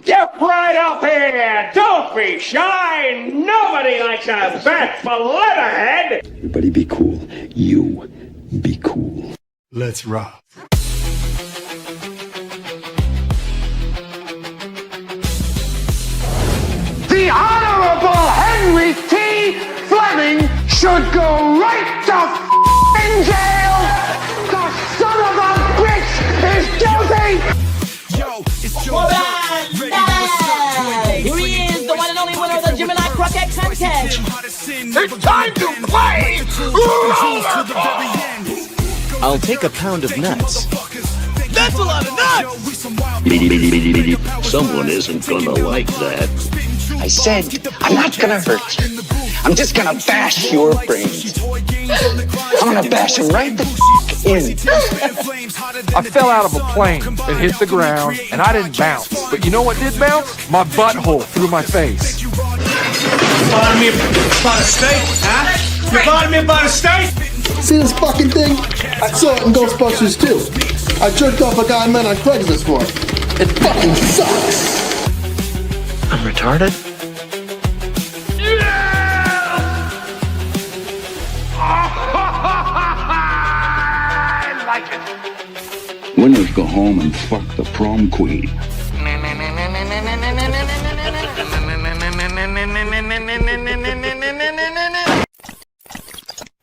Get right up here! Don't be shy! Nobody likes a fat leatherhead! Everybody be cool. You be cool. Let's rock. The Honorable Henry T. Fleming should go right to f***ing jail! The son of a bitch is guilty! Yo, it's YoJoeJerk. Here he is, the one and only winner of the Gemini Croquette contest. It's time to play rollerball! I'll take a pound of nuts. That's a lot of nuts! Someone isn't gonna like that. I said, I'm not gonna hurt you. I'm just gonna bash your brains. I'm gonna bash him right the in. I fell out of a plane and hit the ground, and I didn't bounce. But you know what did bounce? My butthole through my face. You bothering me about a steak, huh? You bothering me about a steak? See this fucking thing? I saw it in Ghostbusters too. I jerked off a guy I met on Craigslist for it. It fucking sucks. I'm retarded? I like it. Winners go home and fuck the prom queen.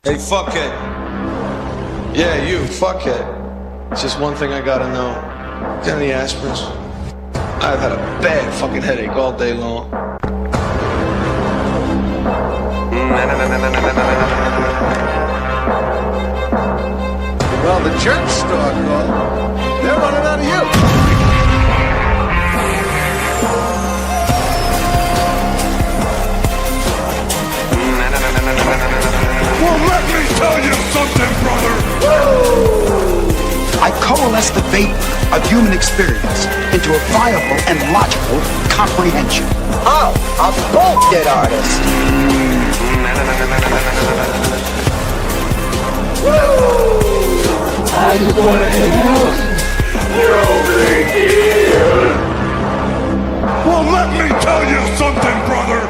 Hey, fuckhead. Yeah, you, fuckhead. It's just one thing I gotta know. Got any aspirins? I've had a bad fucking headache all day long. Well, the jerk store called. They're running out of you. Well, let me tell you something, brother! I coalesce the vapor of human experience into a viable and logical comprehension. Oh, a bullshit artist! I just want to hang out. You're over here. Well, let me tell you something, brother!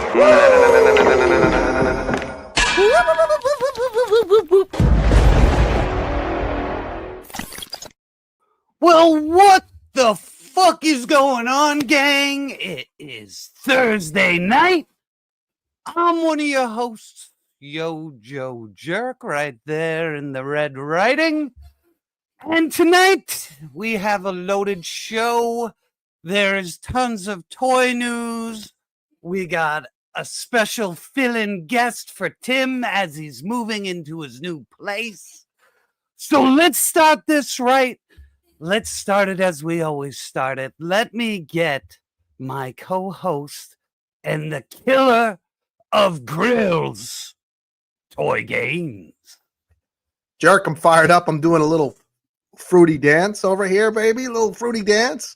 Well, what the fuck is going on, gang? It is Thursday night. I'm one of your hosts, YoJoeJerk, right there in the red writing. And tonight, we have a loaded show. There's tons of toy news. We got a special fill-in guest for Tim as he's moving into his new place. So let's start this right. Let's start it as we always start it. Let me get my co-host and the killer of grills, Toy Games. Jerk, I'm fired up. I'm doing a little fruity dance over here, baby. A little fruity dance.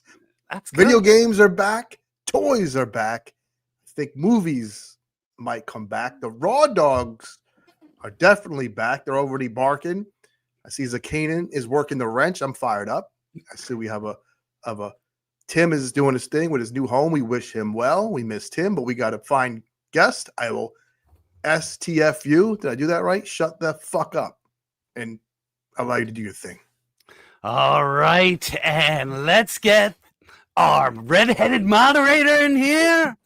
That's good. Video games are back. Toys are back. I think movies might come back. The Raw Dogs are definitely back. They're already barking. I see Zakanan is working the wrench. I'm fired up. I see we have a Tim is doing his thing with his new home. We wish him well. We missed him, but we got a fine guest. I will STFU. Did I do that right? Shut the fuck up. And allow you to do your thing. All right, and let's get our red-headed moderator in here.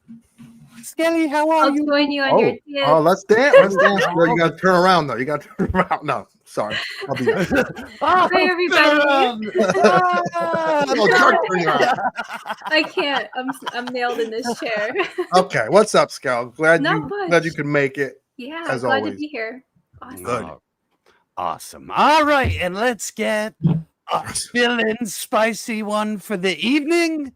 Skelly, how are I'll you? join you on your dance. Oh, let's dance. Let's dance. No, you got to turn around, though. You got to turn around. No, sorry. I'll be there. Hi, everybody. Oh, Jerk, turn around. I can't. I'm nailed in this chair. Okay, what's up, Skel? Glad Not much. you can make it. Yeah, as glad always. to be here. Awesome. Good. Awesome. All right, and let's get a fill-in spicy one for the evening.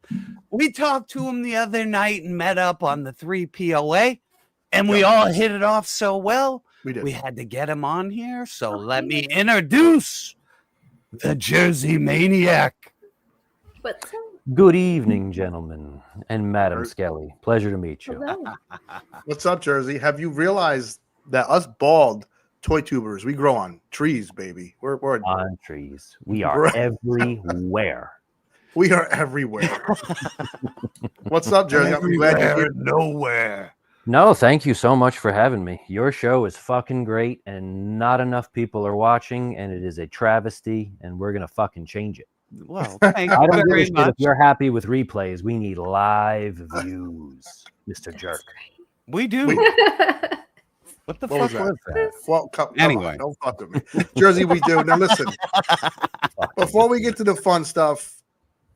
We talked to him the other night and met up on the 3POA, and we all hit it off so well. We did. We had to get him on here, so let me introduce the Jersey Maniac. What's up? Good evening, gentlemen and Madam Skelly. Pleasure to meet you. Hello. What's up, Jersey? Have you realized that us bald toy tubers, we grow on trees, baby? We're on trees. We are everywhere. We are everywhere. What's up, Jersey? I'm glad you're here. Nowhere. No, thank you so much for having me. Your show is fucking great, and not enough people are watching, and it is a travesty, and we're gonna fucking change it. Well, thank I you don't give a very shit much. if you're happy with replays. We need live views, Mr. Jerk. We do. What the What fuck was was that? Well, come Anyway. on, don't fuck with me. Jersey, we do. Now listen, before we get to the fun stuff,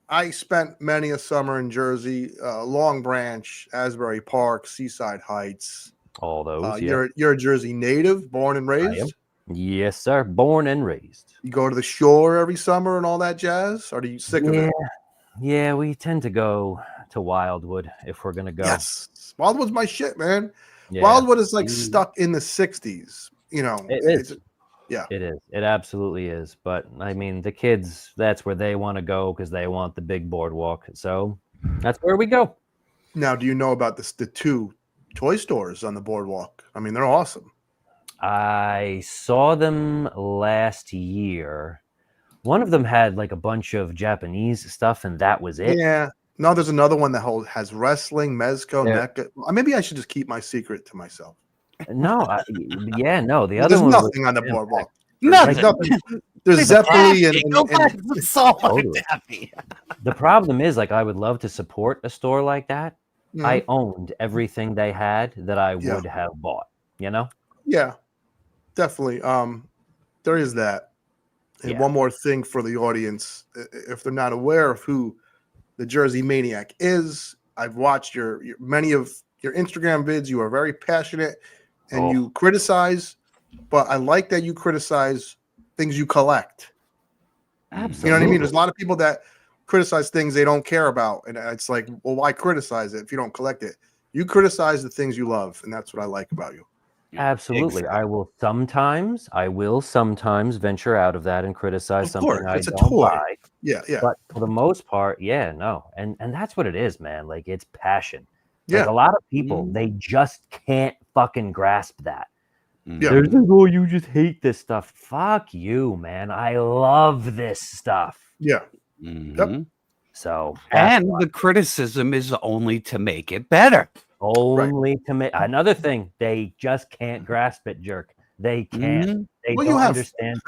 I spent many a summer in Jersey, Long Branch, Asbury Park, Seaside Heights. All those. Yeah. You're a Jersey native, born and I am. raised. Yes, sir. Born and raised. You go to the shore every summer and all that jazz? Or are you sick of it? Yeah, we tend to go to Wildwood if we're gonna go. Yes. Wildwood's my shit, man. Yeah. Wildwood is like stuck in the 60s. You know, It is. Yeah. It is. It absolutely is. But I mean, the kids, that's where they want to go because they want the big boardwalk. So that's where we go. Now, do you know about the two toy stores on the boardwalk? I mean, they're awesome. I saw them last year. One of them had like a bunch of Japanese stuff, and that was it. Yeah. No, there's another one that has wrestling, Mezco, Yeah. NECA. Maybe I should just keep my secret to myself. No, no. The other There's one nothing was on the boardwalk. Nothing. There's nothing. There's Zeppeli and Go back to the salt Totally. Daffy. The problem is, like, I would love to support a store like that. Mhm. I owned everything they had that I would Yeah. have bought. You know? Yeah, definitely. There is that. And Yeah. one more thing for the audience, if they're not aware of who the Jersey Maniac is, I've watched many of your Instagram vids. You are very passionate and you criticize, but I like that you criticize things you collect. Absolutely. You know what I mean? There's a lot of people that criticize things they don't care about, and it's like, well, why criticize it if you don't collect it? You criticize the things you love, and that's what I like about you. Absolutely. I will sometimes venture out of that and criticize Of something course, I it's a don't toy. buy. Yeah, yeah. But for the most part, yeah, no. And that's what it is, man. Like, it's passion. Like, Yeah. a lot of people, they just can't fucking grasp that. Yeah. There's like, oh, you just hate this stuff. Fuck you, man. I love this stuff. Yeah. Mhm. So that's And the criticism is only to make it better. only to make another thing. They just can't grasp it, Jerk. They can't. Mhm. They Well, don't you have- understand.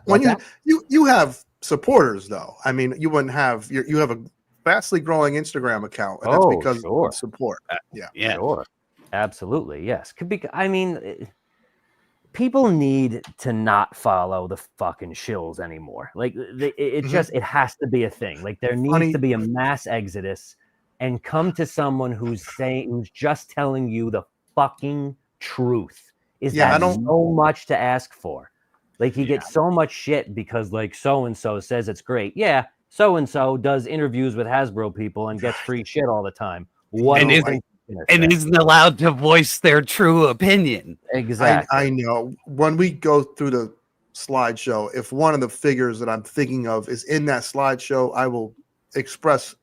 When What's you have supporters though. I mean, you wouldn't have you have a vastly growing Instagram account, and that's Oh, because sure. of support. Yeah. Yeah. Sure. Absolutely. Yes. Could be. I mean, people need to not follow the fucking shills anymore. Like, it just it has to be a thing. Like, there needs Funny- to be a mass exodus and come to someone who's just telling you the fucking truth. Is Yeah, I that don't- so much to ask for? Like, you get so much shit because, like, so and so says it's great. Yeah, so and so does interviews with Hasbro people and gets free shit all the time. What And do you isn't- think you're gonna And say? isn't allowed to voice their true opinion. Exactly. I know. When we go through the slideshow, if one of the figures that I'm thinking of is in that slideshow, I will express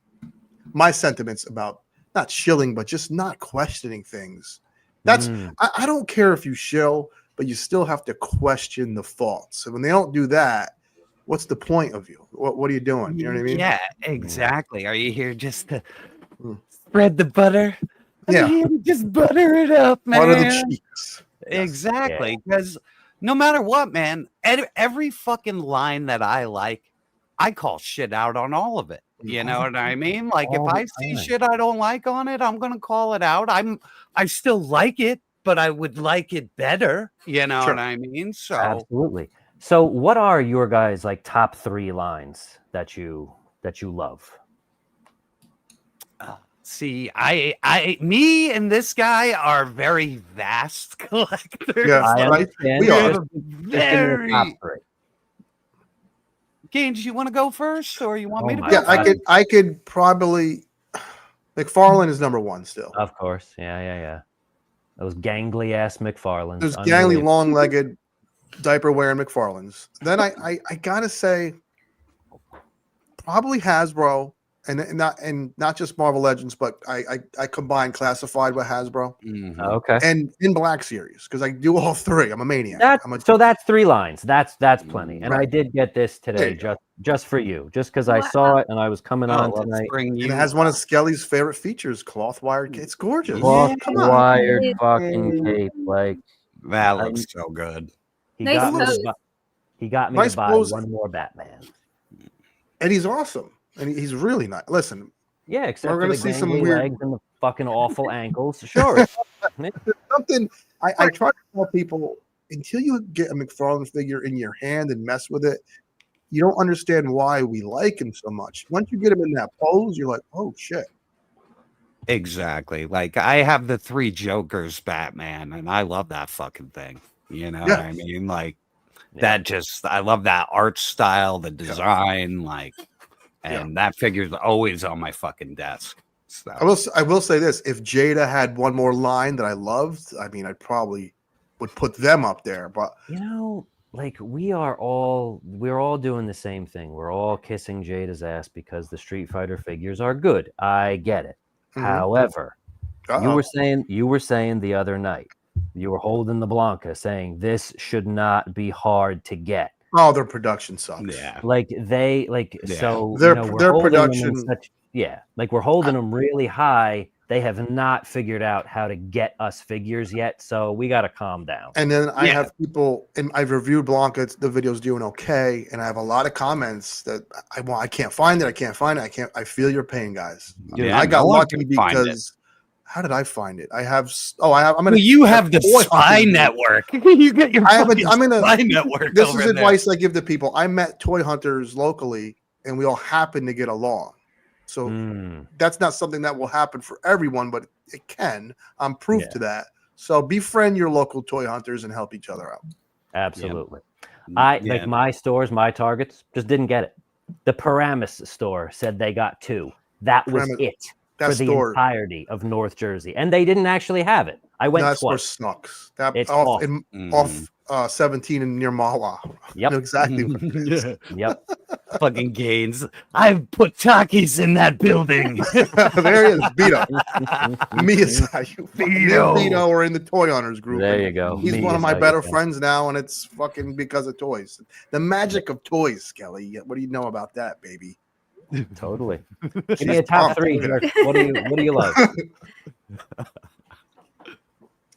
my sentiments about not shilling, but just not questioning things. That's I don't care if you shill, but you still have to question the faults. So when they don't do that, what's the point of you? What are you doing? You know what I mean? Yeah, exactly. Are you here just to spread the butter? I'm Yeah. here to just butter it up, man. Butter the cheeks. Exactly. Because no matter what, man, every fucking line that I like, I call shit out on all of it. You know what I mean? Like, if All I the see time. shit I don't like on it, I'm gonna call it out. I still like it, but I would like it better. You know Sure. what I mean? So Absolutely. So, what are your guys' like top 3 lines that you love? see, me and this guy are very vast collectors. Yeah, I right. understand. We are. Just give me the top 3. Gaines, you want to go first, or you want me Oh to my go? Yeah, God. I could probably McFarlane is number one still. Of course. Yeah. Those gangly ass McFarlanes. There's gangly, long-legged, diaper-wearing McFarlanes. Then I gotta say, probably Hasbro, and not just Marvel Legends, but I combine Classified with Hasbro. Okay. And in Black Series, because I do all three. I'm a maniac. So that's 3 lines. That's plenty. And I did get this today just for you, just because I saw it and I was coming on tonight. And it has one of Skelly's favorite features, cloth wired. It's gorgeous. Cloth wired fucking cape, like that looks so good. He Nice got me pose. he got me Nice to buy pose. one more Batman. And he's awesome. And he's really nice. Listen, Yeah, except we're for gonna the see some gangly weird legs and the fucking awful ankles. Sure. something I try to tell people, until you get a McFarlane figure in your hand and mess with it, you don't understand why we like him so much. Once you get him in that pose, you're like, oh shit. Exactly. Like I have the 3 Jokers Batman, and I love that fucking thing. You know what I mean? Like that just I love that art style, the design, like, and that figure's always on my fucking desk. So. I will say this: if Jada had one more line that I loved, I mean, I probably would put them up there. But You know, like we're all doing the same thing. We're all kissing Jada's ass because the Street Fighter figures are good. I get it. However, you were saying the other night, you were holding the Blanca saying this should not be hard to get. Oh, their production sucks. Yeah. Like they so their we're holding them in production. like we're holding them really high. They have not figured out how to get us figures yet, so we got to calm down. And then I have people, and I've reviewed Blanca. The video's doing okay, and I have a lot of comments that I can't find it. I feel your pain, guys. Yeah, I got no one lucky can find it. because how did I find it? I'm gonna. Well, you have the Spy Network. You get your I'm fucking in a Spy Network. This over is there. advice I give to people. I met toy hunters locally, and we all happen to get along. So that's not something that will happen for everyone, but it can. I'm proof to that. So befriend your local toy hunters and help each other out. Absolutely. Like my stores, my targets just didn't get it. The Paramus store said they got 2. That was it for the entirety of North Jersey, and they didn't actually have it. I went twice. Snucks. That It's off 17 and near Mawa. Yep. I know exactly what it is. Yep. Fucking Gaines. I've put Takis in that building. There he is, Beto. Beto are in the toy hunters group. There you go. He's one of my better friends now, and it's fucking because of toys. The magic of toys, Skelly. What do you know about that, baby? Totally. Give me a top 3. What do you like?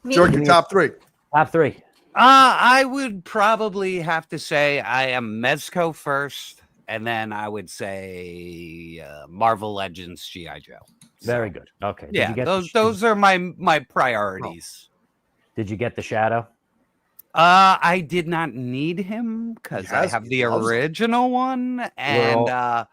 Jerk, your top 3. Top 3. I would probably have to say I am Mezco first, and then I would say Marvel Legends G.I. Joe. Very good. Okay. Yeah, those are my priorities. Did you get the Shadow? I did not need him because I have the original one, and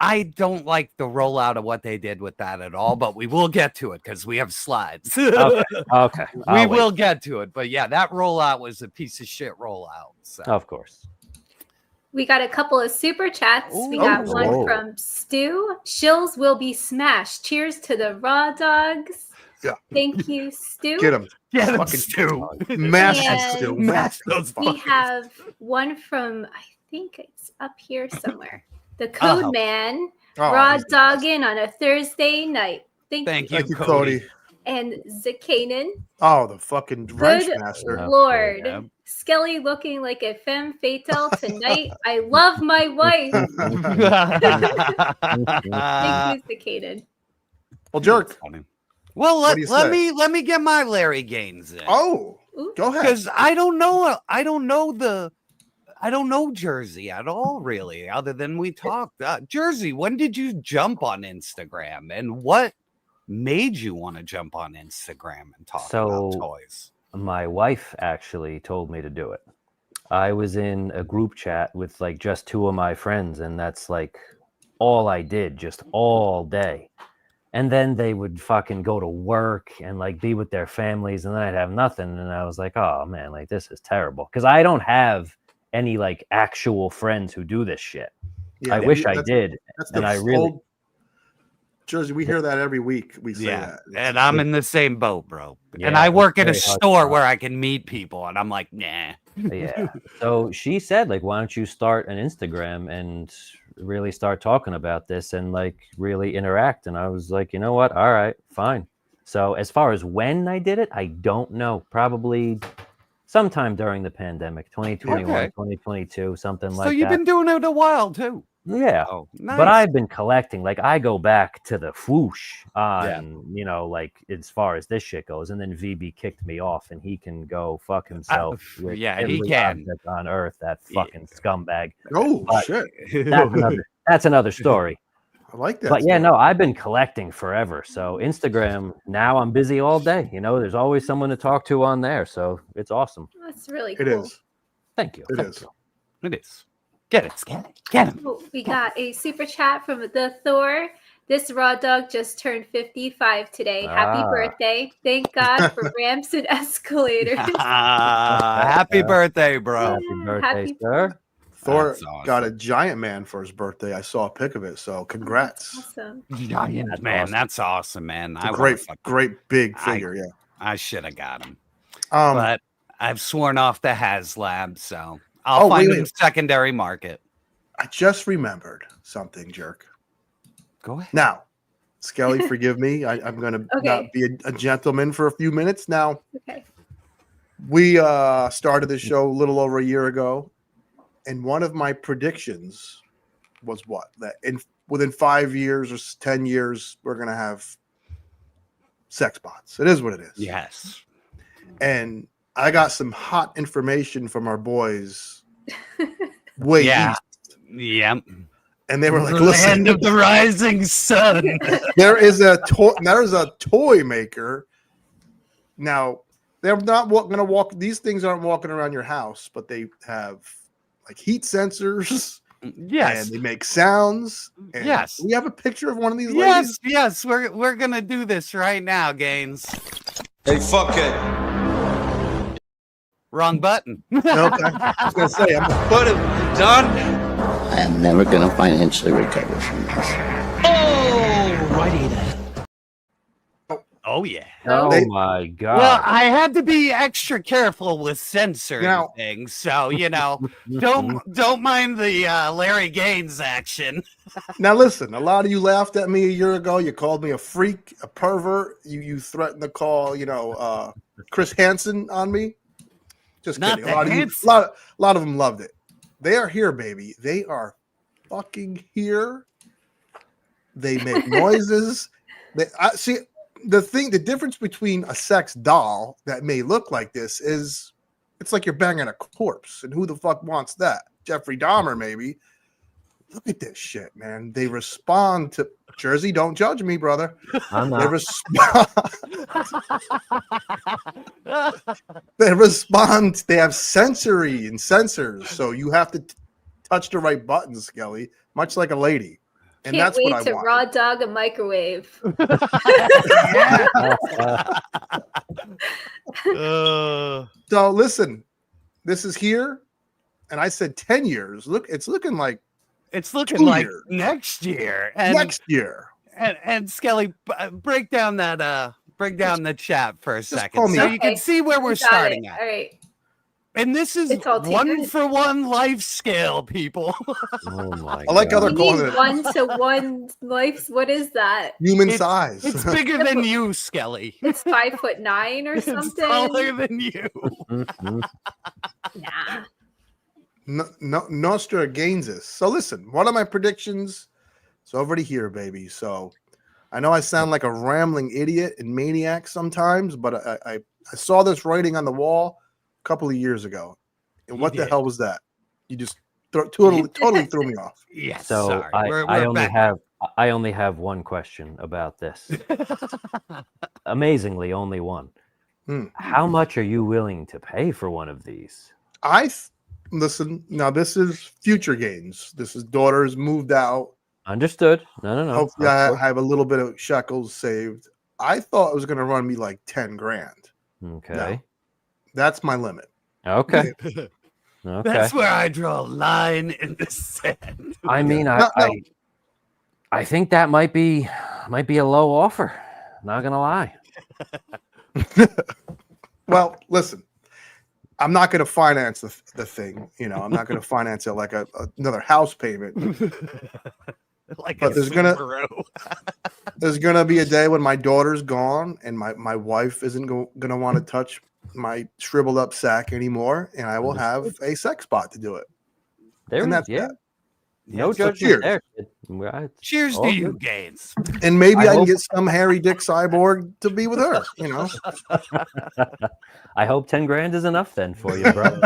I don't like the rollout of what they did with that at all, but we will get to it because we have slides. Okay. We will get to it. But yeah, that rollout was a piece of shit rollout. So. Of course. We got a couple of super chats. We got one from Stu. Shills will be smashed. Cheers to the raw dogs. Yeah. Thank you, Stu. Get him. Get him, Stu. Mash Stu. We have one from, I think it's up here somewhere. The Code Man, raw dogging on a Thursday night. Thank you, Cody. And Zakanen. Oh, the fucking wrench Good master. Lord. Yeah. Skelly looking like a femme fatale tonight. I love my wife. Thank you, Zakanen. Well, Jerk. Well, let me get my Larry Gaines in. Oh, go ahead. Because I don't know Jersey at all, really, other than we talked. Jersey, when did you jump on Instagram, and what made you want to jump on Instagram and talk about toys? My wife actually told me to do it. I was in a group chat with like just 2 of my friends, and that's like all I did, just all day. And then they would fucking go to work and like be with their families, and then I'd have nothing. And I was like, oh man, like this is terrible. Because I don't have any like actual friends who do this shit. Yeah, I wish I did. And I really Jersey, we hear that every week. We say that. And I'm in the same boat, bro. Yeah, and I work at a store where I can meet people, and I'm like, nah. Yeah. So she said, like, why don't you start an Instagram and really start talking about this and like really interact. And I was like, you know what? All right, fine. So as far as when I did it, I don't know. Probably sometime during the pandemic, 2021, 2022, something like that. So you've been doing it a while too. Yeah. Oh, nice. But I've been collecting. Like I go back to the whoosh on, you know, like as far as this shit goes. And then VB kicked me off, and he can go fuck himself. With he every can. object on earth. That fucking scumbag. Oh But shit! That's another story. I like that. But yeah, no, I've been collecting forever. So Instagram, now I'm busy all day. You know, there's always someone to talk to on there. So it's awesome. That's really cool. It is. Thank you. It is. It is. Get it, Skelly. Get him. Oh, we got a super chat from the Thor. This raw dog just turned 55 today. Happy birthday. Thank God for ramps and escalators. Happy birthday, bro. Happy birthday, sir. Thor got a giant man for his birthday. I saw a pic of it. So congrats. Awesome. Giant man. awesome. That's awesome, man. It's a great big figure. Yeah. I should have got him. But I've sworn off the HasLab, so I'll find him secondary market. I just remembered something, Jerk. Go ahead. Now, Skelly, forgive me. I'm going to not be a gentleman for a few minutes. Now, we started this show a little over a year ago, and one of my predictions was what? That within 5 years or 10 years, we're going to have sex bots. It is what it is. Yes. And I got some hot information from our boys way east. Yep. And they were like, "Listen, land of the rising sun." There's a toy maker. Now, they're not going to walk. These things aren't walking around your house, but they have like heat sensors. Yes. And they make sounds. And yes. We have a picture of one of these ladies. Yes. We're going to do this right now, Gaines. Hey, fuck it. Wrong button. Okay. I was going to say, I'm going to put it done. I am never going to financially recover from this. Righty then. Oh yeah. Oh my God. Well, I had to be extra careful with censoring things, so don't mind the Larry Gaines action. Now listen, a lot of you laughed at me a year ago. You called me a freak, a pervert. You threatened to call, Chris Hansen on me. Just kidding. A lot of them loved it. They are here, baby. They are fucking here. They make noises. The difference between a sex doll that may look like this is it's like you're banging a corpse. And who the fuck wants that? Jeffrey Dahmer, maybe. Look at this shit, man. They respond to Jersey. Don't judge me, brother. I'm not. They respond. They have sensory and sensors. So you have to touch the right buttons, Skelly, much like a lady. And Can't that's wait what I to want. raw dog a microwave. So listen, this is here, and I said 10 years. Look, it's looking like years. Next year. Next year. And Skelly, break down the chat for a second, so you can see where we're starting at. All right. And this is 1-for-1 life scale, people. Oh my! I like how they're calling it 1-to-1 life. What is that? Human size. It's bigger than you, Skelly. It's 5'9" or something. It's taller than you. Nah. Nostra Gainesis. So listen, one of my predictions is already here, baby. So I know I sound like a rambling idiot and maniac sometimes, but I saw this writing on the wall a couple of years ago. And what the hell was that? You just totally threw me off. Yes. So sorry. I only have one question about this. Amazingly, only one. How much are you willing to pay for one of these? Listen, now this is future gains. This is daughters moved out. Understood. No. Hopefully I have a little bit of shekels saved. I thought it was going to run me like 10 grand. Okay. No, that's my limit. Okay. That's where I draw a line in the sand. I mean, I think that might be a low offer. Not gonna lie. Well, listen, I'm not going to finance the thing. You know, I'm not going to finance it like another house payment. But there's gonna be a day when my daughter's gone and my wife isn't gonna want to touch my shriveled up sack anymore, and I will have a sex bot to do it. And that's that. No judgment there. Cheers to you, Gaines. And maybe I can get some hairy dick cyborg to be with her, you know. I hope 10 grand is enough then for you, bro.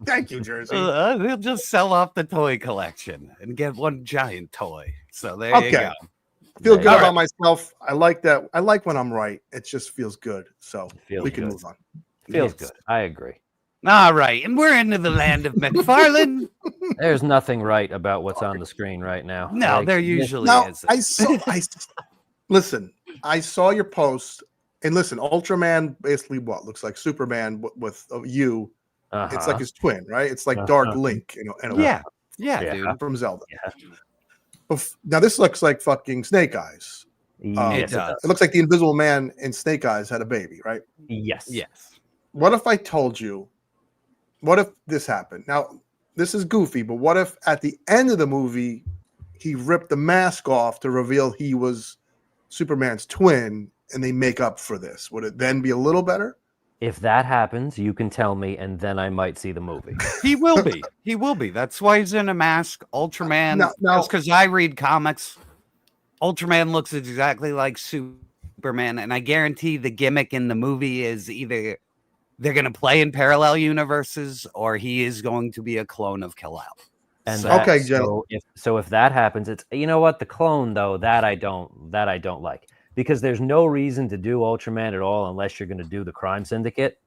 Thank you, Jersey. We'll just sell off the toy collection and get one giant toy. So there you go. Feel good about myself. I like that. I like when I'm right. It just feels good. So we can move on. Feels good. I agree. All right, and we're into the land of McFarlane. There's nothing right about what's on the screen right now. No, there usually is. Listen, I saw your post, and listen, Ultraman basically looks like Superman with you. It's like his twin, right? It's like Dark Link, in a way. Yeah, dude. From Zelda. Yeah. Now this looks like fucking Snake Eyes. It does. It looks like the Invisible Man and Snake Eyes had a baby, right? Yes. What if I told you? What if this happened? Now, this is goofy, but what if at the end of the movie, he ripped the mask off to reveal he was Superman's twin and they make up for this? Would it then be a little better? If that happens, you can tell me, and then I might see the movie. He will be. He will be. That's why he's in a mask. Ultraman, just because I read comics, Ultraman looks exactly like Superman, and I guarantee the gimmick in the movie is either they're going to play in parallel universes, or he is going to be a clone of Kal-El. And Joe. So if that happens, it's what the clone though that I don't like, because there's no reason to do Ultraman at all unless you're going to do the Crime Syndicate.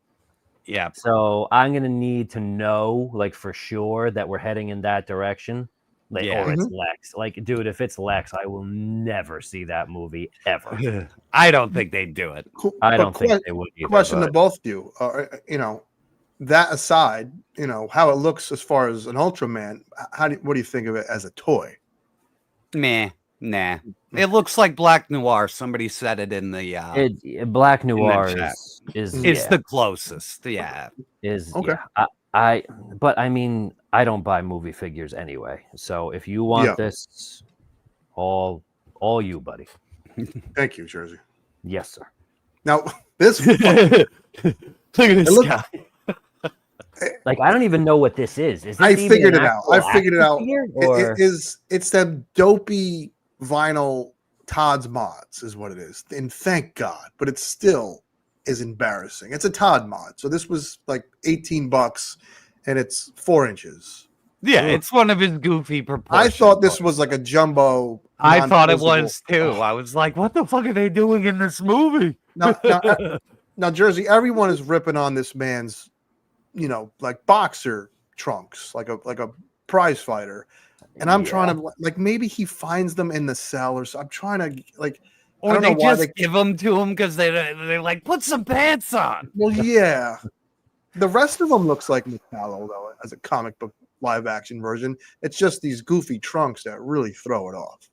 Yeah. So I'm going to need to know for sure that we're heading in that direction. Or it's Lex. Dude, if it's Lex, I will never see that movie ever. I don't think they'd do it. I don't think they would either. Question to both of you. That aside, how it looks as far as an Ultraman, what do you think of it as a toy? Nah. It looks like Black Noir. Somebody said it in the Black Noir is the closest. Yeah. Okay. Yeah. But I mean, I don't buy movie figures anyway. So if you want this, all you, buddy. Thank you, Jersey. Yes, sir. Now this look at this guy. I don't even know what this is. I figured it out. It's that dopey vinyl Todd's Mods is what it is. And thank God, but it still is embarrassing. It's a Todd mod. So this was like $18 and it's 4 inches. Yeah, it's one of his goofy proportions. I thought this was like a jumbo. I thought it was too. I was like, what the fuck are they doing in this movie? Now, Jersey, everyone is ripping on this man's, boxer trunks, like a prize fighter. And I'm trying to maybe he finds them in the cell or so. I'm trying to or I don't they know why just give them to him because they're like, put some pants on. Well, yeah. The rest of them looks like Metallo, though, as a comic book live action version. It's just these goofy trunks that really throw it off.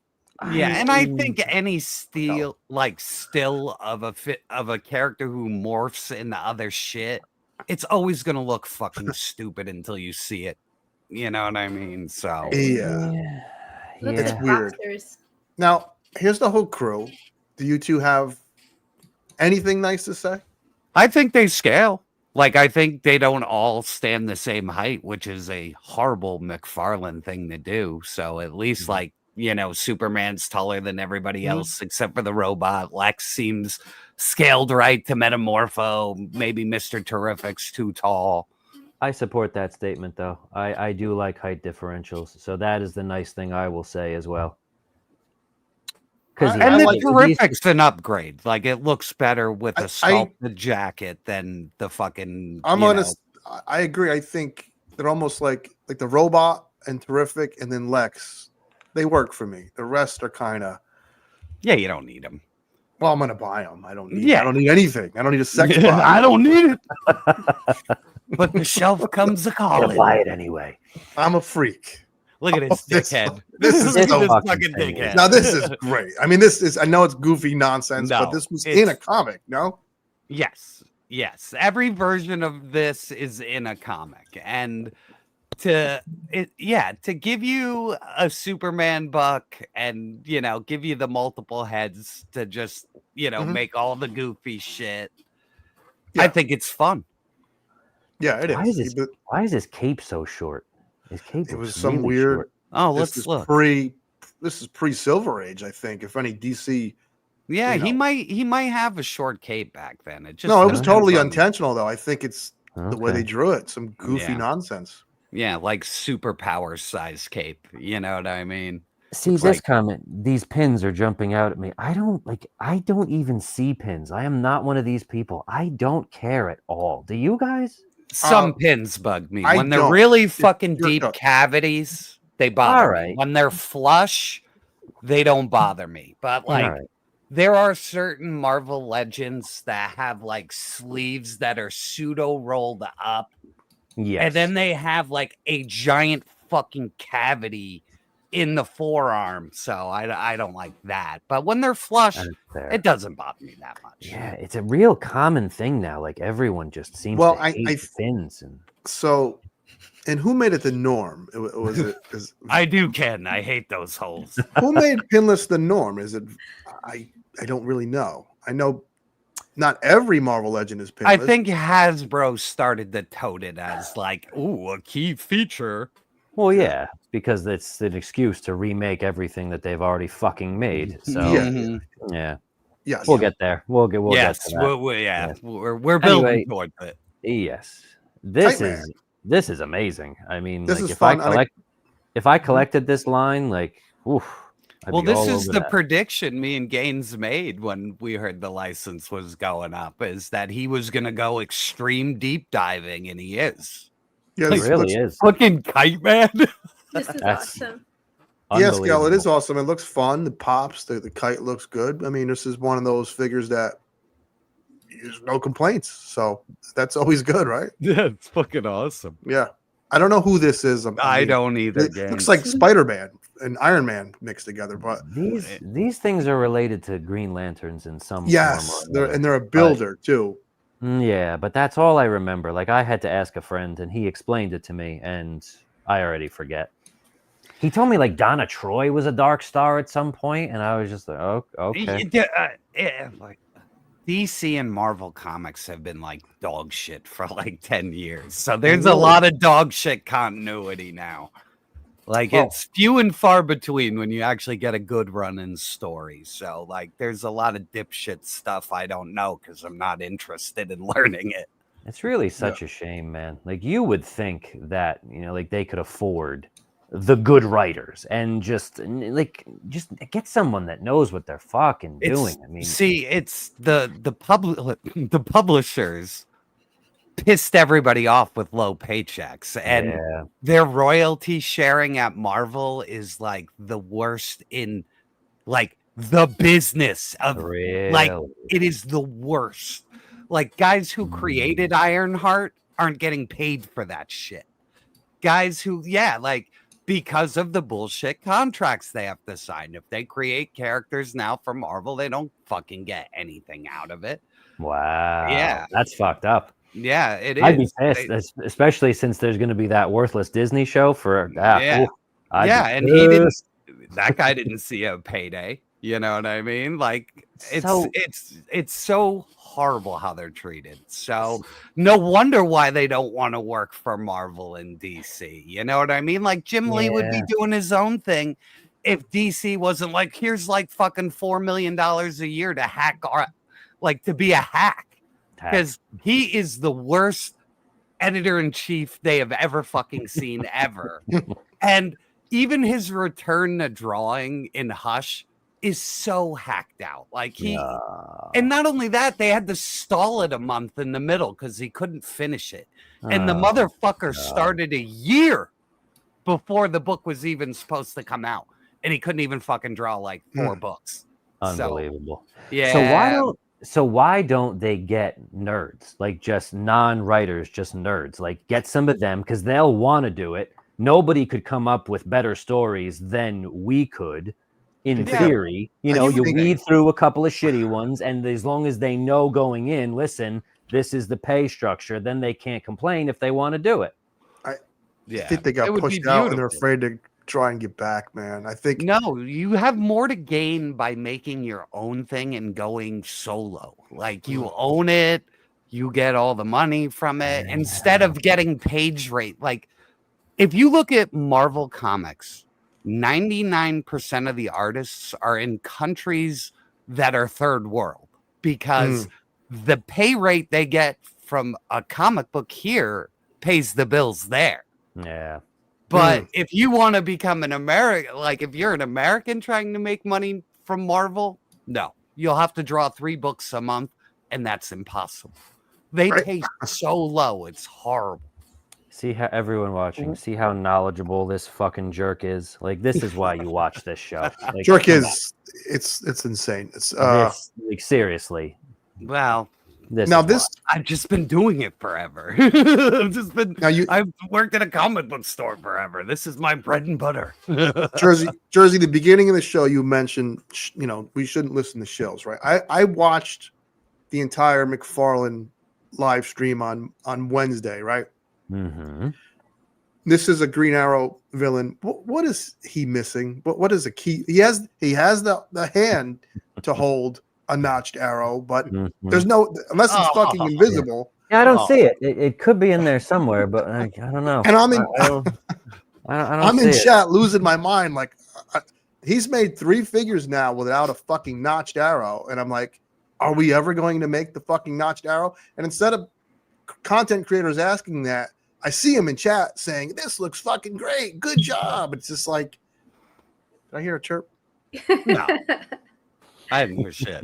Yeah, and I think any still of a character who morphs into other shit, it's always gonna look fucking stupid until you see it. You know what I mean? So Look at the weird. boxers. Now, here's the whole crew. Do you two have anything nice to say? I think they scale. I think they don't all stand the same height, which is a horrible McFarlane thing to do. So at least Superman's taller than everybody else except for the robot. Lex seems scaled right to Metamorpho. Maybe Mr. Terrific's too tall. I support that statement, though. I do like height differentials. So that is the nice thing I will say as well. And the Terrific's an upgrade. It looks better with a sculpted jacket than the fucking. I'm honest. I agree. I think they're almost like the robot and Terrific, and then Lex. They work for me. The rest are kind of. Yeah, you don't need them. Well, I'm gonna buy them. I don't need. I don't need anything. I don't need a sex bot. I don't need it. But the shelf comes a calling. Buy it anyway. I'm a freak. Look at this dickhead. This is so fucking dickhead. Now this is great. I mean, I know it's goofy nonsense, but this was in a comic, no? Yes. Yes, every version of this is in a comic, and to give you a Superman buck and give you the multiple heads to just make all the goofy shit. I think it's fun. Yeah, it is. Why is his cape so short? His cape it was looks some really weird. short. Oh, let's look. This is pre-Silver Age, I think. If any DC. Yeah, he might have a short cape back then. It was totally intentional, though. I think it's the way they drew it. Some goofy nonsense. Yeah, like superpower size cape. You know what I mean? See, this comment, these pins are jumping out at me. I don't even see pins. I am not one of these people. I don't care at all. Do you guys? Some pins bug me. When they're really fucking deep cavities, they bother me. When they're flush, they don't bother me. But there are certain Marvel Legends that have like sleeves that are pseudo rolled up. Yes. And then they have like a giant fucking cavity in the forearm. So I don't like that. But when they're flush, it doesn't bother me that much. Yeah, it's a real common thing now. Like everyone just seems to hate pins. And who made it the norm? I do, Ken. I hate those holes. Who made pinless the norm? Is it? I don't really know. I know not every Marvel Legend is pinless. I think Hasbro started to tote it as like, ooh, a key feature. Well, yeah, because it's an excuse to remake everything that they've already fucking made. So yeah. Yes. We'll get there. We'll get to that. We're building towards it. Yes. This is amazing. I mean, this like is fun. If I collected this line, like, oof. This is the prediction me and Gaines made when we heard the license was going up, is that he was going to go extreme deep diving, and he is. Yeah, it really is. Fucking Kite Man. This is awesome. Yes, Gal, it is awesome. It looks fun. The pops, the kite looks good. I mean, this is one of those figures that there's no complaints. So that's always good, right? Yeah, it's fucking awesome. Yeah. I don't know who this is. I don't either. It looks like Spider-Man and Iron Man mixed together, but these things are related to Green Lanterns in some yes, form. They're a builder too. Yeah, but that's all I remember. Like I had to ask a friend, and he explained it to me, and I already forget. He told me like Donna Troy was a Dark Star at some point, and I was just like, oh, okay. Like DC and Marvel comics have been like dog shit for like 10 years. So there's a lot of dog shit continuity now. Like it's few and far between when you actually get a good run in stories. So like there's a lot of dipshit stuff I don't know because I'm not interested in learning it. It's really such a shame, man. Like you would think that, like they could afford the good writers and just get someone that knows what they're fucking doing. I mean, see, it's the publishers pissed everybody off with low paychecks, and their royalty sharing at Marvel is like the worst in like the business of like it is the worst. Like guys who created Ironheart aren't getting paid for that shit. Guys who because of the bullshit contracts they have to sign. If they create characters now for Marvel, they don't fucking get anything out of it. Wow. Yeah. That's fucked up. Yeah, it is. I'd be pissed, especially since there's going to be that worthless Disney show for that. And that guy didn't see a payday. You know what I mean? Like it's so horrible how they're treated. So no wonder why they don't want to work for Marvel and DC. You know what I mean? Like Jim Lee would be doing his own thing if DC wasn't like, here's like fucking $4 million a year to hack to be a hack. Because he is the worst editor-in-chief they have ever fucking seen ever. And even his return to drawing in Hush is so hacked out. Like and not only that, they had to stall it a month in the middle because he couldn't finish it. And the motherfucker started a year before the book was even supposed to come out. And he couldn't even fucking draw like 4 books. Unbelievable. So, So why don't they get nerds, like just non-writers, just nerds, like get some of them because they'll want to do it. Nobody could come up with better stories than we could in theory. You read through a couple of shitty ones, and as long as they know going in, listen, this is the pay structure, then they can't complain if they want to do it. I think they got pushed out and they're afraid to try and get back, man. I think no, you have more to gain by making your own thing and going solo. Like you own it, you get all the money from it instead of getting page rate. Like if you look at Marvel Comics, 99% of the artists are in countries that are third world because the pay rate they get from a comic book here pays the bills there. Yeah. But if you want to become an American, like if you're an American trying to make money from Marvel, no, you'll have to draw 3 books a month, and that's impossible. They pay so low, it's horrible. See how everyone watching, see how knowledgeable this fucking jerk is. Like this is why you watch this show. Like, jerk is it's insane. It's like seriously. Well, I've just been doing it forever. I've worked at a comic book store forever. This is my bread and butter. Jersey, the beginning of the show you mentioned, we shouldn't listen to shills, right? I watched the entire McFarlane live stream on Wednesday, right? Mm-hmm. This is a Green Arrow villain. What is he missing? What is a key? He has the hand to hold a notched arrow, but there's no, unless it's fucking invisible. Yeah, I don't see it. It could be in there somewhere, but I don't know. And I'm in chat losing my mind. Like he's made 3 figures now without a fucking notched arrow, and I'm like, are we ever going to make the fucking notched arrow? And instead of content creators asking that, I see him in chat saying, "This looks fucking great, good job." It's just like, did I hear a chirp? No. I haven't heard shit.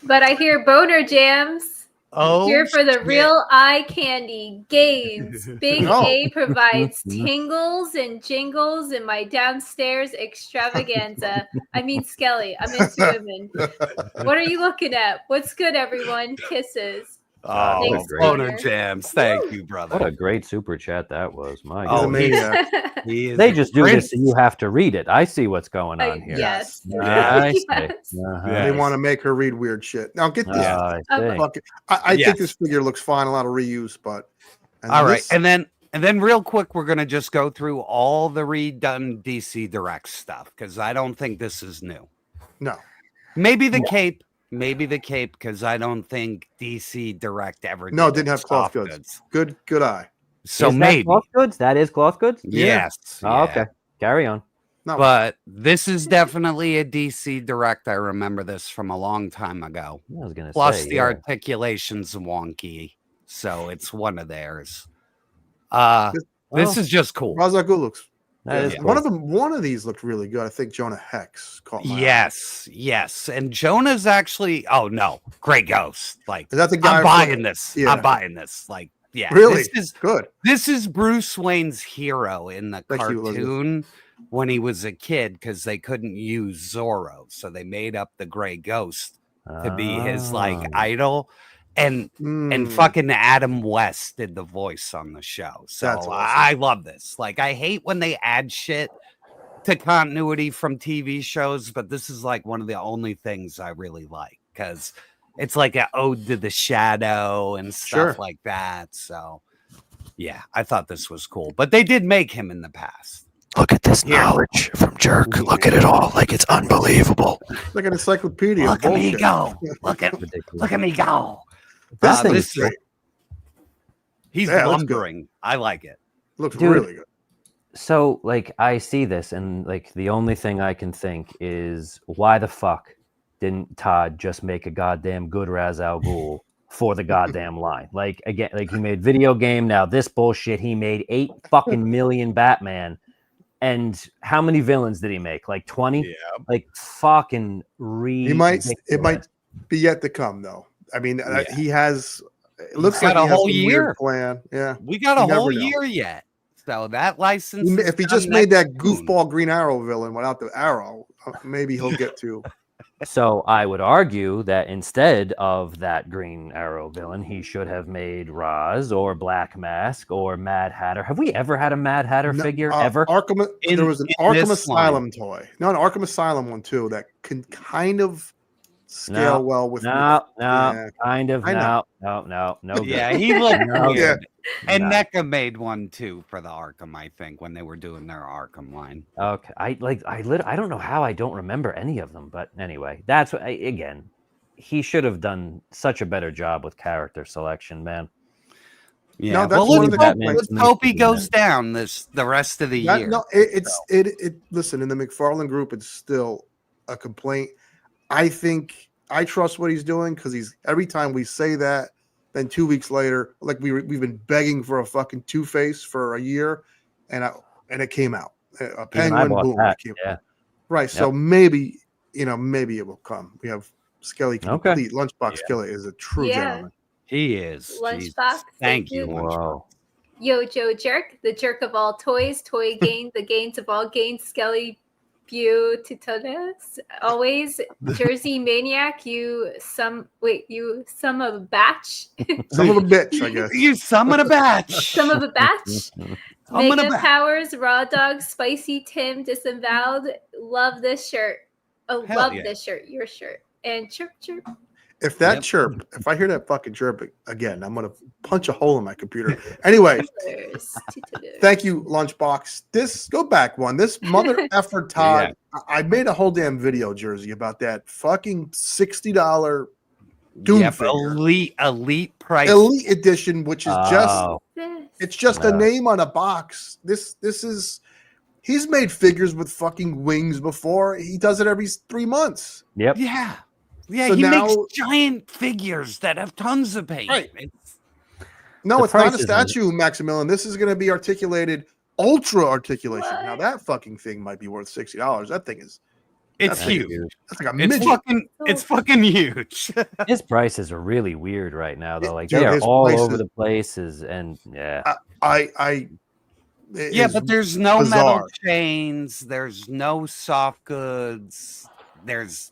But I hear boner jams. Oh, here for the real eye candy gains. Big A provides tingles and jingles in my downstairs extravaganza. I mean, Skelly, I'm into women. What are you looking at? What's good, everyone? Kisses. Oh, thanks, boner jams. Thank you, brother. What a great super chat that was. My God. They just do this and you have to read it. I see what's going on here. Yes. I see. They want to make her read weird shit. Now get this. I think this figure looks fine. A lot of reuse, but all right. And then real quick, we're gonna just go through all the redone DC Direct stuff because I don't think this is new. No. Maybe the cape. Maybe the cape, because I don't think DC Direct ever did. No, it didn't have cloth goods. Good eye. So is maybe that cloth goods? That is cloth goods? Yes. Oh, okay. Carry on. No. But this is definitely a DC Direct. I remember this from a long time ago. I was gonna Plus say, the articulation's wonky. So it's one of theirs. This is just cool. How's that good looks? That is One cool. one of these looked really good. I think Jonah Hex caught my eye. Yes. And Jonah's actually Grey Ghost. Like is that the guy I'm buying this. Yeah. I'm buying this. Like, yeah. Really? This is good. This is Bruce Wayne's hero in the cartoon when he was a kid because they couldn't use Zorro. So they made up the Grey Ghost to be his idol. And fucking Adam West did the voice on the show. So That's awesome. I love this. Like, I hate when they add shit to continuity from TV shows, but this is like one of the only things I really like because it's like an ode to the shadow and stuff like that. So yeah, I thought this was cool, but they did make him in the past. Look at this knowledge from Jerk. Look at it all. Like it's unbelievable. Like an encyclopedia. Look at me go. Look at me go. He's lumbering. I like it. Looks really good. So, like, I see this, and like, the only thing I can think is, why the fuck didn't Todd just make a goddamn good Ra's al Ghul for the goddamn line? Like, again, like he made video game. Now this bullshit. He made 8 fucking million Batman. And how many villains did he make? Like 20? Yeah. Like fucking It might be yet to come, though. I mean, he has. It looks like got he a whole has year plan. Yeah, we got a whole year yet. So that license. If he just made that goofball Green Arrow villain without the arrow, maybe he'll get to. So I would argue that instead of that Green Arrow villain, he should have made Roz or Black Mask or Mad Hatter. Have we ever had a Mad Hatter figure ever? There was an Arkham Asylum toy. No, an Arkham Asylum one too that can kind of scale well with kind of. I know. No. Yeah, he looked No, weird. And No. NECA made one too for the Arkham, I think, when they were doing their Arkham line. Okay, I don't know how I don't remember any of them, but anyway, that's what again. He should have done such a better job with character selection, man. Yeah, No, that's well, one of the let's hope he goes down the rest of the year. No, it. Listen, in the McFarlane group, it's still a complaint. I think I trust what he's doing because he's every time we say that, then 2 weeks later, like we've been begging for a fucking Two-Face for a year, and it came out. A Penguin, boom, it came out. Right. Yep. So maybe it will come. We have Skelly complete. Lunchbox Skelly is a true gentleman. He is. Lunchbox. Thank you. Wow. YoJoeJerk, the jerk of all toys, toy gain, the gains of all gains, Skelly Beautitones. Always Jersey Maniac, you some of a batch. Some of a bitch, I guess. You some of a batch. Some of a batch. Mega Powers, Raw Dog, Spicy Tim, Disavowed. Love this shirt. Oh, Hell love yeah. this shirt. Your shirt. And chirp chirp. If that chirp, if I hear that fucking chirp again, I'm gonna punch a hole in my computer. Anyway, thank you, Lunchbox. Go back one. This mother effer Todd. I made a whole damn video, Jersey, about that fucking $60 Doom figure. Elite price, Elite edition, which is just a name on a box. This is. He's made figures with fucking wings before. He does it every 3 months. Yep. Yeah. Yeah, So he now- makes giant figures that have tons of paint. Right. It's- No, it's not a prices statue, Maximilian. This is going to be articulated, ultra articulation. Now that fucking thing might be worth $60. That thing is. It's that's huge. That's like a It's midget. fucking huge. His prices are really weird right now, though. Like Dude, they are his all prices- over the places, and yeah. It Yeah, is but there's no bizarre. metal chains. There's no soft goods. There's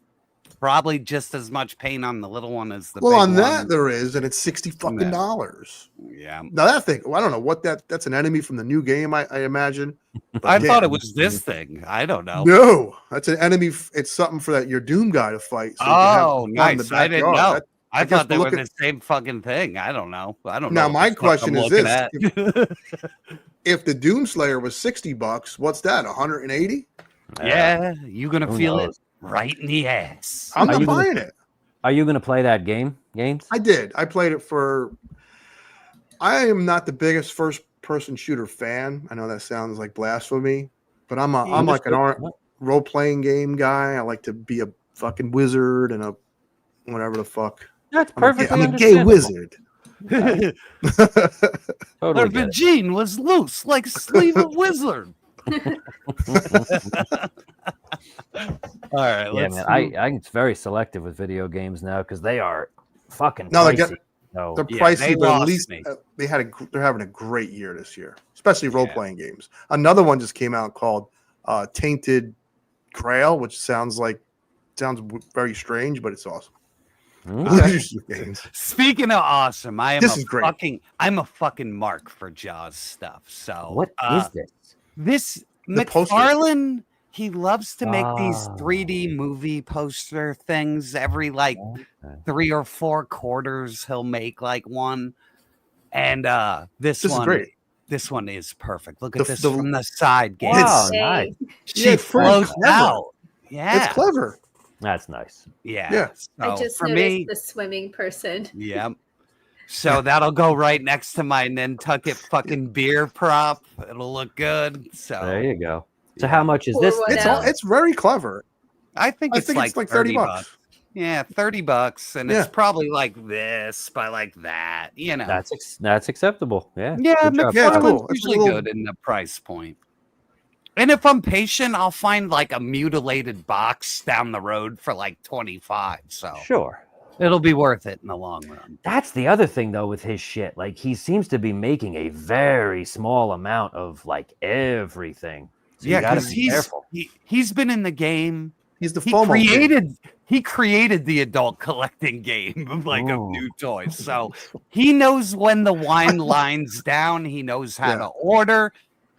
probably just as much paint on the little one as the Well, big on that one. there is, and it's $60 fucking dollars. Yeah. Now that thing, well, I don't know what that's an enemy from the new game, I imagine. But I thought damn. it was this thing. I don't know. No, that's an enemy. It's something for your Doom guy to fight. So you can have Oh, fun in nice. the I didn't backyard. know. That- I guess thought they we'll were look the same fucking thing. I don't know. I don't Now, know. my what the fuck question I'm is looking this. at. If the Doom Slayer was $60, what's that? 180? Yeah, you're gonna Who feel knows? it right in the ass. I'm Are not you gonna- buying it. Are you going to play that games? I did. I played it for. I am not the biggest first-person shooter fan. I know that sounds like blasphemy, but I'm like an role-playing game guy. I like to be a fucking wizard and a whatever the fuck. That's I'm a perfectly gay wizard. Totally Their get it. vagine was loose like sleeve of wizard. All right, Yeah, let's man. see. I'm very selective with video games now because they are fucking No, they pricey. get- So, They're Yeah, pricey, they but at lost least me. they're having a great year this year, especially role-playing games. Another one just came out called Tainted Grail, which sounds very strange, but it's awesome. okay. Games. Speaking of awesome, I'm This is great. a fucking mark for Jaws stuff. So What is this? this The poster. McFarlane? He loves to make these Ah. 3D movie poster things every like 3 or 4 quarters. He'll make like one, and this This is one, great. this one is perfect. Look at The- this the- from the side. Gang. Wow, Dang. nice. She Yeah, it's pretty floats clever. out. Yeah, It's clever. That's nice. Yeah. Yeah. I So just for noticed me, the swimming person. yeah. So that'll go right next to my Nantucket fucking beer prop. It'll look good. So There you go. So Yeah. how much is Pour this? one thing? out. It's very clever. I think I it's think like it's like $30 bucks. Yeah, $30, and Yeah. it's probably like this by like that. You know. That's acceptable. Yeah. Yeah, good job. Yeah, it's McFarlane's cool. It's a usually little- good in the price point. And if I'm patient, I'll find like a mutilated box down the road for like 25. So Sure. it'll be worth it in the long run. That's the other thing though with his shit. Like he seems to be making a very small amount of like everything. So you Yeah, gotta because be careful. he's been in the game. He's the He FOMO kid. created the adult collecting game of like of Ooh. new toys. So he knows when the wine line's down. He knows how Yeah. to order.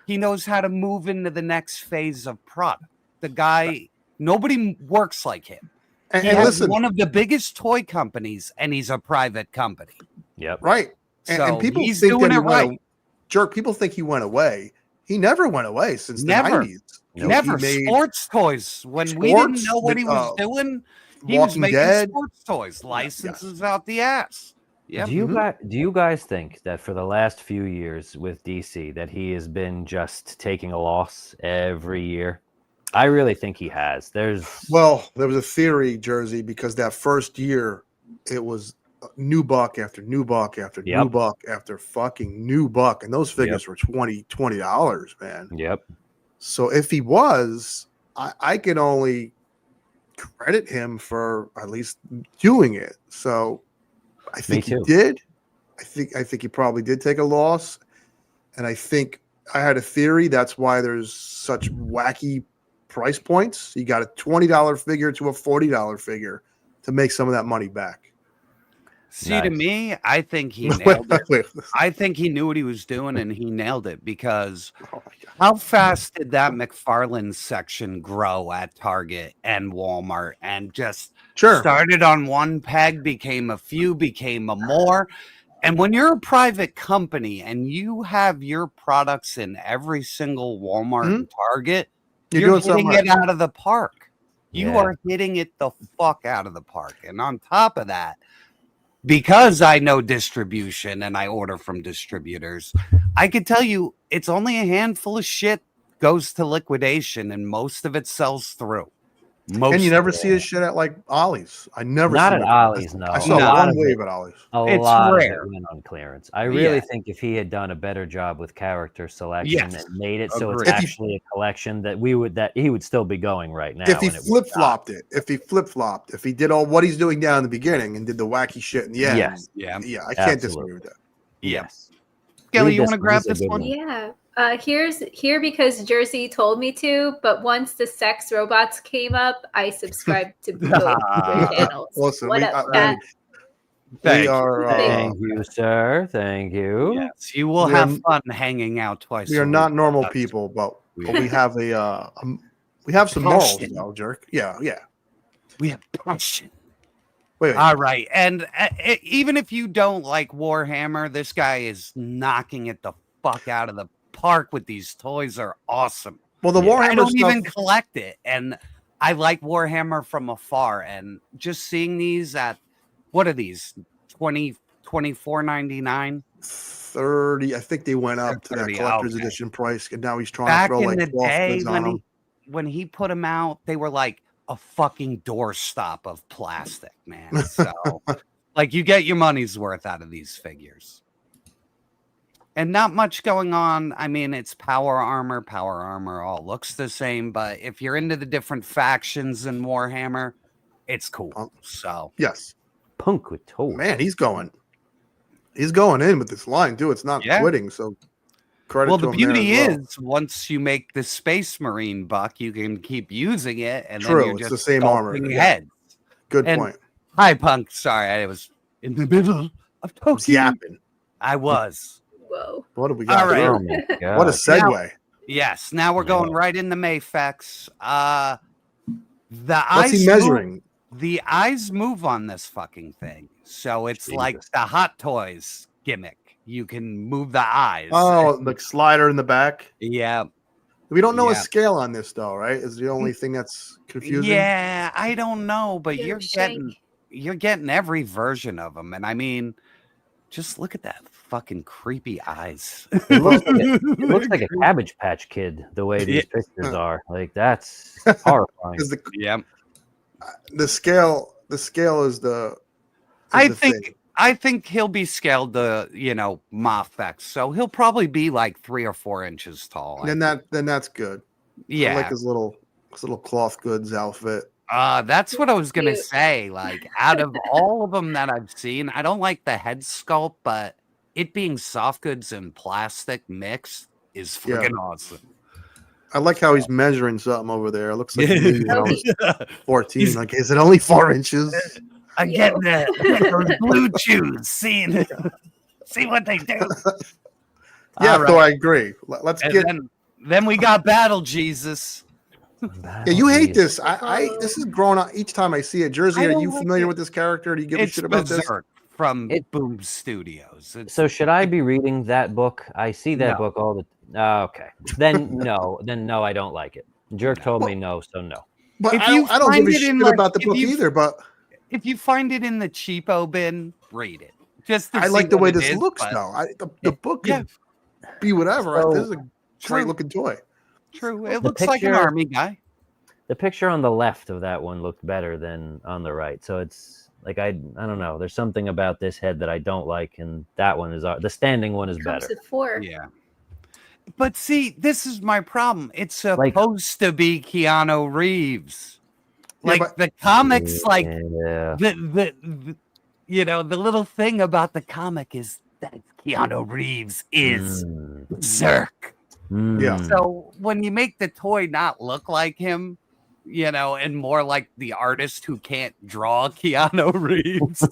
He knows how to move into the next phase of product. The guy, nobody works like him. And, He and has listen, one of the biggest toy companies, and he's a private company. Yep. right. So And people he's think doing that he it right. went Jerk. People think he went away. He never went away since Never. the 90s. Never He made sports toys. When we didn't know what he was doing, he was Walking making Dead. sports toys, licenses out the ass. Yep. Do you guys think that for the last few years with DC that he has been just taking a loss every year? I really think he has. Well, there was a theory, Jersey, because that first year it was new buck after new buck after new buck after fucking new buck, and those figures were $20, man. Yep. So if he was, I can only credit him for at least doing it. So I think he did. I think he probably did take a loss, and I think I had a theory that's why there's such wacky price points. You got a $20 figure to a $40 figure to make some of that money back. See, to me, I think he nailed it. I think he knew what he was doing, and he nailed it because how fast did that McFarlane section grow at Target and Walmart and just started on one peg, became a few, became a more. And when you're a private company and you have your products in every single Walmart and Target, you're hitting it out of the park. You are hitting it the fuck out of the park. And on top of that, because I know distribution and I order from distributors, I can tell you it's only a handful of shit goes to liquidation and most of it sells through. And you never see his shit at like Ollie's. I never Not seen at it. Ollie's, no. I saw one wave at Ollie's. It's lot rare. Of it went on clearance. I really think if he had done a better job with character selection and made it so it's actually a collection that he would still be going right now. If he flip-flopped it, if he did all what he's doing down in the beginning and did the wacky shit in the end. Yeah, I can't disagree with that. Yes. Skelly, you want to grab this one? Yeah. Here because Jersey told me to, but once the sex robots came up, I subscribed to both their channels. Listen, Thank you, sir. Thank you. Yes, you will have fun hanging out twice. We are not normal people, but we have we have some morals, though, Jerk. Yeah. We have passion. Wait. All right, and even if you don't like Warhammer, this guy is knocking it the fuck out of the park with these toys. Are awesome. Well, the Warhammer I don't stuff... even collect it, and I like Warhammer from afar. And just seeing these at what are these $24.99? 30. I think they went up to that collector's edition price, and now he's trying Back to throw in like the 12 day bids on them. when he put them out, they were like a fucking doorstop of plastic, man. So like you get your money's worth out of these figures. And not much going on. I mean, it's power armor. Power armor all looks the same, but if you're into the different factions in Warhammer, it's cool. So yes. Punk with toes. Man, he's going in with this line too. It's not quitting. So credit to the him beauty there as well. is once you make the Space Marine buck, you can keep using it, and True, then you're it's just the same armor. Heads. Good point. Hi, Punk. Sorry, I was in the middle of talking. Yapping. I was. Whoa. What do we got? All right. Oh what a segue. Yes. Now we're going right into MaFEX. What's he measuring? The eyes move on this fucking thing. So it's like the Hot Toys gimmick. You can move the eyes. Oh, the slider in the back. Yeah. We don't know a scale on this though, right? Is the only thing that's confusing. Yeah, I don't know, but you're getting every version of them. And I mean, just look at that fucking creepy eyes. It looks like a Cabbage Patch Kid the way these pictures are. Like that's horrifying. The scale is the. I think he'll be scaled to MaFEX, so he'll probably be like 3 or 4 inches tall. Then that's good. Yeah, I like his little cloth goods outfit. That's what I was gonna say. Like, out of all of them that I've seen, I don't like the head sculpt, but it being soft goods and plastic mixed is freaking awesome. I like how he's measuring something over there. It looks like maybe 14. Like, is it only 4 inches? I'm getting those blue chews. See what they do. Yeah, so I agree. Let's get. Then we got Battle Jesus. Yeah, you hate this. I this is growing up each time I see it. Jersey, are you familiar with this character? Do you give a shit about this? From Boom Studios. So should I be reading that book? I see that book all the. Okay, then no, I don't like it. Jerk told me no, so no. But I don't give a shit about the book either. But if you find it in the cheapo bin, read it. Just I like the way this looks though. The book can be whatever. So, this is a great looking toy. True. It looks like an army guy. The picture on the left of that one looked better than on the right. So it's like I don't know. There's something about this head that I don't like, and that one is the standing one is better. Comes at 4. Yeah. But see, this is my problem. It's supposed to be Keanu Reeves. Like the comics, like the the little thing about the comic is that Keanu Reeves is Zerk. Yeah. So when you make the toy not look like him, and more like the artist who can't draw Keanu Reeves,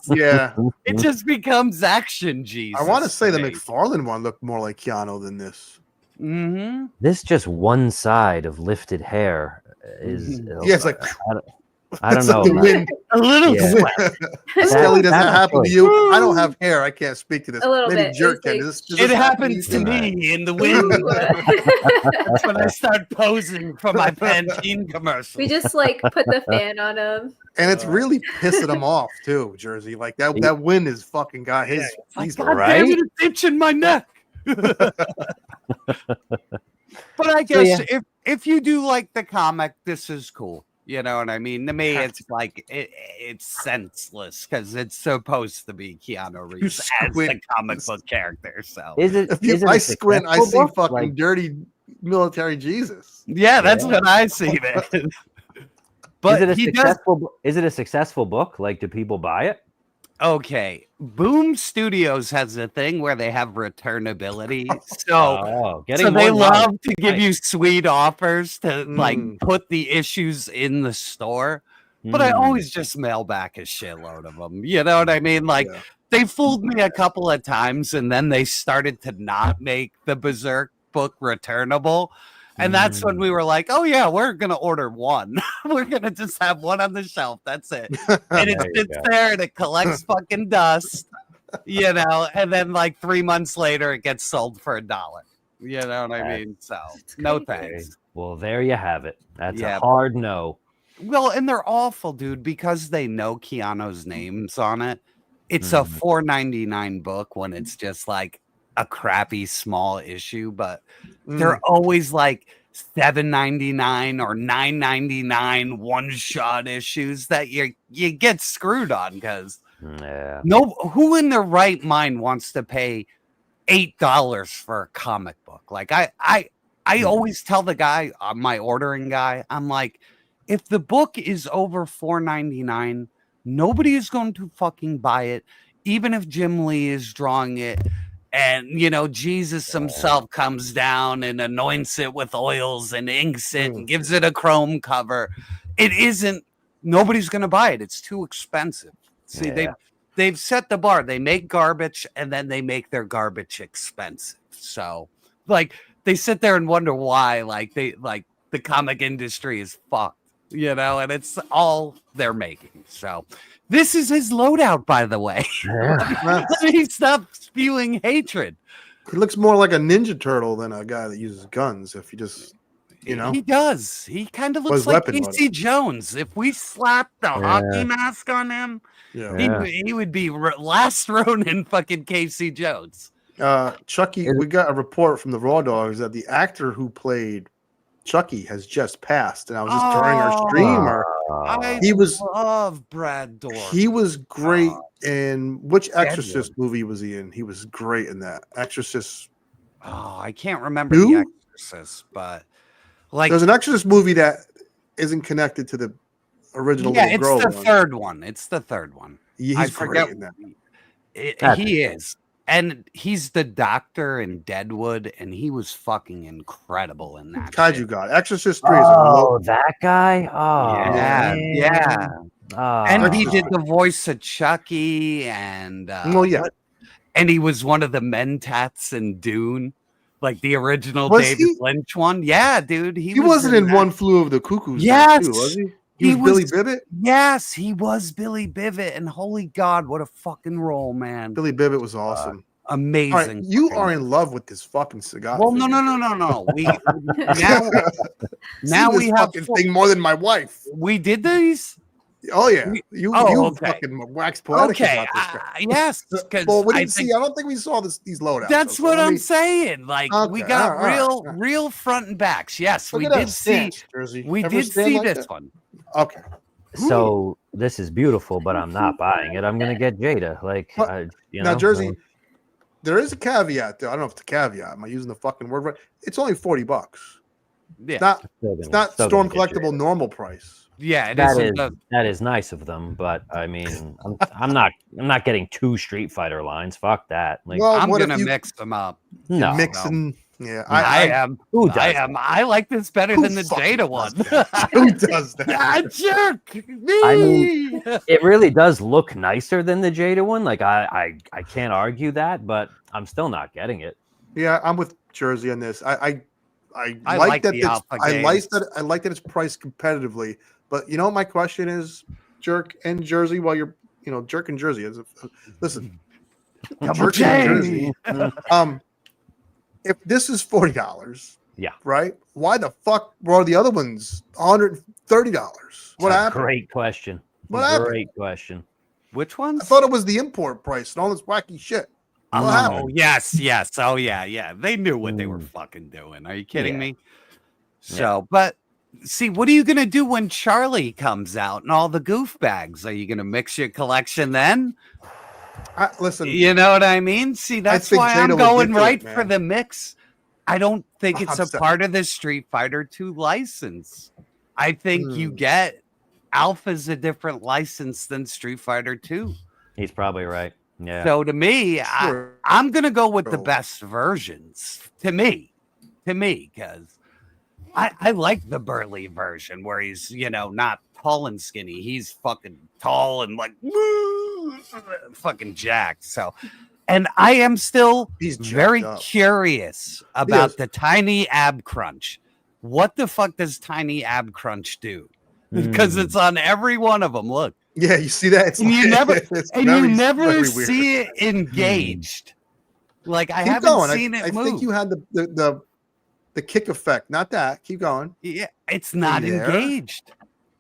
it just becomes action Jesus. I want to say the McFarlane one looked more like Keanu than this. Mm-hmm. This just one side of lifted hair is. It's like. I don't know. A little sweat. Skelly, does that happen to you? I don't have hair. I can't speak to this. A little Maybe bit. Jerk can. It happens to me in the wind. That's when I start posing for my Pantene commercial. We just put the fan on him. And it's really pissing him off too, Jersey. Like that wind is fucking got his. He's God damn it, it's itching my neck. But I guess if you do like the comic, this is cool. You know what I mean? To me, it's like it's senseless because it's supposed to be Keanu Reeves as the comic book character. So if I squint, I see fucking dirty military Jesus. Yeah, that's what I see, man. But is it a successful book? Like, do people buy it? Okay, Boom Studios has a thing where they have returnability, so they love to give you sweet offers to put the issues in the store. But I always just mail back a shitload of them. You know what I mean? They fooled me a couple of times, and then they started to not make the Berserk book returnable. And that's when we were like, oh, yeah, we're going to order one. We're going to just have one on the shelf. That's it. And it sits there and it collects fucking dust, and then 3 months later, it gets sold for $1. You know what I mean? So no thanks. Well, there you have it. That's a hard no. Well, and they're awful, dude, because they know Keanu's name's on it. It's a $4.99 book when it's just a crappy small issue, but they're always $7.99 or $9.99 one-shot issues that you get screwed on because who in their right mind wants to pay $8 for a comic book? I always tell the guy, my ordering guy, I'm like, if the book is over $4.99, nobody is going to fucking buy it, even if Jim Lee is drawing it. And, Jesus himself comes down and anoints it with oils and inks it and gives it a chrome cover. Nobody's going to buy it. It's too expensive. See, they've set the bar. They make garbage and then they make their garbage expensive. So, they sit there and wonder why, the comic industry is fucked, and it's all they're making. So, this is his loadout, by the way. Let me stop spewing hatred. He looks more like a Ninja Turtle than a guy that uses guns. If you just, He does. He kind of looks like Casey Jones. If we slapped the hockey mask on him, he would be last Ronin fucking Casey Jones. Chucky, we got a report from the Raw Dogs that the actor who played Chucky has just passed, and I was just during our stream. I love Brad Dorff. He was great in which Exorcist movie was he in? He was great in that Exorcist. Oh, I can't remember the Exorcist, but there's an Exorcist movie that isn't connected to the original. Yeah, it's the third one. It's the third one. He's great in that. He is. And he's the doctor in Deadwood, and he was fucking incredible in that. Kaiju God. Exorcist 3 is that guy? Oh, yeah. And he did the voice of Chucky, and and he was one of the Mentats in Dune. Like the original Was David he? Lynch one. Yeah, dude. He wasn't in that. One Flew Over the Cuckoo's Yes. Nest, too, was he? He was Billy Bibbit? Yes, he was Billy Bibbit. And holy God, what a fucking role, man. Billy Bibbit was awesome. Amazing. All right, you are in love with this fucking cigar. Well, figure. no. We now we have fucking thing more than my wife. We did these. Oh yeah, you okay. fucking wax poetic Okay, about this guy. yes. Because Well, we didn't see. I don't think we saw these loadouts. That's so what let I'm me- saying. Like we Okay, got all right. real front and backs. Yes, Look we at that did see. stance, Jersey. We Ever did stand see like this that? one. Okay. So this is beautiful, but I'm not buying it. I'm gonna get Jada. Like, But- you Now, know, Jersey, there is a caveat there. I don't know if it's a caveat. Am I using the fucking word right? It's only $40. Yeah, It's not Storm Collectible normal price. Yeah, it That isn't is that is nice of them, but I mean, I'm not getting 2 Street Fighter lines. Fuck that. Like, Well, I'm what if gonna you- mix them up. no, Mixing. Yeah, I am. Who does I am. I like this better Who than the fucking Jada one. Who does that? Ah, jerk. Me. I mean, it really does look nicer than the Jada one. Like, I can't argue that, but I'm still not getting it. Yeah, I'm with Jersey on this. I I like like that. the It's, Alpha I like games. that. I like that it's priced competitively. But you know what my question is, Jerk and Jersey. While you're, Jerk and Jersey. Listen, Jerk and Jersey. If this is $40, Yeah, right? Why the fuck were the other ones $130? What happened? Great question. What happened? Great question. Which ones? I thought it was the import price and all this wacky shit. What Oh happened? yes. Oh yeah. They knew what they were fucking doing. Are you kidding Yeah. me? So, but see, what are you gonna do when Charlie comes out and all the goof bags? Are you gonna mix your collection then? Listen, You know what I mean? See, that's think why Jada I'm will going get to it, right man. for the mix. I don't think it's I'm a sorry. part of the Street Fighter 2 license. I think you get Alpha's a different license than Street Fighter 2. He's probably right. Yeah. So to me, Sure. I'm gonna go with the Bro. best versions. To me, because I like the burly version where he's not tall and skinny. He's fucking tall and like fucking jacked. So, and I am still He's jacked very up. curious about is. the tiny ab crunch. What the fuck does tiny ab crunch do? Because it's on every one of them. Look. Yeah, you see that? It's And you never, it's and you very- never very weird. see it engaged. Like I Keep haven't going. seen it I move. think you had the kick effect, not that. Keep going. Yeah, it's not Yeah. engaged.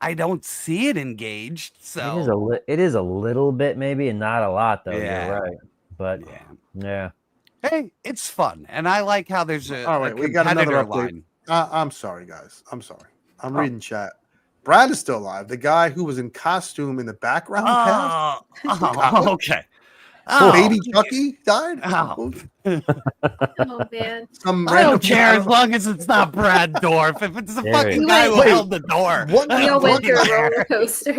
I don't see it engaged. So it is a little bit maybe, and not a lot though. Yeah. You're right. But yeah. yeah. Hey, it's fun, and I like how there's a All right, we got another competitor update. line. I'm sorry, guys. I'm sorry. I'm reading chat. Brad is still alive. The guy who was in costume in the background passed. Oh, okay. Baby Chucky died. Oh. Oh man. Some I random don't care as long as it's not Brad Dorf. If it's the There fucking you guy who go. held the door. What- I We all don't went through a fucking care. roller coaster.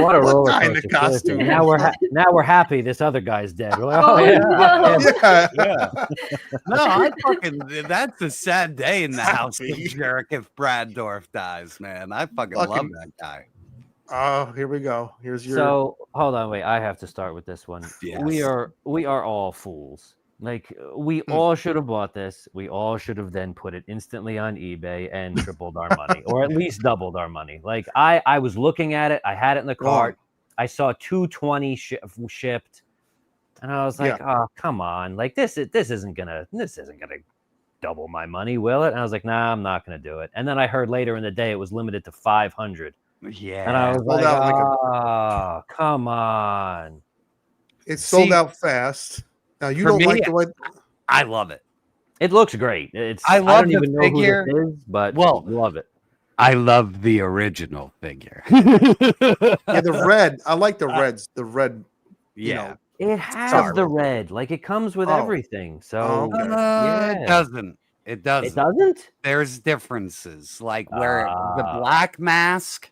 What a What roller guy in the coaster. costume? Now we're happy. This other guy's dead. We're like, Oh, yeah, no. yeah. Yeah. No, I fucking that's a sad day in the house of Jerk if Brad Dorf dies, man. I fucking love Fucking- that guy. Oh, here we go. Here's your. So hold on, wait. I have to start with this one. Yes. We are all fools. Like we all should have bought this. We all should have then put it instantly on eBay and tripled our money, or at least doubled our money. Like I was looking at it. I had it in the cart. I saw 220 shipped, and I was like, oh come on! Like this isn't gonna double my money, will it? And I was like, nah, I'm not gonna do it. And then I heard later in the day it was limited to 500. Yeah. And I was Sold like, out like oh, come on. It's sold See, out fast. Now you for don't me, like the way. I love it. It looks great. I love don't the even know figure. who this is, but Well, love it. I love the original figure. Yeah, the red. I like the reds. The red. Yeah. It has Sorry. the red. Like it comes with Oh. everything. So Oh, okay. yeah. It doesn't. It doesn't. It doesn't? There's differences. Like where the Ah. black mask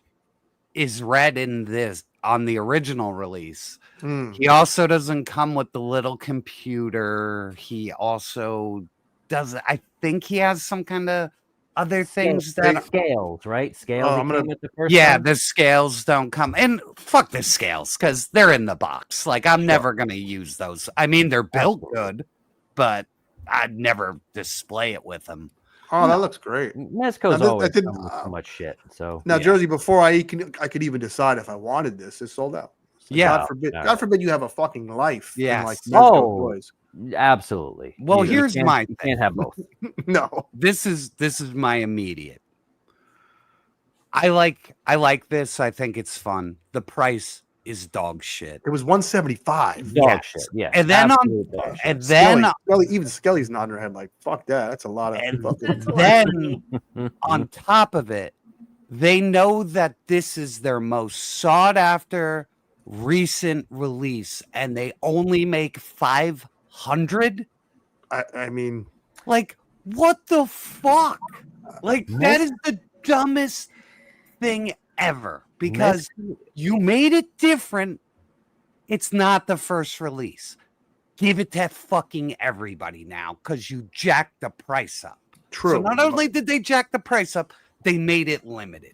is red in this on the original release. Mm. He also doesn't come with the little computer. He also doesn't. I think he has some kind of other things that. Scales, right? Scales. Oh, he I'm gonna- came with the first Yeah, one? the scales don't come. And fuck the scales because they're in the box. Like I'm never gonna use those. I mean, they're built good, but I'd never display it with them. Oh, that looks great. Mezco's always come with so much shit. So now, Jersey, before I could even decide if I wanted this, it's sold out. So Yeah. God forbid you have a fucking life. Yes. In like Mezco Oh, toys. absolutely. Well, You here's can't- my You can't have both. No. This is my immediate. I like this. I think it's fun. The price is dog shit. It was 175. Dog shit. Yeah. And then absolute dog shit. and then even Skelly's nodding her head like, fuck that. That's a lot of fucking. then on top of it, they know that this is their most sought after recent release, and they only make 500. I mean, like, what the fuck? Like, that is the dumbest thing ever, because you made it different. It's not the first release. Give it to fucking everybody now, because you jacked the price up. True. So not only did they jack the price up, they made it limited.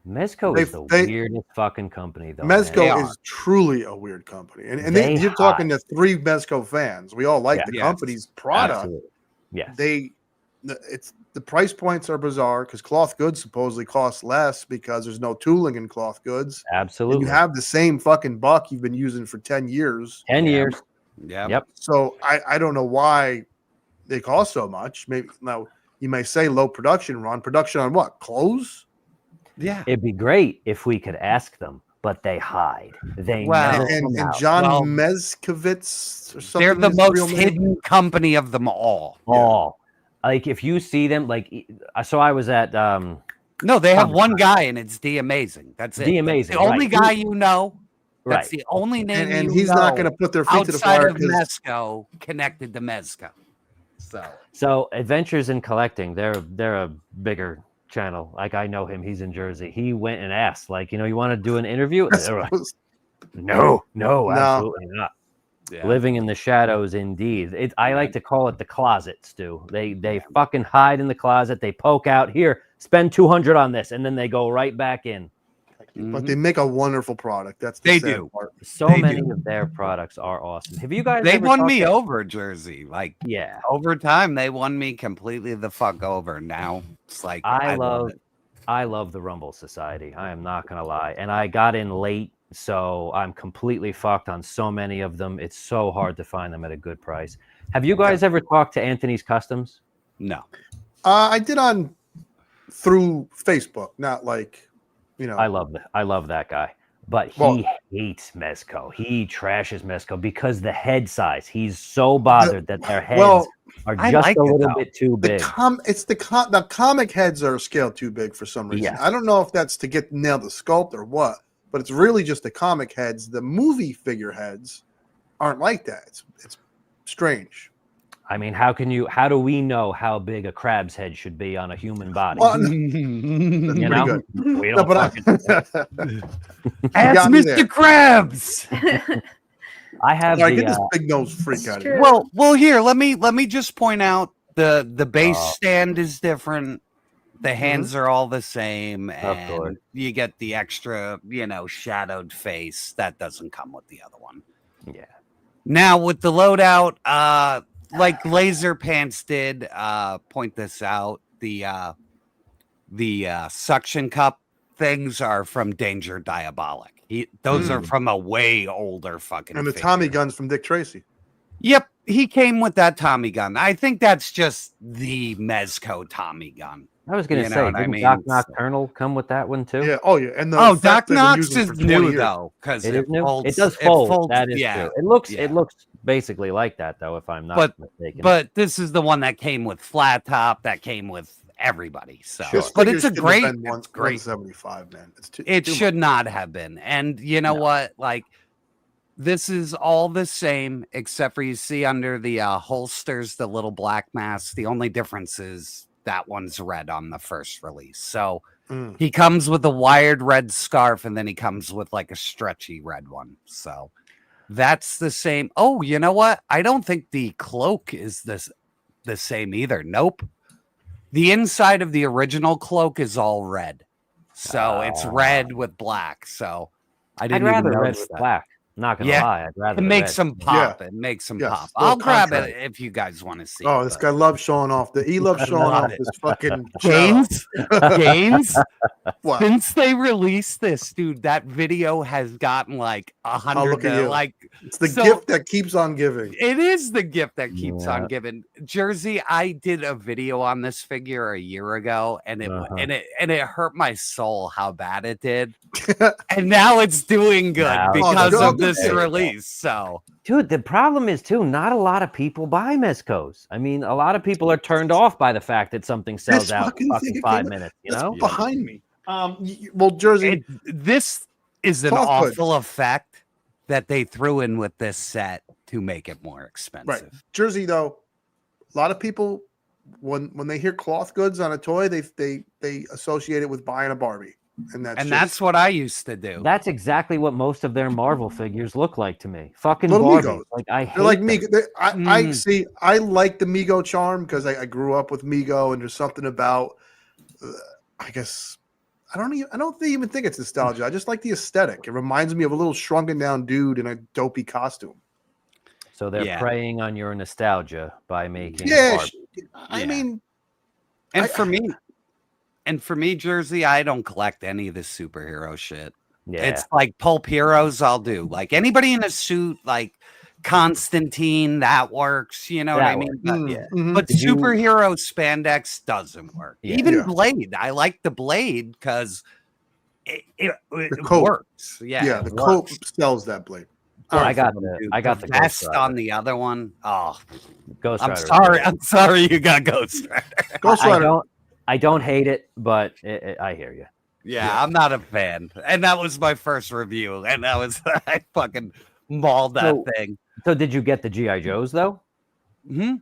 Mezco is the weirdest fucking company, though. Mezco is truly a weird company. And you're talking to 3 Mezco fans. We all like the company's product. Absolutely. Yes. The price points are bizarre because cloth goods supposedly cost less because there's no tooling in cloth goods. Absolutely. And you have the same fucking buck you've been using for 10 years. 10 years. Yeah. Yep. So I don't know why they cost so much. Maybe now you may say low production run. Production on what? Clothes? Yeah. It'd be great if we could ask them, but they hide. They Well, never And come out. John Well, Mezkovitz or something. They're the is most real name? hidden company of them all. all. Like if you see them, like so I was at No, they have one guy, and it's D Amazing. That's it. D Amazing, The only right. guy you know. That's Right. the only name. And you he's not know going to put their feet to the outside fire. of 'Cause Mezco connected to Mezco. So Adventures in Collecting, they're a bigger channel. Like I know him, he's in Jersey. He went and asked, like, you want to do an interview? And they were like, no, absolutely not. Yeah. Living in the shadows, indeed. I like to call it the closet, Stu. They fucking hide in the closet. They poke out here, spend 200 on this, and then they go right back in. But they make a wonderful product. That's the They sad do. part. So They many do. of their products are awesome. Have you guys? They ever won talked me to- over, Jersey. Like, Yeah. over time, they won me completely the fuck over. Now it's like I love it. love the Rumble Society. I am not gonna lie, and I got in late, so I'm completely fucked on so many of them. It's so hard to find them at a good price. Have you guys ever talked to Anthony's Customs? No. I did through Facebook, not like, I love that guy, but he hates Mezco. He trashes Mezco because the head size. He's so bothered that their heads are I just like a it, little though. bit too big. The comic heads are scaled too big for some reason. Yes. I don't know if that's to nail the sculpt or what, but it's really just the comic heads. The movie figure heads aren't like that. It's strange. I mean, how do we know how big a crab's head should be on a human body? Well, that's you pretty know, good. we No, don't but fucking. Ask got me there. Mr. Krabs. I have Sorry, the, get this big nose freak out of here. Well, here, let me just point out the base stand is different. The hands are all the same, and course. you get the extra, shadowed face that doesn't come with the other one. Yeah. Now with the loadout, like Laser Pants did point this out, the suction cup things are from Danger Diabolic. Those are from a way older fucking. And the figure. Tommy guns from Dick Tracy. Yep, he came with that Tommy gun. I think that's just the Mezco Tommy gun. I was going to You know say, what I didn't mean? Doc Nocturnal come with that one too? Yeah. Oh yeah. And the Oh, effect Doc they've been Knox using is for 20 new years. though, because It is new. folds, It does fold. folds, That is yeah. true. It looks Yeah. it looks basically like that though, if I'm not mistaken. But this is the one that came with flat top. That came with everybody. So, This but figure it's a shouldn't have great. been It's great. 175, man. It's too. It too should not have been. And you know what? Like, this is all the same, except for you see under the holsters, the little black mask. The only difference is that one's red on the first release. So he comes with a wired red scarf, and then he comes with like a stretchy red one. So that's the same. Oh, you know what? I don't think the cloak is the same either. Nope. The inside of the original cloak is all red. So it's red with black. So I I'd didn't rather even red notice with that. black. Not gonna lie, I'd rather it the makes red. them pop. Yeah. It makes them Yes, pop. little I'll grab contrast. it if you guys want to see. Oh, it, this but- guy loves showing off. He loves showing love off it. this fucking Gaines, Gaines. What? Since they released this, dude, that video has gotten like Oh, 100. look at you. Like It's the so- gift that keeps on giving. It is the gift that keeps Yeah. on giving. Jersey, I did a video on this figure a year ago, and it hurt my soul how bad it did. And now it's doing good Now it's because doing of good. this release. So Dude, the problem is too, not a lot of people buy Mezcos. I mean, a lot of people are turned off by the fact that something sells This out fucking in thing fucking 5 came- minutes, you It's know? behind me. Well, Jersey, this is an Cloth goods. awful effect that they threw in with this set to make it more expensive. right? Jersey, though, a lot of people when they hear cloth goods on a toy, they associate it with buying a Barbie, and that's what I used to do. That's exactly what most of their Marvel figures look like to me. Fucking Little Barbies. Migos. Like I hate They're like them. Migo. I see. I like the Migo charm because I grew up with Migo, and there's something about. I guess I don't even think it's nostalgia. I just like the aesthetic. It reminds me of a little shrunken down dude in a dopey costume. So they're preying on your nostalgia by making. Yeah, Barbie. I mean, and for me, Jersey, I don't collect any of this superhero shit. Yeah. It's like pulp heroes I'll do. Like anybody in a suit, like Constantine, that works. You know what I That mean? works. But, but Did you- superhero spandex doesn't work. Yeah. Even Yeah. Blade. I like the Blade because it coat. works. Yeah, the it coat works. sells that Blade. Well, I Or got from the Duke. I got the vest Ghost Rider. on the other one. Oh, Ghost I'm Rider. sorry. I'm sorry you got Ghost Rider. Ghost Rider. I don't hate it, but I hear you. Yeah, I'm not a fan. And that was my first review. And that was, I fucking mauled that So- thing. So did you get the GI Joes though? Hmm.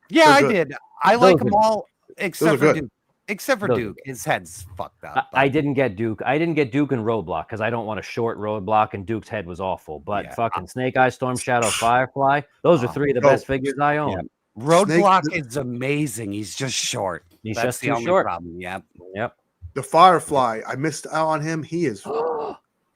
Yeah, They're I good. did. I Those like are them good. all Those are except for good. Duke. Except for Those are Duke. His head's fucked up. I didn't get Duke. I didn't get Duke and Roadblock because I don't want a short Roadblock, and Duke's head was awful. But Yeah. fucking Snake Eye, Storm Shadow, Firefly, those are three of the Oh. best figures I own. Yeah. Roadblock Snake- is amazing. He's just short. He's That's just the too only short. problem. Yep. Yep. The Firefly. I missed out on him. He is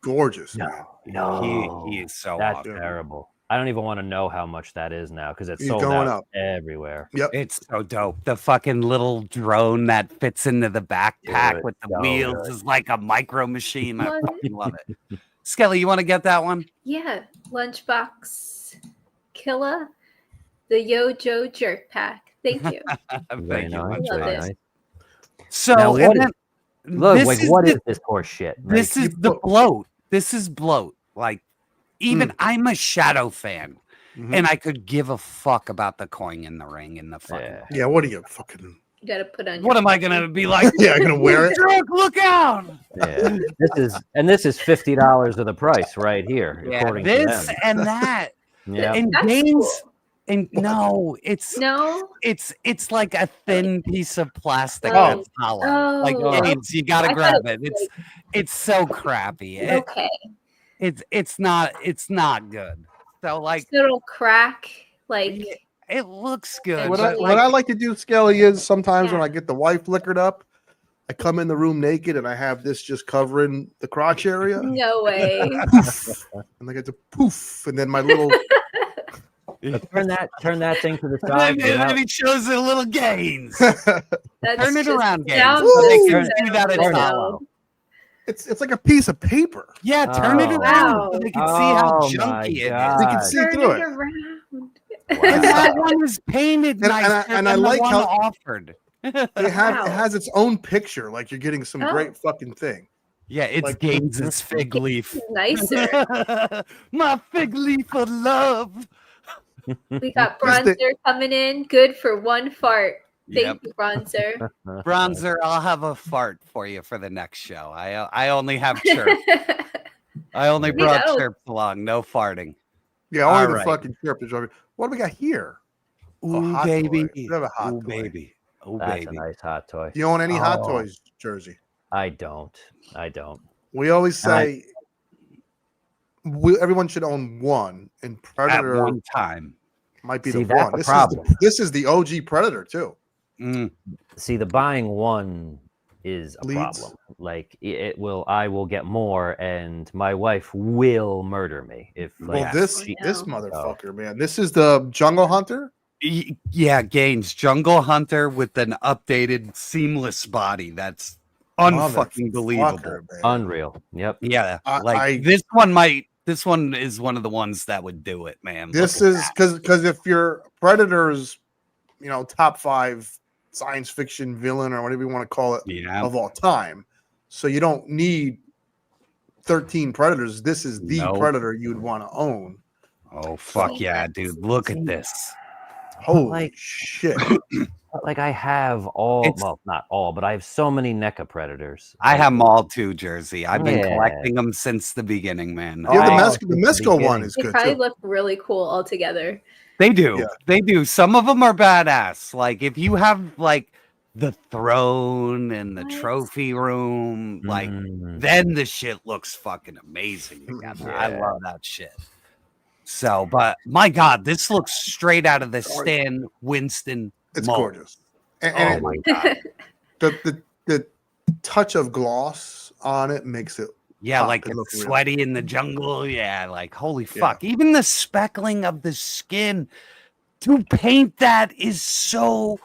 gorgeous. Man. No, He is so that's awesome. terrible. I don't even want to know how much that is now because it's He's sold going out up. everywhere. Yep. It's so dope. The fucking little drone that fits into the backpack Dude, with the so wheels good. is like a micro machine. I What? fucking love it. Skelly, you want to get that one? Yeah, lunchbox killer, the YoJoeJerk pack. Thank you. Very Thank you. nice. love Very it. nice. So Now, and what is- then Look, this like is what the- is this horse shit? This Like, is the bloat. This is bloat. Like, even I'm a Shadow fan, Mhm. and I could give a fuck about the coin in the ring and the fucking. Yeah. Yeah. What are you fucking? You gotta put on. What am I gonna be like? Yeah, I'm gonna wear it. Jerk, look out! yeah. This is $50 of the price right here, Yeah, according to this them. and that, Yeah. and That's Gaines, cool. and no, it's No. it's like a thin piece of plastic Oh. that's hollow. Like Oh. Gaines, you gotta I thought grab it it. was It's so crappy. Okay. It's not good. So like Little crack. Like it looks good. What but, I like to do, Skelly, is sometimes when Yeah. I get the wife liquored up, I come in the room naked and I have this just covering the crotch area. no way. And I get to poof, and then my little turn that thing to the and side. then without- it shows a little Gaines. That's Turn it just around, Gaines. sounds So they so can see that it's good. hollow. it's like a piece of paper. Yeah, turn it Oh. around so they can see how Oh, my junky it is. God. You can see Turn through it it. around. And that one is painted And- nicer and I than the like one how- offered. It has its own picture, like you're getting some Oh. great fucking thing. Yeah, it's Like- Gaines's fig leaf. Nicer. My fig leaf of love. We got Is the- bronzer coming in. Good for one fart. Thank Yep. you, bronzer. Bronzer, I'll have a fart for you for the next show. I only have chirp. I only We brought know. chirps along, no farting. Yeah, only All the right. fucking chirp is over. What do we got here? Ooh, hot baby. toy. We have a hot Ooh, toy. baby. Ooh, That's baby. a nice hot toy. Do you own any hot Oh. toys, Jersey? I don't. We always And I- say everyone should own one, and At Predator one time. might be See, the that's one. the problem. This is the OG Predator too. Mm. See, the buying one is a Leads. problem. Like I will get more, and my wife will murder me if. Like, Well, this motherfucker, man. This is the Jungle Hunter. Yeah, Gaines, Jungle Hunter with an updated seamless body. That's unfucking believable. Unreal. Yep. Yeah, this one is one of the ones that would do it, man. This is because if your Predator's, top 5 science fiction villain or whatever you want to call it of all time, so you don't need 13 Predators. This is the Predator you'd want to own. Oh fuck yeah, dude! Look at this. Holy shit! Like I have not all, but I have so many NECA Predators. I have them all too, Jersey. I've been collecting them since the beginning, man. Yeah, the Mezco one is They good probably too. look really cool all together. They do. They do. Some of them are badass. Like if you have like the throne and the trophy room, like then the shit looks fucking amazing together. I love that shit. So, but my God, this looks straight out of the Stan Winston. It's mold. gorgeous. And my God. the touch of gloss on it makes it. Yeah, like it's sweaty in the jungle. Yeah, like holy fuck. Even the speckling of the skin to paint that is so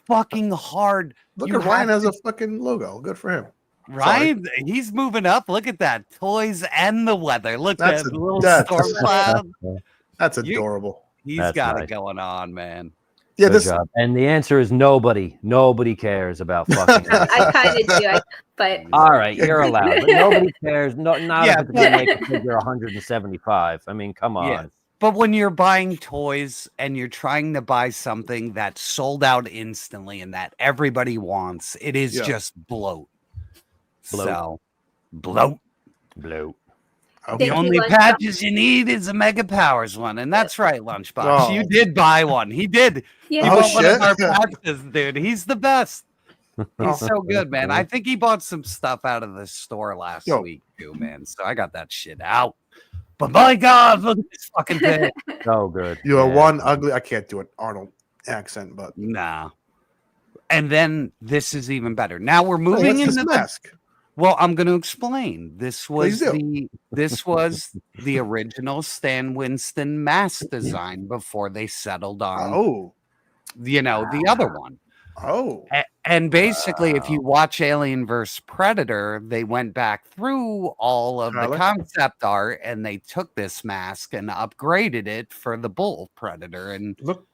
fucking hard. Look at Ryan has a fucking logo. Good for him. Right? He's moving up. Look at that. Toys and the weather. Look at the little storm cloud. That's adorable. He's got it going on, man. Yeah, Good job. And the answer is nobody. Nobody cares about fucking. I kind of do, but all right, you're allowed. But nobody cares. Not if it's gonna make a figure 175. I mean, come on. Yeah. But when you're buying toys and you're trying to buy something that's sold out instantly and that everybody wants, it is just bloat. So, bloat. The only patches you need is a Mega Powers one, and that's right, Lunchbox. You did buy one. He did. Yeah. He bought one of our patches, dude. He's the best. He's so good, man. I think he bought some stuff out of the store last week too, man. So I got that shit out. But my God, look at this fucking thing. So good. You are one ugly. I can't do an Arnold accent, but nah. And then this is even better. Now we're moving into the mask. Well, I'm going to explain. This was the original Stan Winston mask design before they settled on the other one. And basically, if you watch Alien vs. Predator, they went back through all of the concept art and they took this mask and upgraded it for the Bull Predator. And look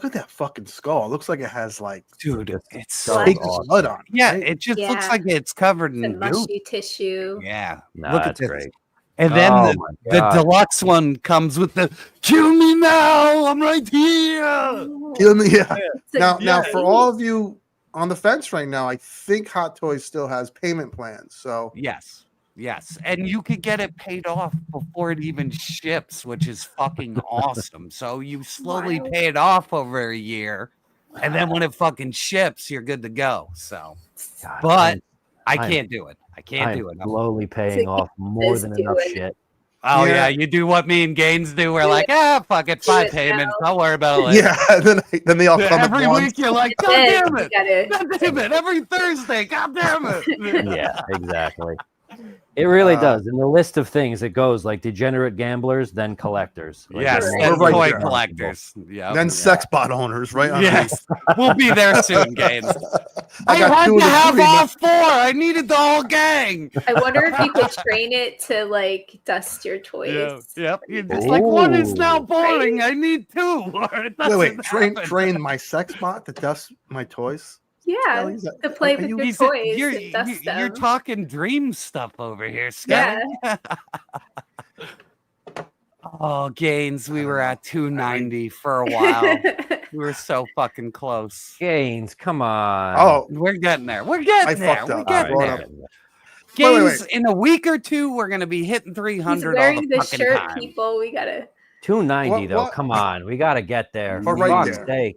at that fucking skull. It looks like it has dude, it's so awesome. Blood on it. Yeah, it just looks like it's covered in mushy tissue. Yeah, look at this. Great. And then the deluxe one comes with the "Kill me now, I'm right here." Kill me, Now, for all of you on the fence right now, I think Hot Toys still has payment plans. So yes, and you could get it paid off before it even ships, which is fucking awesome. So you slowly pay it off over a year, and then when it fucking ships, you're good to go. So, but I can't do it. I can't do it. I'm slowly paying off more than enough shit. Oh yeah, you do what me and Gaines do. We're like, fuck it, 5 payments. Don't worry about it. Yeah, then they all come every at once. week. You're like, God damn it, God damn it, every Thursday, God damn it. Yeah, exactly. It really does. In the list of things, it goes like degenerate gamblers, then collectors. Like, yes, we're right toy there. collectors. Yeah. Then sex bot owners, right? Yes, we'll be there soon, Gaines. I got had two to of the have three. all 4. I needed the whole gang. I wonder if you could train it to like dust your toys. Yep. You're just like, one is now boring. I need 2. Or it Wait, doesn't happen. train my sex bot to dust my toys. Yeah, to play with your toys and dust them. You're talking dream stuff over here, Skelly. Yeah. Oh, Gaines, we were at 290 for a while. We were so fucking close. Gaines, come on. Oh, we're getting there. We're getting there. fucked We're up. getting Right. there. Gaines, Wait. in a week or 2, we're gonna be hitting 300. He's wearing all the the fucking shirt, time. people. We gotta 290 though. What? Come on, we gotta get there. We're For right fuck's there. sake.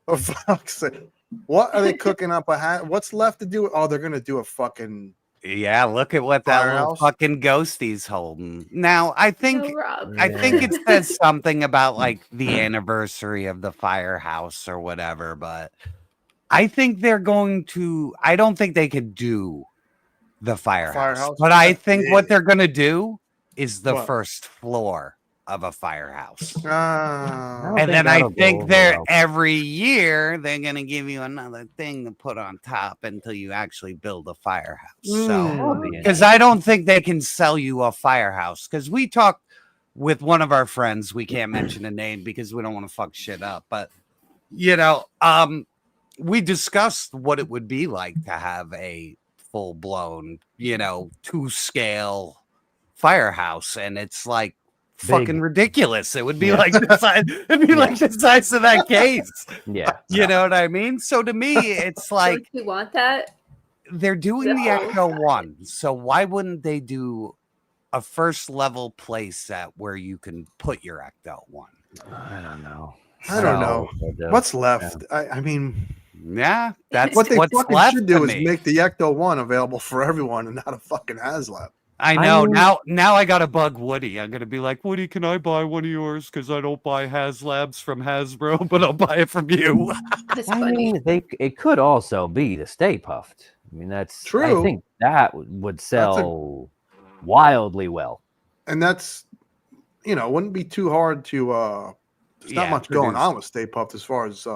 For fuck's sake. What are they cooking up? What's left to do? Oh, they're gonna do a fucking. Yeah, look at what that little Firehouse? fucking ghostie's holding. Now, I think No, Rob. I think it says something about like the anniversary of the firehouse or whatever, but I think they're going to. I don't think they could do the firehouse, but I think what they're going to do is the first floor of a firehouse. And then I think every year they're going to give you another thing to put on top until you actually build a firehouse. So, because I don't think they can sell you a firehouse. Because we talked with one of our friends, we can't mention a name because we don't want to fuck shit up. But, you know, we discussed what it would be like to have a full blown, you know, 2-scale firehouse. And it's like, fucking ridiculous. It would be like the size, it'd be like the size of that case. Yeah. You know what I mean? So to me, it's like, don't you want that? They're doing the Ecto One. So why wouldn't they do a first level play set where you can put your Ecto One? I don't know. I don't know. What's left? I mean, yeah, that's what they what's fucking left should do to is me. make the Ecto One available for everyone and not a fucking HasLab. I know. Now I gotta bug Woody. I'm gonna be like, Woody, can I buy one of yours? Because I don't buy HasLabs from Hasbro, but I'll buy it from you. That's I funny. mean, it could also be the Stay Puffed. I mean, that's true. I think that would sell wildly well. And that's, you know, wouldn't be too hard to. There's not much going on with Stay Puffed as far as.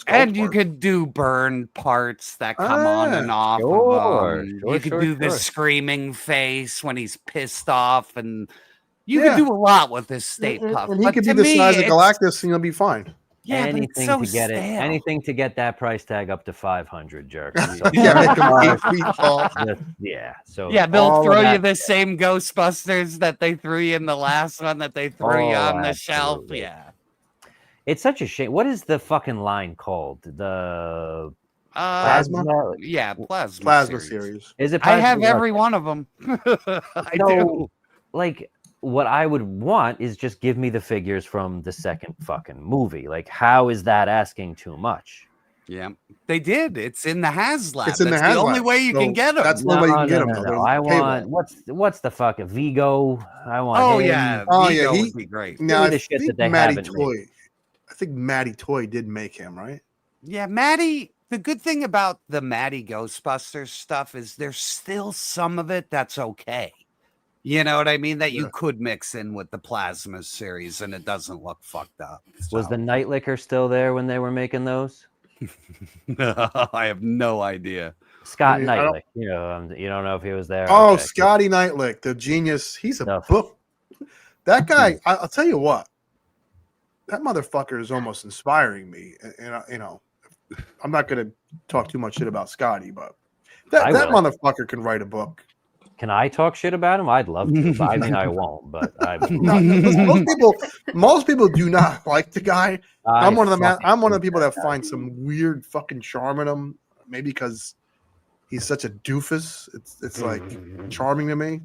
And you could do burn parts that come on and off. Of you could do the screaming face when he's pissed off, and you could do a lot with this Stay Puft. And he could be the size of Galactus, and you'll be fine. Yeah, anything but it's so to get stale. it. Anything to get that price tag up to 500, jerk. Yeah, make him 8 feet tall. Yeah. So yeah, they'll all throw of you that- the same Ghostbusters that they threw you in the last one that they threw you Oh, on the shelf. absolutely. Yeah. It's such a shame. What is the fucking line called? The Plasma? Yeah, Plasma. Plasma series. Is it? I have Plasma? every one of them. I do. So, like, what I would want is just give me the figures from the second fucking movie. Like, how is that asking too much? Yeah, they did. It's in the HasLab. It's in the That's the HasLab. only way you So can get them. that's the only way you can get them. No. I want what's the fucking Vigo? I want. Oh him. yeah. Oh Vigo yeah, would be great. Now Give me I the shit think that they Matty haven't Toy. made. I think Matty Toy did make him, right? Yeah, Maddie. The good thing about the Maddie Ghostbusters stuff is there's still some of it that's okay. You know what I mean? That you could mix in with the Plasma series and it doesn't look fucked up. Was the Night Licker still there when they were making those? I have no idea. Scott I mean, I Nightlick. You don't know if he was there. Oh, Okay. Scotty Nightlick, the genius. He's a book. That guy, I'll tell you what. That motherfucker is almost inspiring me. And you know, I'm not going to talk too much shit about Scotty, but that will. motherfucker can write a book. Can I talk shit about him? I'd love to. But I mean, I won't. But most people do not like the guy. I'm one of the people that that find some weird fucking charm in him. Maybe because he's such a doofus. It's like charming to me.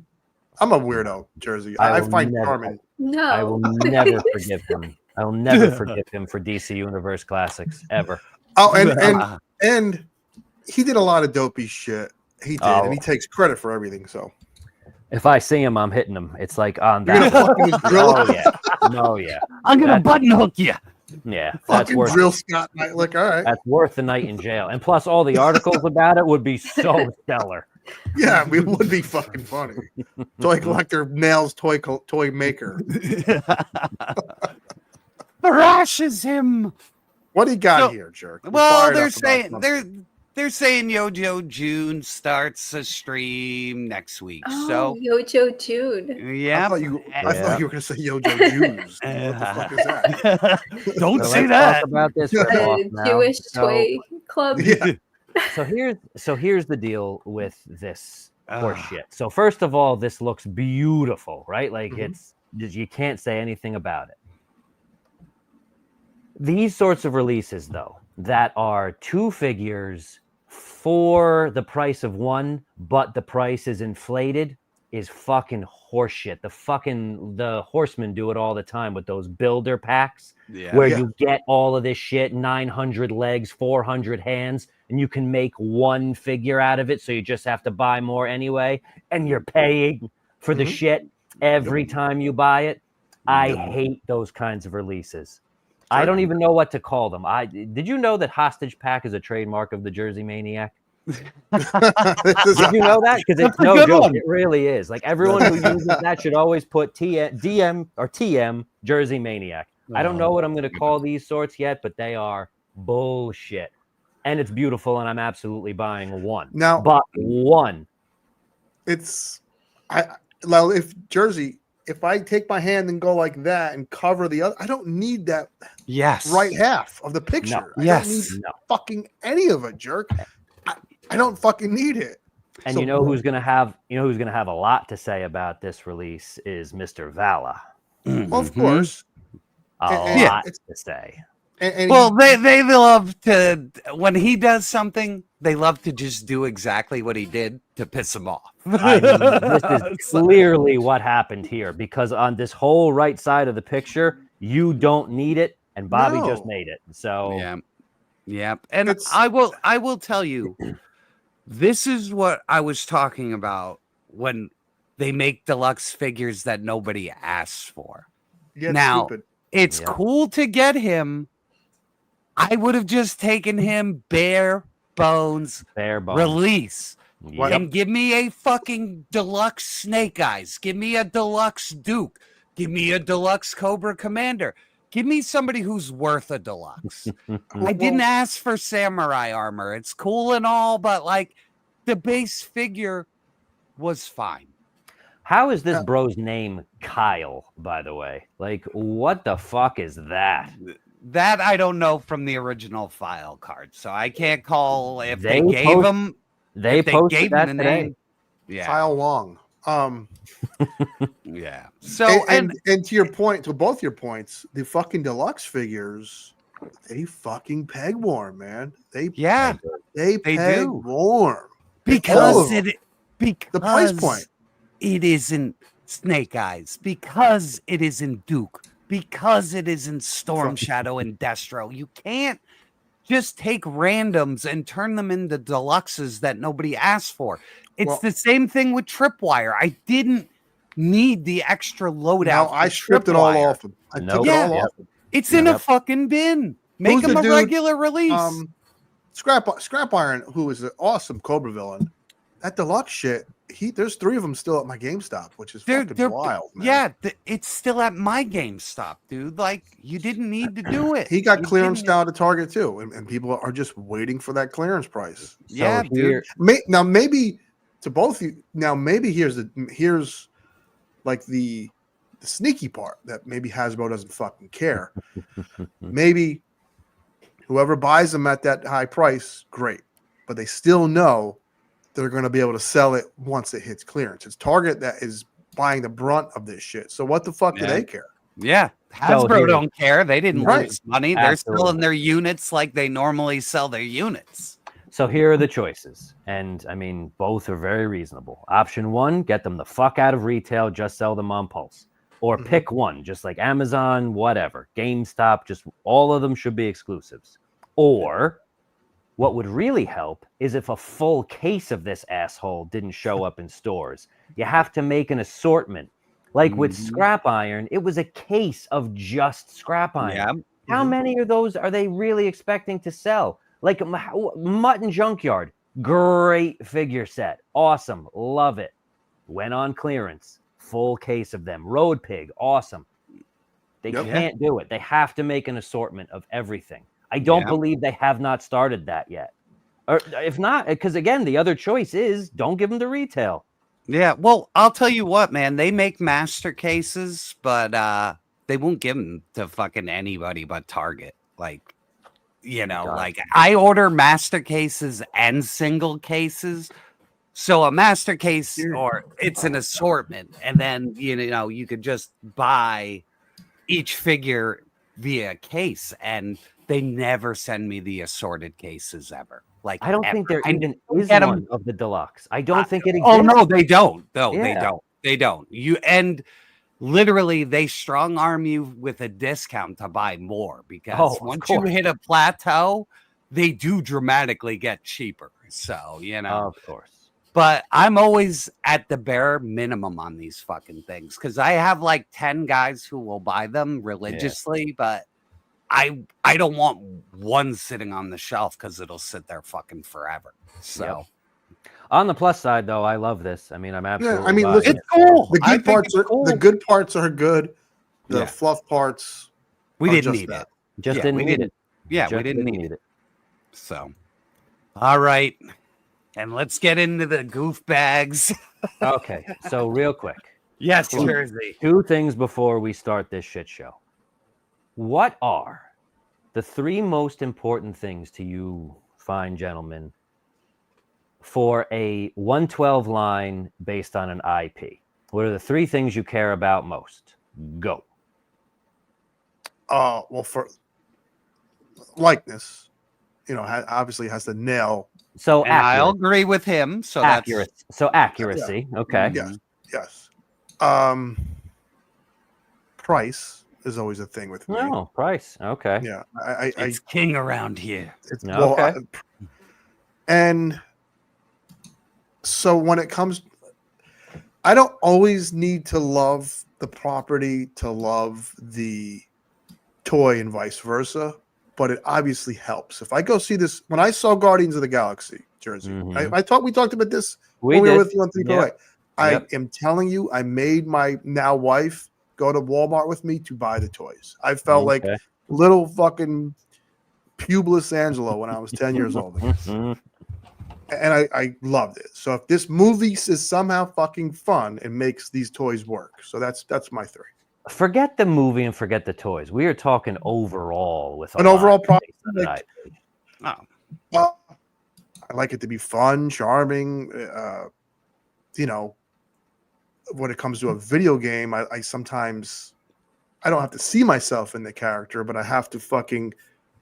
I'm a weirdo, Jersey. I find charming. No. I will never forgive him. I will never forgive him for DC Universe Classics ever. Oh, and he did a lot of dopey shit. He did, and he takes credit for everything. So if I see him, I'm hitting him. It's like on you're that. gonna fucking drill. Oh yeah, no yeah. I'm gonna button hook you. Yeah, that's Fucking worth. drill Scott Nightlick. All right. That's worth the night in jail, and plus all the articles about it would be so stellar. Yeah, it would be fucking funny. Toy collector nails toy maker. Thrashes him. What do you got here, jerk? You're Well, fired they're up about saying something. they're saying YoJo June starts a stream next week. Oh, So YoJo June. yeah, I thought you were gonna say YoJo Jews. What the fuck is that? Don't So say let's that. talk about this right off The now. Jewish So- toy club. Yeah. So here's the deal with this horse shit. So first of all, this looks beautiful, right? Like you can't say anything about it. These sorts of releases, though, that are 2 figures for the price of 1, but the price is inflated, is fucking horseshit. The horsemen do it all the time with those builder packs, where you get all of this shit, 900 legs, 400 hands, and you can make 1 figure out of it. So you just have to buy more anyway, and you're paying for the shit every time you buy it. I hate those kinds of releases. I don't even know what to call them. Did you know that hostage pack is a trademark of the Jersey Maniac? Did you know that? Because it's no joke. It really is. Like everyone who uses that should always put DM or TM Jersey Maniac. I don't know what I'm going to call these sorts yet, but they are bullshit. And it's beautiful, and I'm absolutely buying one. Now, but one. If Jersey, if I take my hand and go like that and cover the other, I don't need that. Yes. Right half of the picture. No. I don't need fucking any of it, jerk. I don't fucking need it. And so, you know who's gonna have a lot to say about this release is Mr. Vala. Well, of course. A lot to say. And they love to, when he does something, they love to just do exactly what he did to piss him off. I mean, this is clearly what happened here, because on this whole right side of the picture, you don't need it, and Bobby just made it. So yeah. And I will tell you, this is what I was talking about when they make deluxe figures that nobody asks for. Now, it's cool to get him. I would have just taken him bare bones release. And give me a fucking deluxe Snake Eyes. Give me a deluxe Duke. Give me a deluxe Cobra Commander. Give me somebody who's worth a deluxe. I didn't ask for samurai armor. It's cool and all, but like the base figure was fine. How is this bro's name Kyle, by the way? Like, what the fuck is that? That I don't know from the original file card, so I can't call if they gave him. They posted that today. Yeah, Kyle Long. Yeah. So and to your point, to both your points, the fucking deluxe figures, they fucking peg warm, man. They peg warm because the price point. It isn't Snake Eyes, because it isn't Duke, because it isn't Storm Shadow and Destro. You can't just take randoms and turn them into deluxes that nobody asked for. It's the same thing with Tripwire. I didn't need the extra loadout. No, I stripped it all off him. I took it all off him. It's in a fucking bin. Make him a regular release. Scrap Iron, who is an awesome Cobra villain. That deluxe shit, there's 3 of them still at my GameStop, which is fucking wild, man. Yeah, it's still at my GameStop, dude. Like, you didn't need to do it. He got clearance down to Target too, and people are just waiting for that clearance price. Yeah, dude. Now maybe to both you. Now maybe here's like the sneaky part that maybe Hasbro doesn't fucking care. Maybe whoever buys them at that high price, great, but they still know they're going to be able to sell it once it hits clearance. It's Target that is buying the brunt of this shit. So what the fuck do they care? Yeah. Hasbro don't care. They didn't lose money. They're selling their units like they normally sell their units. So here are the choices. And I mean, both are very reasonable. Option 1, get them the fuck out of retail, just sell them on Pulse. Or pick one, just like Amazon, whatever. GameStop, just all of them should be exclusives. Or what would really help is if a full case of this asshole didn't show up in stores. You have to make an assortment. Like with Scrap Iron, it was a case of just Scrap Iron. Yeah. How many of those are they really expecting to sell? Like Mutton Junkyard, great figure set. Awesome. Love it. Went on clearance. Full case of them. Road Pig, awesome. They can't do it. They have to make an assortment of everything. I don't believe they have not started that yet. Or if not, because again, the other choice is don't give them to retail. Yeah, well, I'll tell you what, man. They make master cases, but they won't give them to fucking anybody but Target. Like, like I order master cases and single cases. So a master case, or it's an assortment, and then you could just buy each figure via case, and they never send me the assorted cases ever. Like, I don't think there even is one of the deluxe. I don't think it exists. Oh no, they don't. No, Yeah. they don't. Literally, they strong arm you with a discount to buy more, because once you hit a plateau, they do dramatically get cheaper. So of course. But I'm always at the bare minimum on these fucking things, because I have like 10 guys who will buy them religiously, but I don't want one sitting on the shelf because it'll sit there fucking forever. So. Yep. On the plus side, though, I love this. I mean, I'm absolutely. Yeah, I mean, listen, It's cool. The good parts are cool. the good parts are good. The fluff parts, we are didn't just need that. it. Just Yeah, didn't we need didn't- it. Yeah, Just we didn't need need it. So, all right, and let's get into the goof bags. Okay, so real quick. Yes, Cool. Jersey. 2 things before we start this shit show. What are the 3 most important things to you, fine gentlemen, for a 112 line based on an IP? What are the 3 things you care about most? Go. Well, for likeness, obviously has to nail. So And I'll agree with him. So accurate. So accuracy. Okay. Yes. Price is always a thing with me. No price. Okay. Yeah, it's king around here. It's Okay. And so when it comes, I don't always need to love the property to love the toy and vice versa, but it obviously helps. If I go see this, when I saw Guardians of the Galaxy jersey, Mhm. we talked about this We when we were did. with you on 3 Yep. I Yep. am telling you, I made my now wife go to Walmart with me to buy the toys. I felt like Okay. little fucking pubeless Angelo when I was 10 years old. Mhm. And I loved it. So if this movie is somehow fucking fun, it makes these toys work. So that's my 3. Forget the movie and forget the toys. We are talking overall with An overall product. Like, Well, I like it to be fun, charming. When it comes to a video game, I sometimes I don't have to see myself in the character, but I have to fucking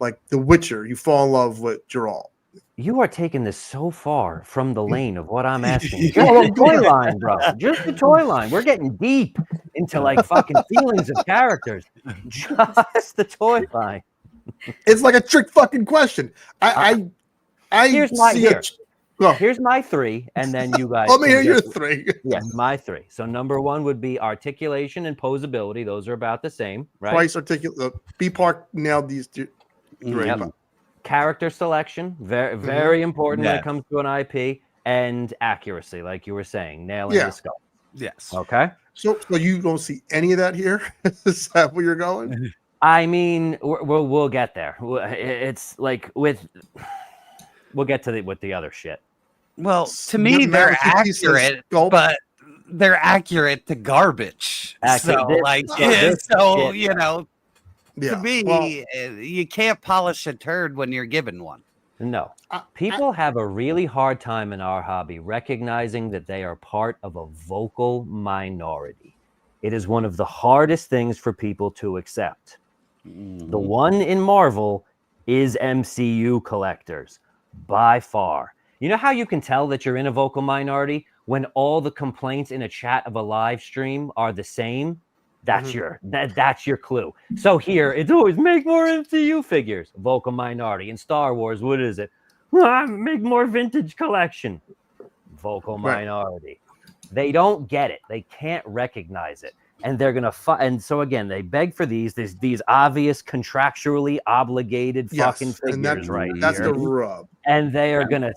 like The Witcher. You fall in love with Geralt. you are taking this so far from the lane of what I'm asking. Just the toy line, bro. Just the toy line. We're getting deep into like fucking feelings of characters. Just the toy line. It's like a trick fucking question. I Here's my see Here's my 3, and then you guys. Let me can hear your get- 3. Yes, my 3. So number 1 would be articulation and posability. Those are about the same, right? Price, articulate. B Park nailed these 3. Yep. Character selection, very important when Yeah. it comes to an IP, and accuracy, like you were saying, nailing Yeah. the skull. Yes. Okay. So you don't see any of that here? Is that where you're going? I mean, we'll get there. It's like we'll get to with the other shit. Well, to me, they're American piece of accurate, sculpt. but they're accurate to garbage. Accurate. So, This- like, this so shit. you know, Yeah. to me, you can't polish a turd when you're given one. No. People have a really hard time in our hobby recognizing that they are part of a vocal minority. It is one of the hardest things for people to accept. The one in Marvel is MCU collectors by far. You know how you can tell that you're in a vocal minority when all the complaints in a chat of a live stream are the same? That's that's your clue. So here, it's always make more MCU figures. Vocal minority. In Star Wars, what is it? Make more vintage collection. Vocal minority. They don't get it. They can't recognize it. And they're gonna and so again, they beg for these obvious contractually obligated fucking figures and that's right that's here. the rub. And they are gonna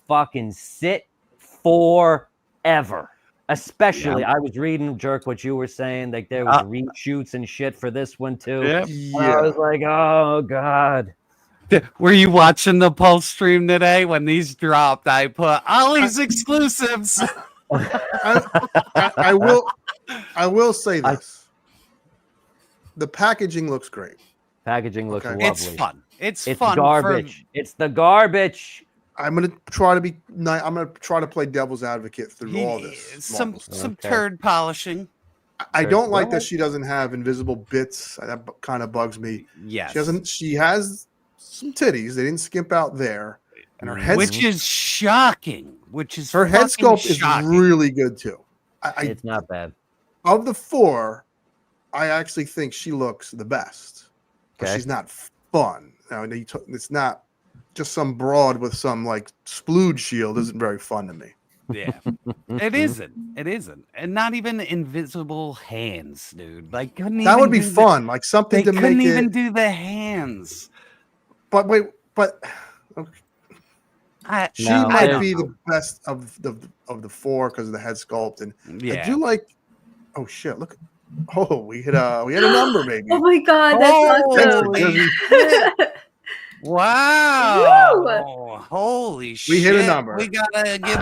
fucking sit forever. Especially, I was reading, Jerk, what you were saying. Like there was reshoots and shit for this one too. Yep. And I was like, oh god. Were you watching the Pulse stream today when these dropped? I put Ollie's exclusives. I will say this. The packaging looks great. Packaging looks lovely. It's fun. It's fun. Garbage. It's the garbage. I'm gonna try to play devil's advocate through all this. Some turd polishing. I don't like that she doesn't have invisible bits. That kind of bugs me. Yes. She has some titties. They didn't skimp out there, and her head, which is shocking. Which is her head fucking sculpt shocking. is really good too. It's not bad. Of the 4, I actually think she looks the best. But Okay. she's not fun. Now, it's not just some broad with some like splooge shield. Isn't very fun to me. Yeah, it isn't. It isn't, and not even invisible hands, dude. Like, that would be fun. Like something to make it. Couldn't even do the hands. But wait, but she might be the best of the four because of the head sculpt. And I do like. Oh shit! Look. Oh, we hit a number, baby. Oh my god, that's awesome. Wow. Holy shit. We hit a number. We gotta get.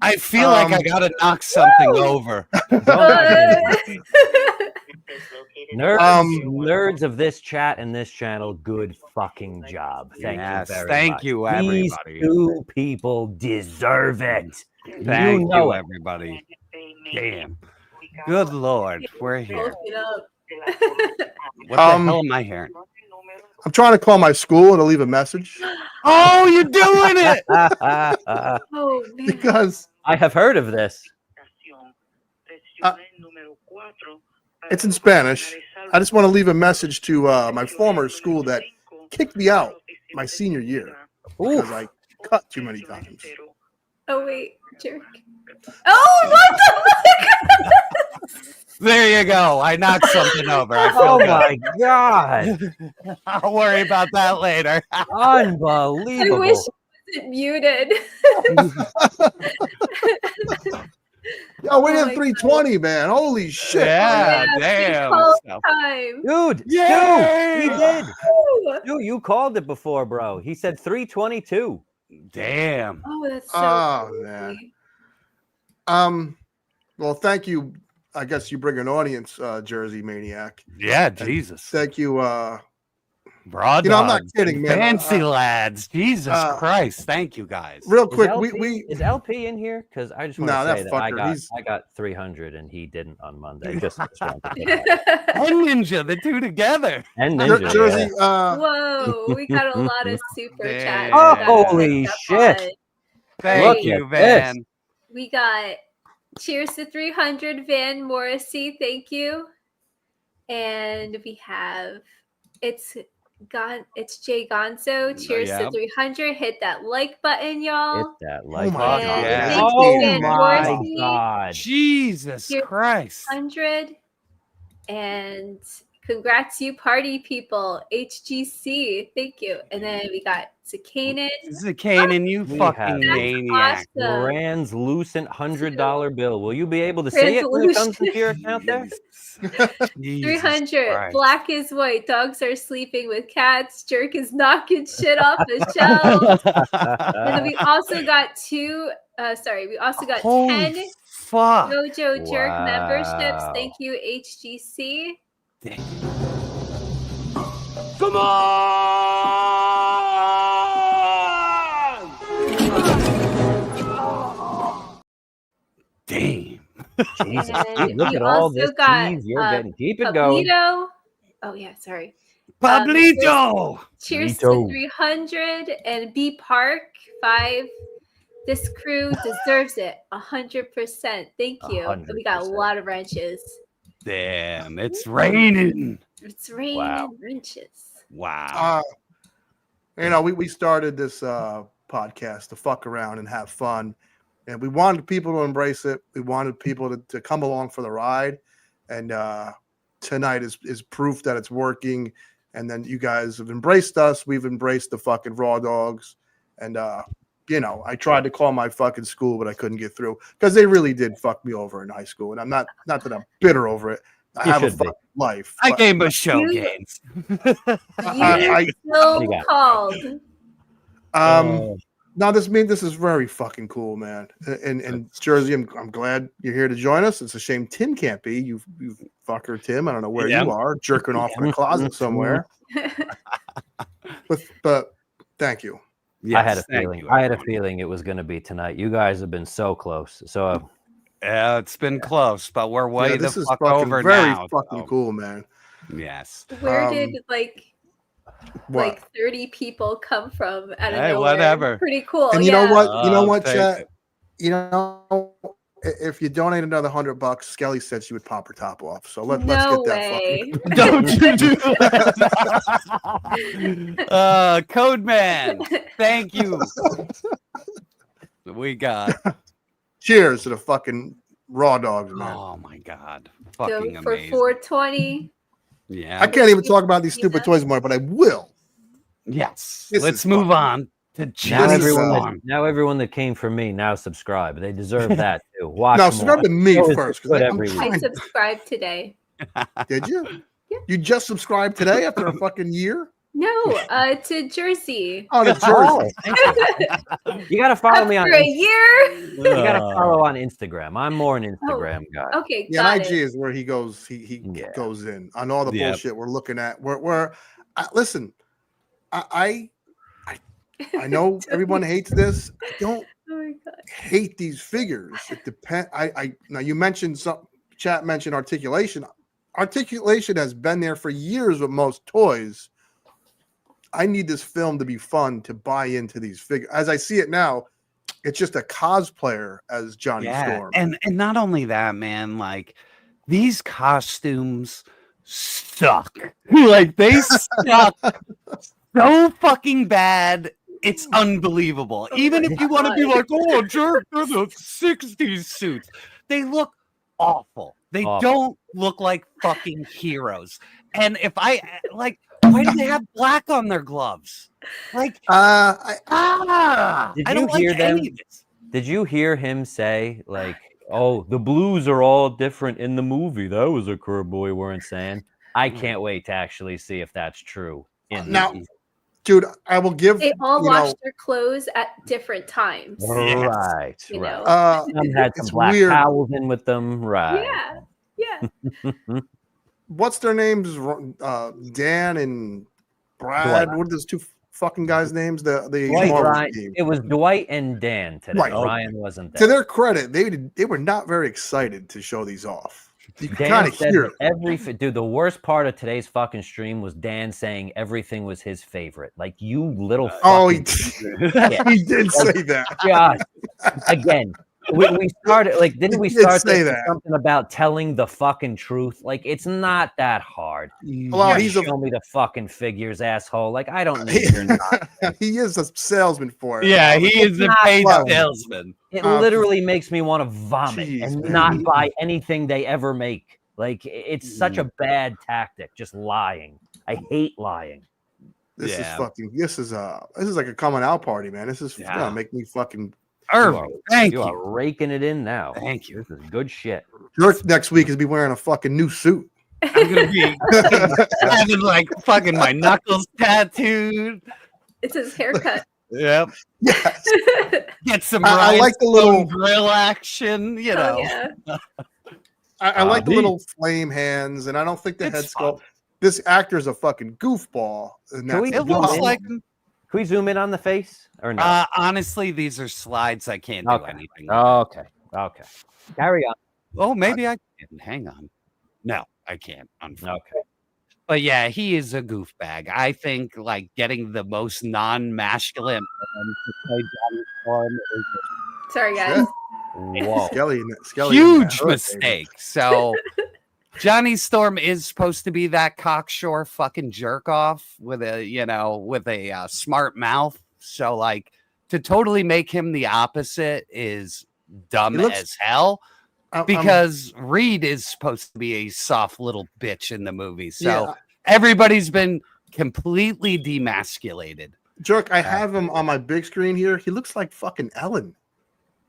I feel like I gotta knock something over. Nerds of this chat and this channel, good fucking job. Thank you very much. Thank you, everybody. These two people deserve it. Thank you, everybody. Damn. Good Lord, we're here. What the hell am I hearing? I'm trying to call my school to leave a message. Oh, you're doing it! Oh, man. Because I have heard of this. It's in Spanish. I just want to leave a message to my former school that kicked me out my senior year because I cut too many times. Oh, wait, jerk. Oh, what the fuck? There you go. I knocked something over. I feel Oh good. my god. I'll worry about that later. Unbelievable. I wish it wasn't muted. Yo, we did 320, man. Holy shit. Yeah, damn. Time. Dude, Yeah. he did. Dude, you called it before, bro. He said 322. Damn. Oh, that's so man. crazy. Well, thank you. I guess you bring an audience, Jersey Maniac. Yeah, And Jesus. thank you. Broad You know, I'm not dogs, kidding, man. Fancy lads. Jesus Christ. Thank you, guys. Real quick, is LP in here? Because I just want No, to that say that fucker, I got 300 and he didn't on Monday. Just And Ninja, the two together. And Ninja, Jersey. Whoa, we got a lot of super chats. Oh, that holy got shit. on. Thank Look you, at Van. this. We got cheers to 300, Van Morrissey. Thank you. And we have it's Jay Gonzo. Cheers to 300. Hit that like button, y'all. Hit that like my button. God. Yeah. Thank you, Oh Van my Morrissey. god. Jesus Here's Christ. 100. And congrats, you party people. HGC. Thank you. And then we got Zakanin. Zakanin, you We fucking have maniac. Awesome. Translucent $100 bill. Will you be able to see it when it comes into your account there? 300. Black is white. Dogs are sleeping with cats. Jerk is knocking shit off the shelf. And then we also got we also got 10 fuck. YoJoeJerk memberships. Thank you, HGC. Come on! Damn. Jesus. And Look we at all also this got, cheese you're getting. Keep it going. Pablito. Oh yeah, sorry. Pablito. Cheers Pablito. to 300 and B Park 5. This crew deserves it 100%. Thank you. 100%. We got a lot of wrenches. Damn, it's raining. It's raining Wow. wrenches. Wow. You know, we started this podcast to fuck around and have fun. And we wanted people to embrace it. We wanted people to come along for the ride. And tonight is proof that it's working. And then you guys have embraced us. We've embraced the fucking raw dogs. And, you know, I tried to call my fucking school, but I couldn't get through because they really did fuck me over in high school. And I'm not that I'm bitter over it. I have a fucking life. I but gave him a show games. I So called. No, this is very fucking cool, man. And Jersey, I'm glad you're here to join us. It's a shame Tim can't be. You fucker, Tim. I don't know where you are, jerking off in a closet somewhere. But thank you. I had a feeling. I had a feeling it was going to be tonight. You guys have been so close. So yeah, it's been close, but we're way this the is fuck fucking over very now. fucking cool, man. Yes. Where did like What? 30 people come from out of Hey, nowhere? whatever. Pretty cool. And you yeah. know what? You know what, thank chat? You know, if you donate another $100, Skelly said she would pop her top off. So let's No get that way. fucking. Don't you do that. Code Man, thank you. We got. Cheers to the fucking raw dogs, man. Oh my god, Go fucking for amazing. 420. Yeah. I can't even talk about these stupid toys anymore, but I will. Yes. This Let's is move fucking- on to Now Johnny everyone that came for me now subscribe. They deserve that too. Watch No, more. subscribe to me Show is first. 'cause good I'm every week. I trying- subscribed today. Did you? You just subscribed today after a fucking year? No, to Jersey. Oh, the Jersey. You gotta follow me on. After a year. You gotta follow on Instagram. I'm more an Instagram guy. Okay, Yeah, got and IG it. is where he goes. He Yeah. goes in on all the Yep. bullshit we're looking at. Listen, I know everyone hates this. I don't Oh my god. hate these figures. It depends. Now you mentioned some chat mentioned articulation. Articulation has been there for years with most toys. I need this film to be fun to buy into these figures. As I see it now, it's just a cosplayer as Johnny Storm. And not only that, man, like these costumes suck. Like they suck so fucking bad. It's unbelievable. Even if you want to be like, oh, jerk, they're the 60s suits. They look awful. They don't look like fucking heroes. And if I like, why do they have black on their gloves? Like, Did I you don't hear like them? any of this. Did you hear him say like, "Oh, the blues are all different in the movie"? That was a curve we weren't saying. I can't wait to actually see if that's true. Now, dude, I will give. They all you wash know, their clothes at different times. Right, You right. know? Some had some it's black weird. towels in with them, right? Yeah. What's their names? Dan and Brad. Dwight. What are those two fucking guys' names? The Dwight, Marvel Ryan, team. it was Dwight and Dan today. Right. Ryan wasn't To there. their credit, they were not very excited to show these off. You can Dan kind of said hear that it. dude, the worst part of today's fucking stream was Dan saying everything was his favorite. Like, you little Oh, he fucking he did say that. God. Again, we started like, didn't we He did start say this with that. something about telling the fucking truth? Like, it's not that hard. Well, Just he's a- show me the fucking figures, asshole. Like, I don't need your nonsense. He is a salesman for it. Yeah, he is a paid Well, salesman. It literally makes me want to vomit Jeez, and man. not buy anything they ever make. Like, it's such a bad tactic, just lying. I hate lying. This is Yeah. fucking. This is like a coming out party, man. This is gonna make me fucking. Irving, thank you you. are raking it in now. Thank you. This is good shit. Jerk next week is be wearing a fucking new suit. I'm gonna be having like fucking my knuckles tattooed. It's his haircut. Yep. Yes. Get some I like the little- grill action, you know. Oh, yeah. I like the neat. little flame hands, and I don't think the It's head sculpt. This actor's a fucking goofball. And Can we that's It the looks problem. like Can we zoom in on the face or no? honestly, these are slides. I can't do Okay. anything. Okay. Okay. Carry on. Oh, maybe I can. Hang on. No, I can't. Unfortunately. Okay. But yeah, he is a goofbag. I think like getting the most non-masculine man to play Johnny Storm is Sorry, guys. Whoa. Skelly, a Skelly in huge that. mistake. So Johnny Storm is supposed to be that cocksure fucking jerk off with a smart mouth. So like to totally make him the opposite is dumb He looks- as hell. I'm- Because Reed is supposed to be a soft little bitch in the movie. So Yeah. everybody's been completely demasculated. Jerk, I have him on my big screen here. He looks like fucking Ellen.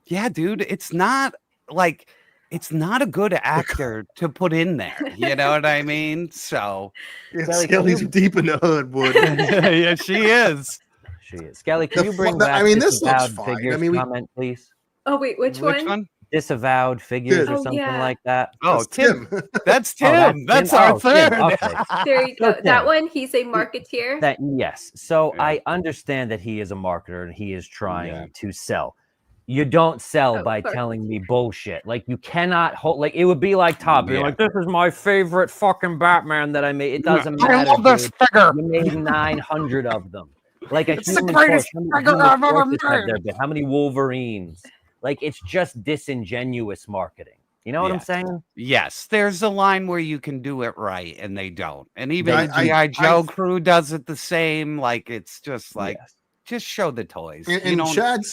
Yeah, dude, it's not a good actor to put in there. You know what I mean? So Yeah, Skelly, Skelly's can you- deep in the hood, Wood. yeah, she is. She is. Skelly, can The you bring fu- back I mean, this looks disavowed fine. figures I mean, we- comment, please? Oh, wait, which one? Disavowed figures or Oh, something yeah. like that. Oh, That's Tim. That's Oh, Tim. That's our Tim. third. Okay. There you go. Okay. That one, he's a marketeer. That yes. So I understand that he is a marketer and he is trying Yeah. to sell. You don't sell Of by course. telling me bullshit. Like you cannot hold. Like it would be like Todd being Yeah. like, "This is my favorite fucking Batman that I made." It doesn't I matter. love this dude. figure. You made 900 of them. Like a It's the human greatest torch. How many figure human I've ever torches have made. there been? How many Wolverines? Like it's just disingenuous marketing. You know what I'm saying? Yes, there's a line where you can do it right, and they don't. And even I- the G.I. Joe I- crew does it the same. Like it's just like just show the toys. And Chad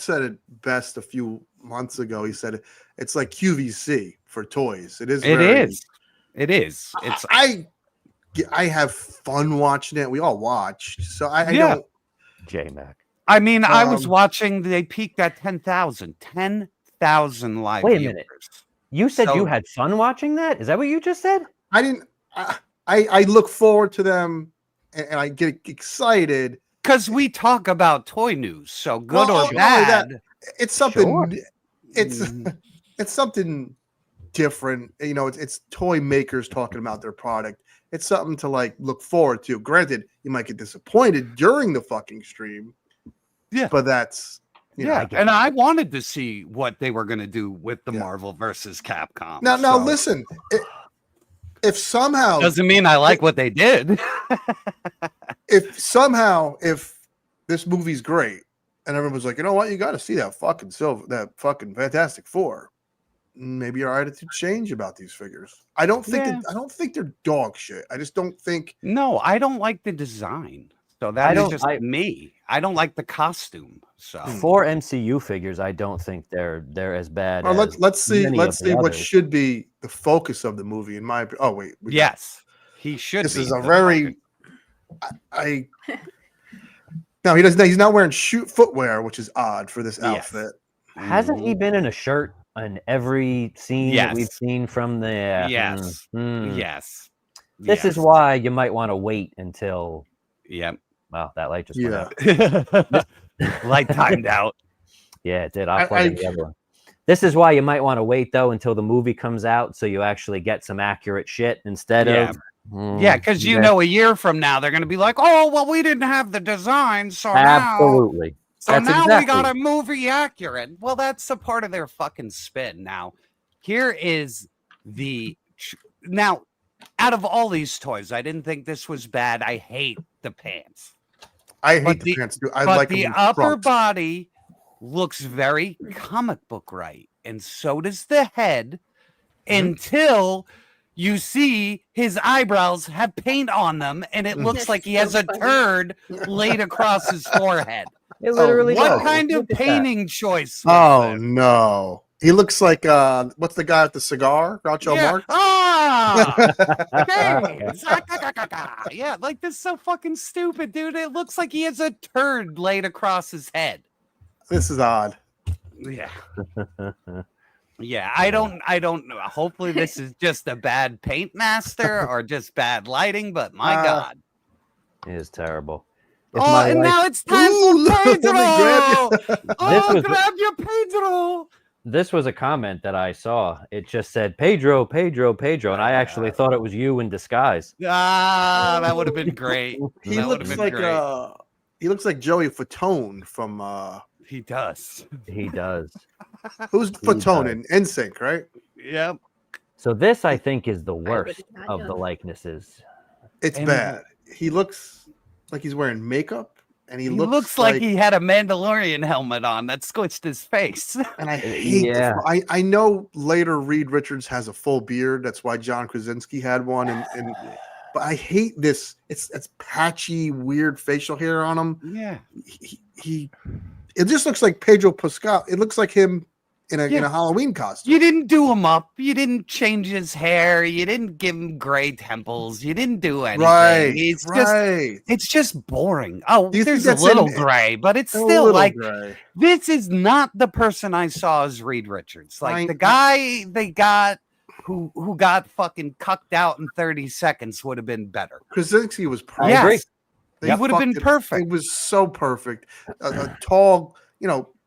said it best a few months ago. He said it's like QVC for toys. It is. It is. It's. I have fun watching it. We all watch, so I don't. J-Mac. I mean, I was watching. They peaked at 10,000. 10,000 live. Wait a viewers. minute. You said you had fun watching that? Is that what you just said? I didn't. I look forward to them, and I get excited because we talk about toy news. So good or bad, it's something. Sure. It's something different. You know, it's toy makers talking about their product. It's something to like look forward to. Granted, you might get disappointed during the fucking stream. Yeah, but that's. And I wanted to see what they were going to do with the Marvel versus Capcom. Now, listen. If somehow doesn't mean I like what they did. if this movie's great and everyone's like, you know what, you got to see that fucking Fantastic Four. Maybe your attitude change about these figures. I don't think they're dog shit. I just don't think. No, I don't like the design. So that's just me. I don't like the costume. So for MCU figures, I don't think they're as bad. Well, let's see what others. should be the focus of the movie. In my he should. This is a very. No, he doesn't. He's not wearing footwear, which is odd for this outfit. Hasn't he been in a shirt on every scene that we've seen from the? Yes. This is why you might want to wait until. Yep. Wow, that light just went out. Light timed out. Yeah, it did. I'll plug in the other one. This is why you might want to wait though until the movie comes out, so you actually get some accurate shit instead of. Because a year from now they're going to be like, oh well, we didn't have the design, so absolutely. now we got a movie accurate. Well, that's a part of their fucking spin. Now, here is out of all these toys, I didn't think this was bad. I hate the pants. I hate the pants too. I like the upper body looks very comic book right, and so does the head. Until you see his eyebrows have paint on them, and it looks like he has a turd laid across his forehead. It literally what does. kind of painting choice? Oh no. He looks like what's the guy with the cigar? Groucho Marx? Yeah, like this is so fucking stupid, dude. It looks like he has a turd laid across his head. This is odd. Yeah. Yeah, I don't know. Hopefully this is just a bad paint master or just bad lighting, but my God. It is terrible. Now it's time for Pedro. Grab your Pedro. This was a comment that I saw. It just said Pedro, Pedro, Pedro, and I actually thought it was you in disguise. That would have been great. He looks like Joey Fatone from. He does. He does. Who's Fatone in NSYNC, right? Yep. So this, I think, is the worst of the likenesses. It's bad. He looks like he's wearing makeup. And he looks like he had a Mandalorian helmet on that squished his face. And I hate I know later Reed Richards has a full beard. That's why John Krasinski had one. But I hate this. It's patchy, weird facial hair on him. Yeah. It just looks like Pedro Pascal. It looks like him in a Halloween costume. You didn't do him up. You didn't change his hair. You didn't give him gray temples. You didn't do anything. Right. It's just boring. Oh, there's a little gray, but it's still like gray. This is not the person I saw as Reed Richards. Like the guy they got who got fucking cucked out in 30 seconds would have been better. Krasinski was perfect. Yes. He would have been perfect. It was so perfect. A tall,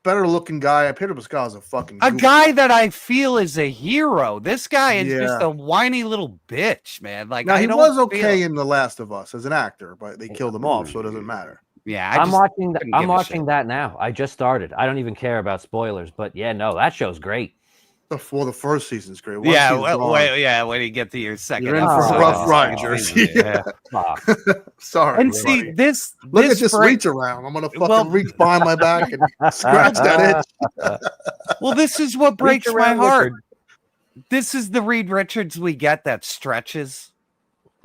better looking guy. Pedro Pascal is a guy that I feel is a hero. This guy is just a whiny little bitch, man. Like now, he was okay in The Last of Us as an actor, but they killed him off, so it doesn't matter. Yeah, I'm watching that now. I just started. I don't even care about spoilers, but that show's great. The first season's great. Yeah, when you get to your second, you're in for a rough ride, Jersey. Yeah. Sorry. And see this. Look at this reach around. I'm gonna fucking reach behind my back and scratch that itch. Well, this is what breaks my heart. This is the Reed Richards we get that stretches.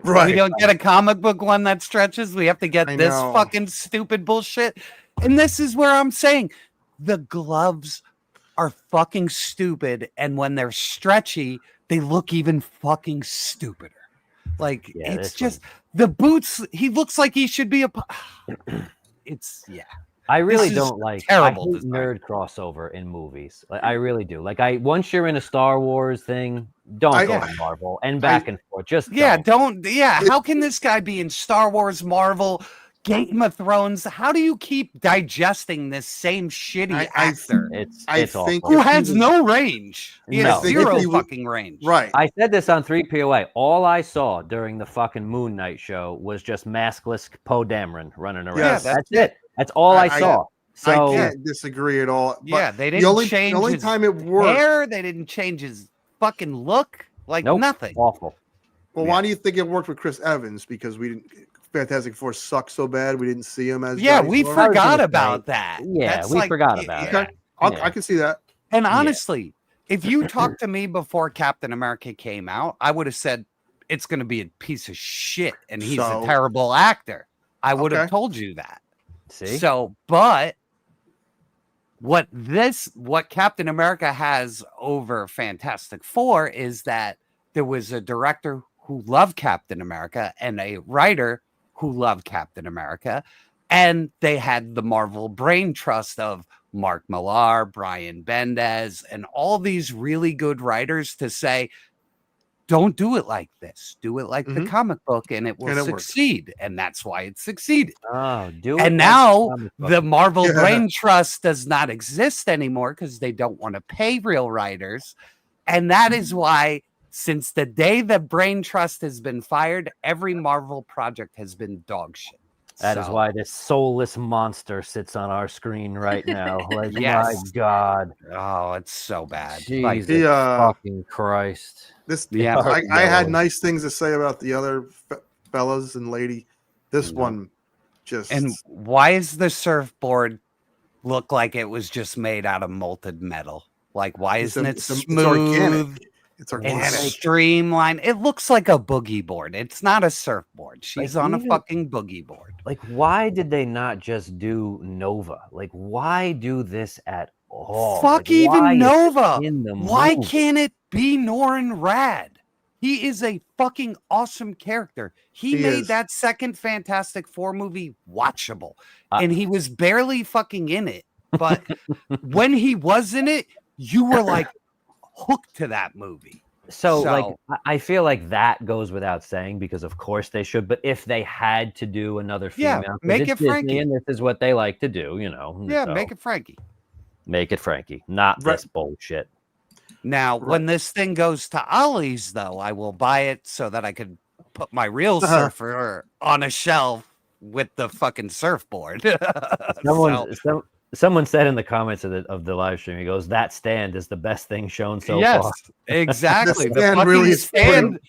Right. We don't get a comic book one that stretches. We have to get this fucking stupid bullshit. And this is where I'm saying the gloves are fucking stupid, and when they're stretchy, they look even fucking stupider. Like it's just the boots. He looks like he should be a. It's I really don't like terrible I hate nerd crossover in movies. Like, I really do. Like once you're in a Star Wars thing, don't go to Marvel and back and forth. Just don't. How can this guy be in Star Wars, Marvel, Game of Thrones? How do you keep digesting this same shitty actor? It's think awful. Who has no range? He has zero fucking range. Right. I said this on 3POA. All I saw during the fucking Moon Knight show was just maskless Poe Dameron running around. Yes. That's it. That's all I saw. So I can't disagree at all. Yeah, they didn't change the only his time it worked. hair. They didn't change his fucking look. Like nothing. Awful. Well, why do you think it worked with Chris Evans? Because we didn't. Fantastic Four sucked so bad we didn't see him as. Yeah, Johnny we Storm. forgot about that. Yeah, That's we forgot about Okay. it. I can see that. And honestly, if you talked to me before Captain America came out, I would have said it's going to be a piece of shit and he's a terrible actor. I would have told you that. See? So, but what Captain America has over Fantastic Four is that there was a director who loved Captain America and a writer who loved Captain America, and they had the Marvel brain trust of Mark Millar, Brian Bendis, and all these really good writers to say, don't do it like this. Do it like the comic book and it will succeed. And that's why it succeeded. Oh, do it. And now the Marvel brain trust does not exist anymore because they don't want to pay real writers. And that is why, since the day the brain trust has been fired, every Marvel project has been dog shit. That is why this soulless monster sits on our screen right now. Like, my God. Oh, it's so bad. Jesus fucking Christ. I had nice things to say about the other fellas and lady. This one just. And why is the surfboard look like it was just made out of molten metal? Like, why isn't it smooth? It's organic. It's streamlined. It looks like a boogie board. It's not a surfboard. She's on a fucking boogie board. Like, why did they not just do Nova? Like, why do this at all? Fuck even Nova. Why can't it be Norrin Rad? He is a fucking awesome character. He made that second Fantastic Four movie watchable. And he was barely fucking in it. But when he was in it, you were like, hooked to that movie. So like I feel like that goes without saying because of course they should, but if they had to do another female, make it Frankie, and this is what they like to do, you know. Yeah, so make it Frankie. Make it Frankie, not this bullshit. Now, when this thing goes to Ollie's, though, I will buy it so that I could put my real surfer on a shelf with the fucking surfboard. Someone said in the comments of the live stream, he goes, "That stand is the best thing shown so far." Exactly. The stand really stand.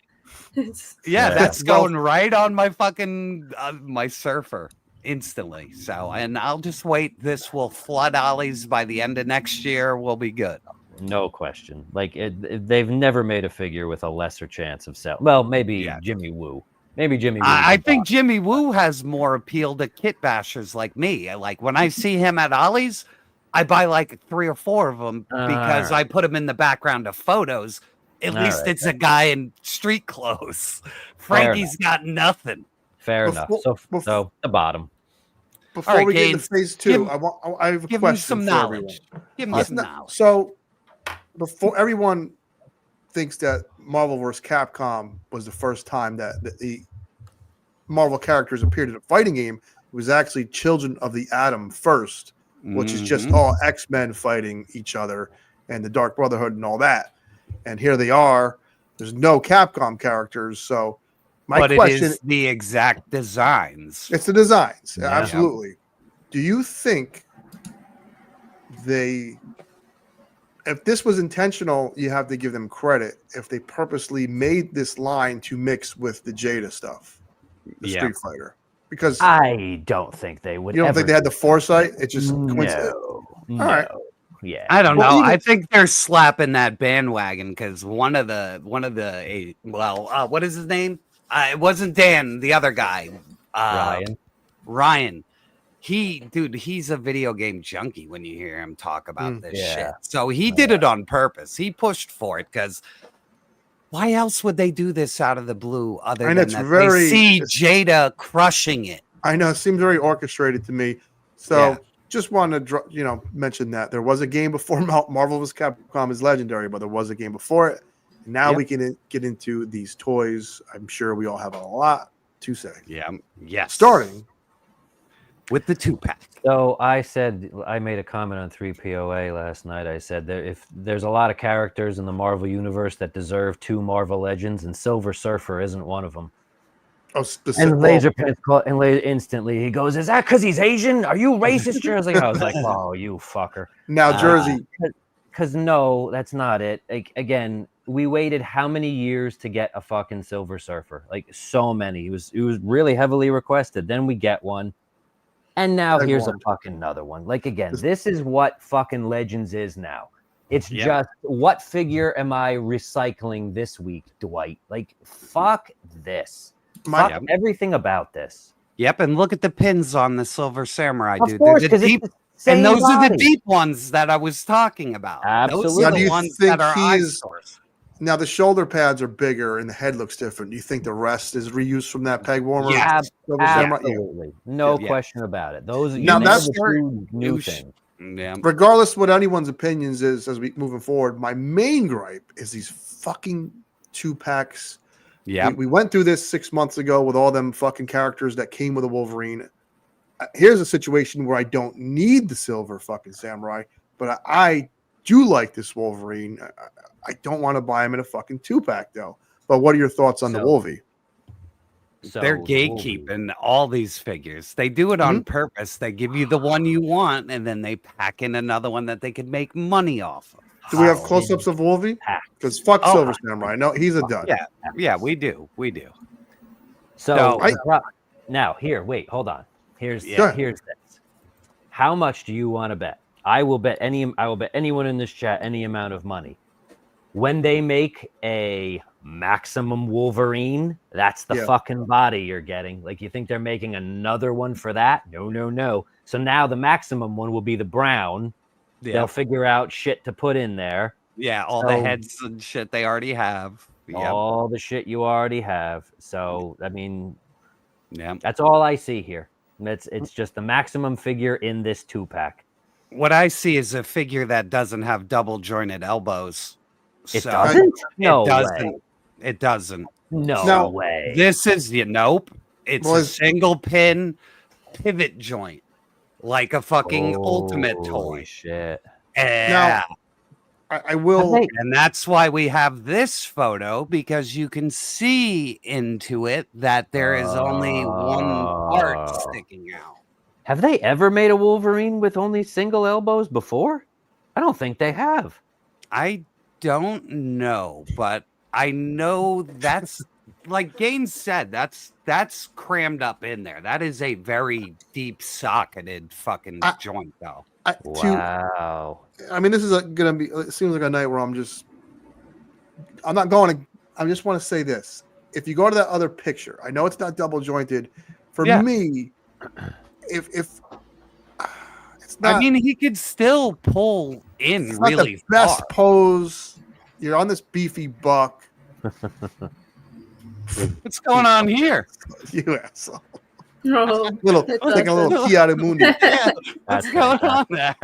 That's going right on my fucking my surfer instantly. So, and I'll just wait. This will flood Ollie's by the end of next year. We'll be good. No question. Like they've never made a figure with a lesser chance of selling. Well, maybe Jimmy Woo. Maybe Jimmy Woo. I think Jimmy Woo has more appeal to kit bashers like me. Like when I see him at Ollie's, I buy like 3 or 4 of them because I put him in the background of photos. At least it's a guy in street clothes. Frankie's got nothing. Fair enough. So the bottom. Before we get into phase 2, I have a question for everyone. Give me some knowledge. So before everyone thinks that Marvel vs. Capcom was the first time that the Marvel characters appeared in a fighting game, it was actually Children of the Atom first, which is just all X-Men fighting each other and the Dark Brotherhood and all that. And here they are. There's no Capcom characters, so my question is the exact designs. It's the designs, absolutely. Do you think they if this was intentional, you have to give them credit. If they purposely made this line to mix with the Jada stuff, the Street Fighter, because I don't think they would. You don't think they had the foresight? It's just coincidence. No. All right. Yeah. I don't Well, know. even- I think they're slapping that bandwagon because one of the what is his name? It wasn't Dan, the other guy. Ryan. He's a video game junkie when you hear him talk about this shit. So he did it on purpose. He pushed for it because why else would they do this out of the blue other than it's that very- they see Jada crushing it? I know it seems very orchestrated to me. So just wanted to mention that there was a game before Marvel vs. Capcom is legendary, but there was a game before it. And now we can get into these toys. I'm sure we all have a lot to say. Yeah. Yes. Starting with the 2-pack. So I made a comment on 3POA last night. I said that if there's a lot of characters in the Marvel universe that deserve 2 Marvel Legends, and Silver Surfer isn't one of them. Oh, and Laserpants called, and instantly he goes, "Is that because he's Asian? Are you racist, Jersey?" I was like, "Oh, you fucker!" Now, Jersey, because no, that's not it. Like again, we waited how many years to get a fucking Silver Surfer? Like so many. It was really heavily requested. Then we get one, and now here's a fucking another one. Like again, this is what fucking Legends is now. It's just what figure am I recycling this week, Dwight? Like fuck this. Fuck everything about this. Yep, and look at the pins on the Silver Samurai, Of dude. course, The deep, and those are the deep ones that I was talking about. Absolutely. Those are do the you ones think that are he's eyesores. now the shoulder pads are bigger and the head looks different? Do you think the rest is reused from that peg warmer? Yeah, Silver Samurai? absolutely. No question about it. Those Now that's new thing. Yeah. Regardless what anyone's opinions is as we moving forward, my main gripe is these fucking 2-packs. Yeah, we went through this 6 months ago with all them fucking characters that came with a Wolverine. Here's a situation where I don't need the Silver fucking Samurai, but I do like this Wolverine. I don't want to buy him in a fucking 2-pack though. But what are your thoughts on the Wolvie? They're gatekeeping all these figures. They do it on purpose. They give you the one you want, and then they pack in another one that they could make money off of. Do we have close-ups of Wolvie? Because fuck Silver Samurai. No, he's a dud. Yeah, we do. So now here, wait, hold on. Here's this. How much do you want to bet? I will bet anyone in this chat any amount of money. When they make a maximum Wolverine, that's the fucking body you're getting. Like you think they're making another one for that? No. So now the maximum one will be the brown. Yeah. They'll figure out shit to put in there. Yeah, all the heads and shit they already have. All the shit you already have. So I mean, that's all I see here. It's just the maximum figure in this 2-pack. What I see is a figure that doesn't have double jointed elbows. It doesn't? No way. It doesn't. No way. This is nope. It's a single pin pivot joint. Like a fucking ultimate toy. Shit. Now, I will. And that's why we have this photo, because you can see into it that there is only one part sticking out. Have they ever made a Wolverine with only single elbows before? I don't think they have. I don't know, but I know that's like Gaines said, that's crammed up in there. That is a very deep socketed fucking joint, though. Wow. I mean, this is gonna be. It seems like a night where I'm not going to. I just want to say this: if you go to that other picture, I know it's not double jointed. For me, if it's not, I mean, he could still pull in it's really not the best far. pose. You're on this beefy buck. What's going on here? You asshole. No, taking a little key out of Mundi. What's going on there?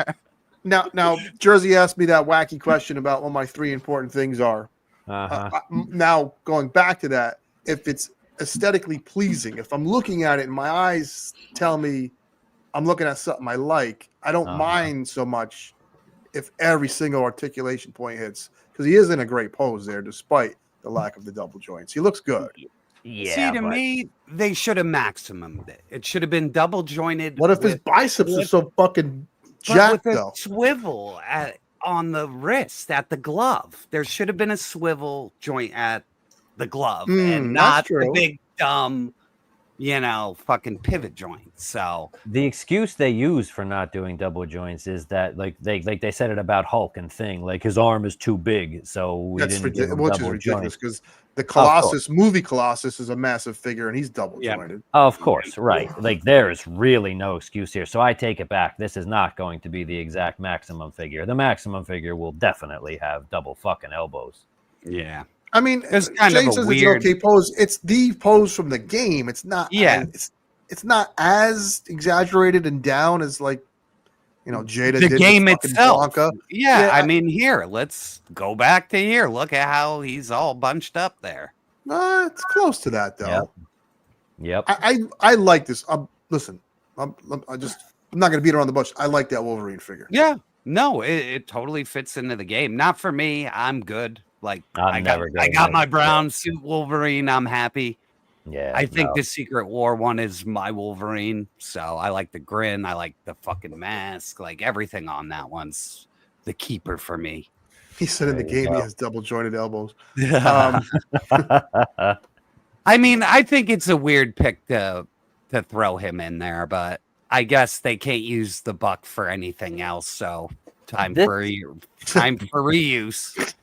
Now, Jersey asked me that wacky question about what my 3 important things are. Now, going back to that, if it's aesthetically pleasing, if I'm looking at it and my eyes tell me I'm looking at something I like, I don't mind so much if every single articulation point hits, because he is in a great pose there, despite the lack of the double joints. He looks good. Yeah. See, to me, they should have maximumed it. It should have been double jointed. What if his biceps are so fucking jacked, with a though? swivel on the wrist at the glove. There should have been a swivel joint at the glove and not the big dumb, fucking pivot joint. So the excuse they use for not doing double joints is that they said it about Hulk and Thing, like his arm is too big, so we didn't give him which is double ridiculous joints. because the Colossus movie Colossus is a massive figure and he's double jointed. Of course, right. Like there is really no excuse here. So I take it back. This is not going to be the exact maximum figure. The maximum figure will definitely have double fucking elbows. Yeah. I mean, it's kind Jay of a says weird it's okay pose. It's the pose from the game. It's not. Yeah. It's not as exaggerated and down as like, Jada the did game with itself. Blanca. Yeah, I mean, here, let's go back to here. Look at how he's all bunched up there. It's close to that though. Yep. I like this. Listen, I'm not going to beat around the bush. I like that Wolverine figure. Yeah. No, it totally fits into the game. Not for me. I'm good. Like I got my brown suit Wolverine. I'm happy. Yeah. I think the Secret War one is my Wolverine. So I like the grin. I like the fucking mask. Like everything on that one's the keeper for me. He said in the game he has double jointed elbows. I mean, I think it's a weird pick to throw him in there, but I guess they can't use the buck for anything else. So time for reuse.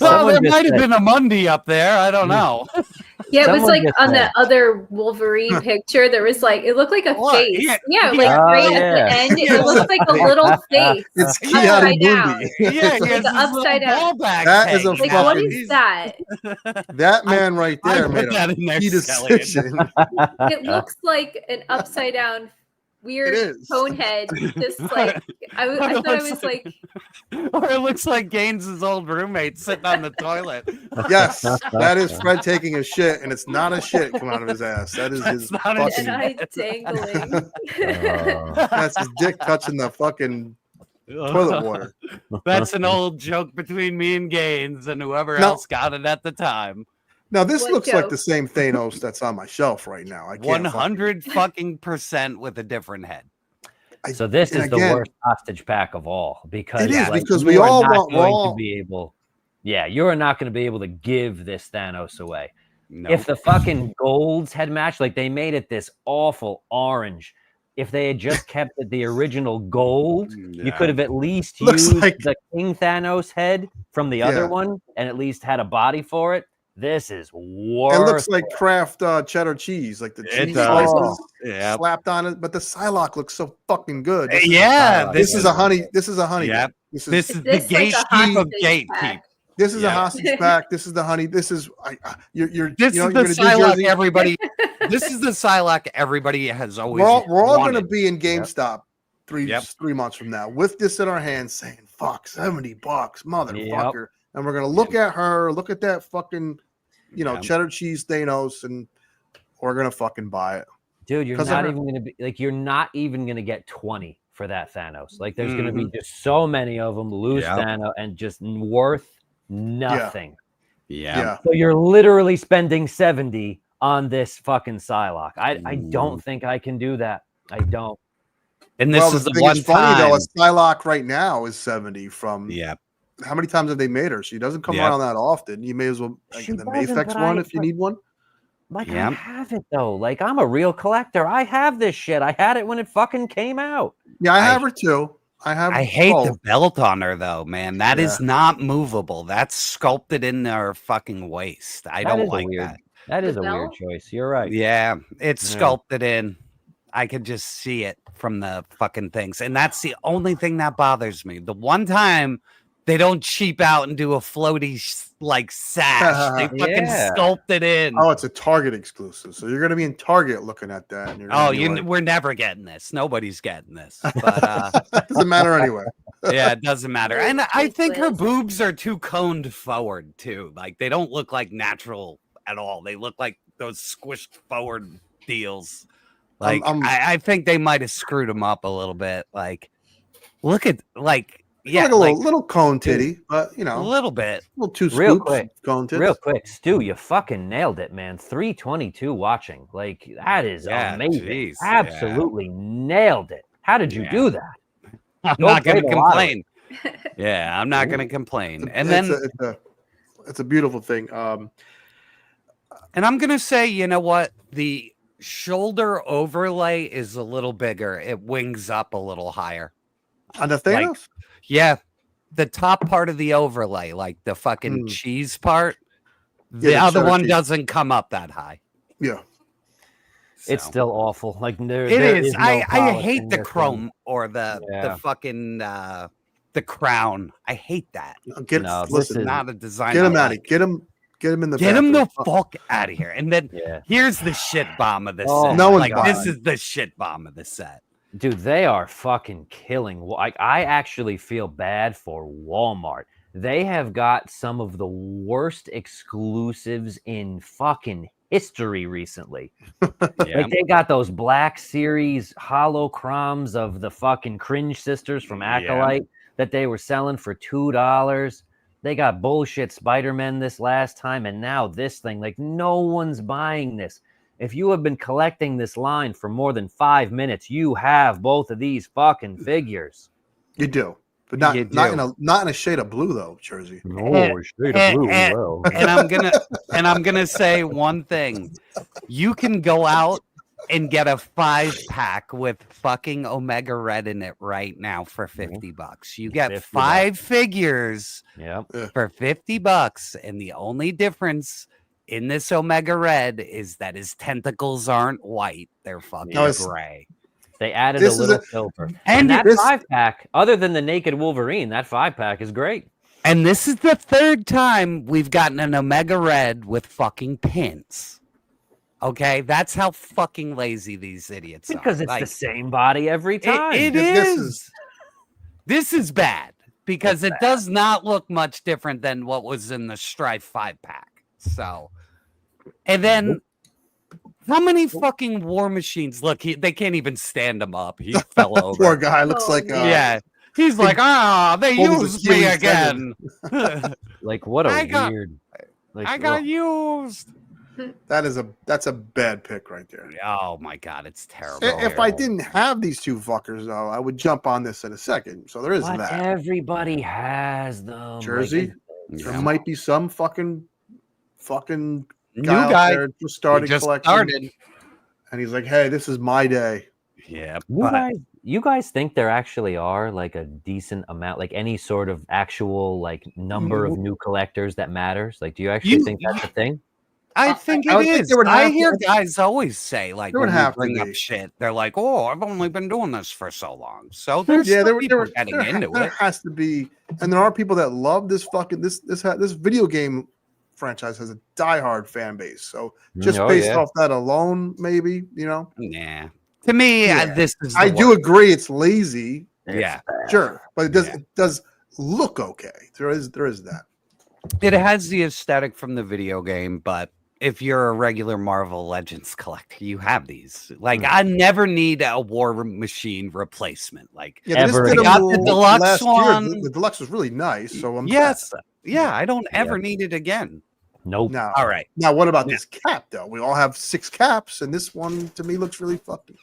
Well, there might have been a Monday up there. I don't know. Yeah, it was like on the other Wolverine picture. There was like it looked like a face. Yeah, like right at the end, it looked like a little face. It's upside down. Yeah, like upside down. That is a like fucking. what is that? That man right there made a key decision. It looks like an upside down. Weird cone head, just like I thought it was like, or it looks like Gaines's old roommate sitting on the toilet. Yes, that is Fred taking a shit, and it's not a shit coming out of his ass. That is his fucking dangling. That's his dick touching the fucking toilet water. That's an old joke between me and Gaines and whoever else got it at the time. Now this looks like the same Thanos that's on my shelf right now. I can't 100% with a different head. So this is the worst hostage pack of all because it is because we all want to be able. Yeah, you're not going to be able to give this Thanos away. No. If the fucking golds had matched, like they made it this awful orange. If they had just kept the original gold, you could have at least used the King Thanos head from the other one and at least had a body for it. This is worse. It looks like Kraft cheddar cheese, like the cheese slices slapped on it. But the Psylock looks so fucking good. This is a honey. This is a honey. Yeah. This is the gatekeep of gatekeep. This is a hostage pack. This is the honey. This is This is the Psylock everybody. This is the Psylock everybody has always. We're all going to be in GameStop 3 months from now with this in our hands, saying "Fuck, $70, motherfucker." And we're gonna look at her, look at that fucking, cheddar cheese Thanos, and we're gonna fucking buy it. Dude, you're not even gonna be like, you're not even gonna get 20 for that Thanos. Like, there's gonna be just so many of them, loose Thanos, and just worth nothing. Yeah. So you're literally spending 70 on this fucking Psylock. I don't think I can do that. I don't. And this is the one funny though. A Psylock right now is 70 from. Yeah. How many times have they made her? She doesn't come around that often. You may as well get the MaFEX one if you need one. Like, I have it though. Like, I'm a real collector. I have this shit. I had it when it fucking came out. Yeah, I have her too. I hate the belt on her though, man. That is not movable. That's sculpted in her fucking waist. I don't like that. That is a weird choice. You're right. Yeah, it's sculpted in. I could just see it from the fucking things. And that's the only thing that bothers me. The one time they don't cheap out and do a floaty like sash. They fucking sculpt it in. Oh, it's a Target exclusive. So you're going to be in Target looking at that. And we're never getting this. Nobody's getting this. But doesn't matter anyway. Yeah, it doesn't matter. And I think her boobs are too coned forward too. Like they don't look like natural at all. They look like those squished forward deals. Like I think they might have screwed them up a little bit. Like look at like. Yeah, like a little cone titty, but a little bit, a little too real quick. Cone titties. Real quick, Stu, you fucking nailed it, man. 322 watching, like that is amazing. Geez, absolutely nailed it. How did you do that? I'm not going to complain. Yeah, I'm not going to complain. And then it's a beautiful thing. And I'm going to say, you know what? The shoulder overlay is a little bigger. It wings up a little higher. On the Thanos? Like, yeah. The top part of the overlay, like the fucking cheese part, the other one doesn't come up that high. Yeah. So. It's still awful. Like it is. No I hate the chrome or the fucking the crown. I hate that. Listen, not a design. Get him out of Get him in the Get him the fuck out of here. And then here's the shit bomb of the set. No like this is the shit bomb of the set. Dude, they are fucking killing. Like, I actually feel bad for Walmart. They have got some of the worst exclusives in fucking history recently. Like, they got those Black Series holochroms of the fucking Cringe Sisters from Acolyte that they were selling for $2. They got bullshit Spider-Man this last time, and now this thing. Like, no one's buying this. If you have been collecting this line for more than 5 minutes, you have both of these fucking figures. You do, but not in a shade of blue though, Jersey. No, shade of blue. And I'm gonna say one thing: you can go out and get a 5-pack with fucking Omega Red in it right now for $50. You get 5 figures for $50, and the only difference in this Omega Red is that his tentacles aren't white; they're fucking gray. They added a little silver, and that 5-pack, other than the naked Wolverine, that 5-pack is great. And this is the 3rd time we've gotten an Omega Red with fucking pins. Okay, that's how fucking lazy these idiots are. Because it's the same body every time. It is. This is bad because it does not look much different than what was in the Strife 5-pack. So, and then how many fucking War Machines? Look, they can't even stand him up. He fell over. Poor guy looks like he's like, they used me again. Like, what a weird. Like, I got used. That's a bad pick right there. Oh my god, it's terrible. If I didn't have these two fuckers though, I would jump on this in a second. So there is that. Everybody has them. Jersey. There might be some fucking new guy guy just started collecting, and he's like, "Hey, this is my day." Yeah, you guys think there actually are like a decent amount, like any sort of actual like number of new collectors that matters? Like, do you actually think that's a thing? I think it is. I hear guys always say, like, when we bring up shit, they're like, "Oh, I've only been doing this for so long." So there's people getting into it. There has to be, and there are people that love this fucking this video game franchise has a diehard fan base. So just based off that alone, maybe Yeah. To me, this is. I do agree. It's lazy. Yeah, sure, but it does look okay. There is that. It has the aesthetic from the video game, but if you're a regular Marvel Legends collector, you have these. Like, I never need a War Machine replacement. Like, ever. I got the deluxe one. The deluxe was really nice. So I'm I don't ever need it again. Nope. Now, all right. Now, what about this cap though? We all have 6 caps, and this one to me looks really fucking.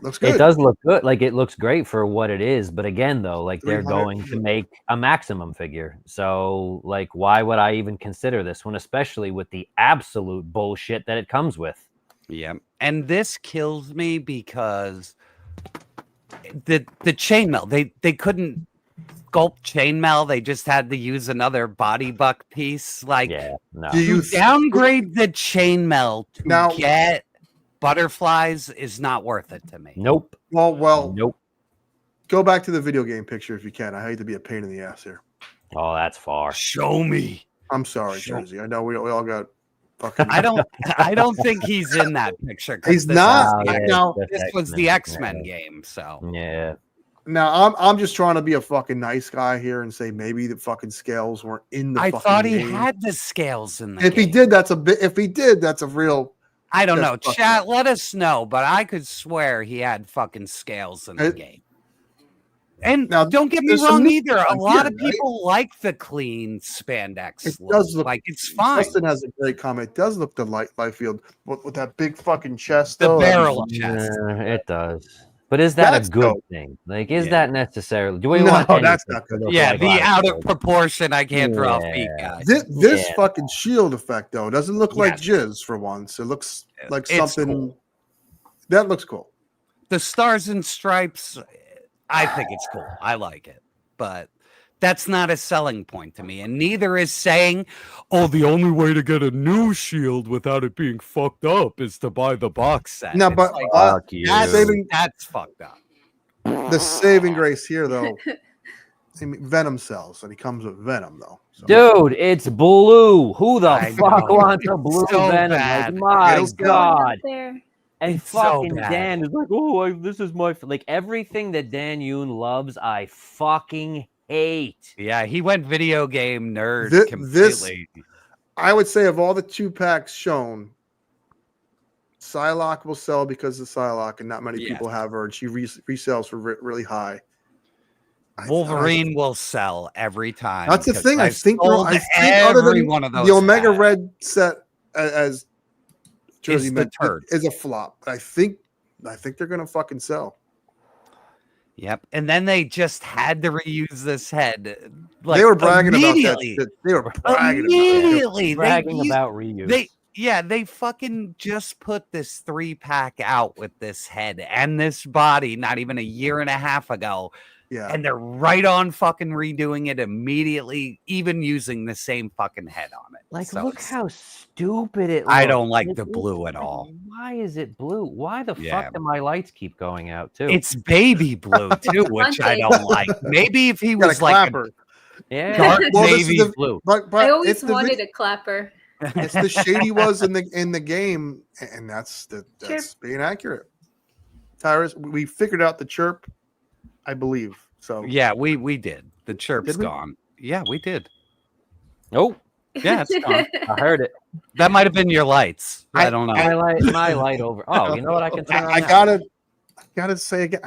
Looks good. It does look good. Like, it looks great for what it is. But again, though, like, they're going to make a maximum figure. So, like, why would I even consider this one, especially with the absolute bullshit that it comes with? Yeah. And this kills me because the chainmail, they couldn't sculpt chainmail. They just had to use another body buck piece. Like, to downgrade the chainmail to get butterflies is not worth it to me. Nope. Well, nope. Go back to the video game picture if you can. I hate to be a pain in the ass here. Oh, that's far. Show me. I'm sorry, Jersey. I know we all got fucking. I don't think he's in that picture. He's not. This was the X-Men game, so yeah. Now I'm just trying to be a fucking nice guy here and say maybe the fucking scales weren't in the. I fucking thought he game. had the scales in the. If he did, that's a bit. If he did, that's a real. I don't know. Chat, let us know. But I could swear he had fucking scales in the game. And now, don't get me wrong either. A lot of people like the clean spandex. It does look like it's fine. Justin has a great comment. It does look the Liefeld with that big fucking chest. The barrel chest. It does. But is that That's a good dope. thing? Like, is that necessarily? Do we No, want that's anything not good. to look Yeah, like the that? out of proportion. I can't draw feet, guys. This fucking shield effect though doesn't look like jizz for once. It looks like It's something cool. that looks cool. The stars and stripes, I think it's cool. I like it, but that's not a selling point to me. And neither is saying, "Oh, the only way to get a new shield without it being fucked up is to buy the box set." No, It's but like, that's fucked up. The saving grace here though, I mean, Venom sells, and he comes with Venom though. So. Dude, it's blue. Who the I fuck know. wants a It's blue so Venom? bad. Like, my It'll sell. God. There. And It's so fucking bad. Dan is like, oh, this is my like everything that Dan Yoon loves. I fucking hate. Yeah, he went video game nerd This, completely. I would say, of all the 2-packs shown, Psylock will sell because of Psylock, and not many people have her, and she resells for really high. Wolverine will sell every time. That's the thing. I think sold other than one of those the Omega packs. Red set as Jersey the meant turd. is a flop. I think they're gonna fucking sell. Yep, and then they just had to reuse this head. Like, They were bragging about that immediately. shit. They were bragging Immediately, bragging about reuse. They fucking just put this 3-pack out with this head and this body not even a year and a half ago. Yeah. And they're right on fucking redoing it immediately, even using the same fucking head on it. Like, So look how stupid it looks. I don't like the It blue looks at all. Why is it blue? Why the Yeah. fuck do my lights keep going out too? It's baby blue too, which I don't like. Maybe if he Got a was like clapper. yeah, dark Well, this is navy the- blue. But I it's always the wanted a clapper. it's the shade he was in the game, and that's being accurate. Tyrus, we figured out the chirp, I believe. So Yeah, we did. The chirp's Did we? gone. Yeah, we did. oh, Yeah, it's gone. I heard it. That might have been your lights. I don't know. My light over. Oh, you know what? I can turn on I that. gotta say again,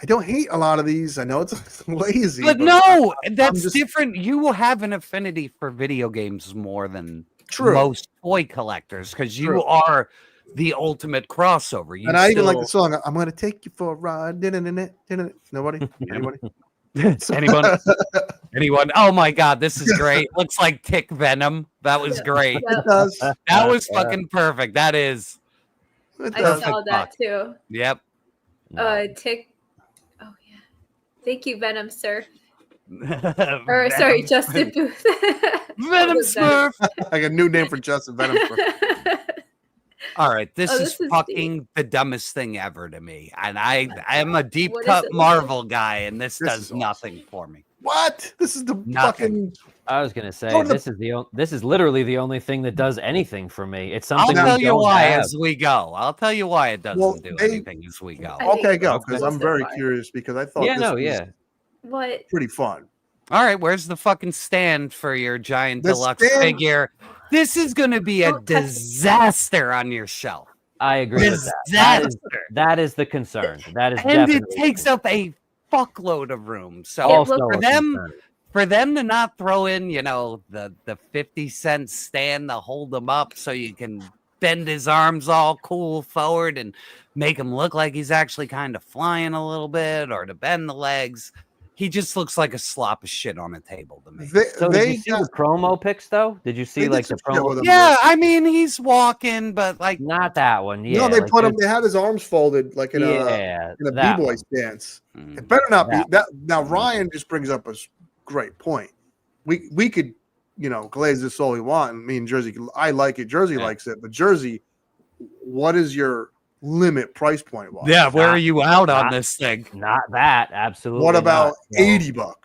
I don't hate a lot of these. I know it's lazy, But no, that's just- different. You will have an affinity for video games more than True. most toy collectors because you True. are the ultimate crossover. You And I even like the still- song. I'm gonna take you for a ride. Nobody? Anybody? Anyone? Oh my god, this is great. Looks like Tick Venom. That was great. It does. That was fucking perfect. That is. It I does. saw that too. Yep. Tick. Oh yeah. Thank you, Venom Surf. Or sorry, Justin Booth. Venom Smurf. Like a new name for Justin Venom. All right, this Oh, is this is fucking the dumbest thing ever to me, and I am a deep What is cut it? Marvel guy, and this This does is awesome. nothing for me. What? This is the Nothing. fucking. I was gonna say Go to the- this is literally the only thing that does anything for me. It's I'll something we tell you don't why have. as we go. I'll tell you why it doesn't Well, do they- anything as we go. I think Okay, go. it's Because good I'm so very far. curious because I thought Yeah, this no, was yeah. What? pretty fun. All right, where's the fucking stand for your giant The deluxe stand- figure? This is going to be a Don't touch it. disaster on your shelf. I agree with that. Disaster. That is the concern. That is And definitely it takes up a fuckload of room. So also look- a for them, concern. for them to not throw in, the 50-cent stand to hold him up so you can bend his arms all cool forward and make him look like he's actually kind of flying a little bit, or to bend the legs. He just looks like a slop of shit on a table to me. So did They you see got- the promo pics though? Did you they see did like some the shit with promo? him. Yeah, I mean, he's walking, but like, Not that one. Yeah. No, they like put him. there's- They had his arms folded like in Yeah, a that b-boy one. stance. mm, It better not be That that. Now Ryan just brings up a great point. We could glaze this all we want. And me and Jersey, I like it. Jersey likes it, but Jersey, what is your limit price point? Wise? yeah, where Not- are you out on not- this thing? Not that. Absolutely. What about not. So- $80?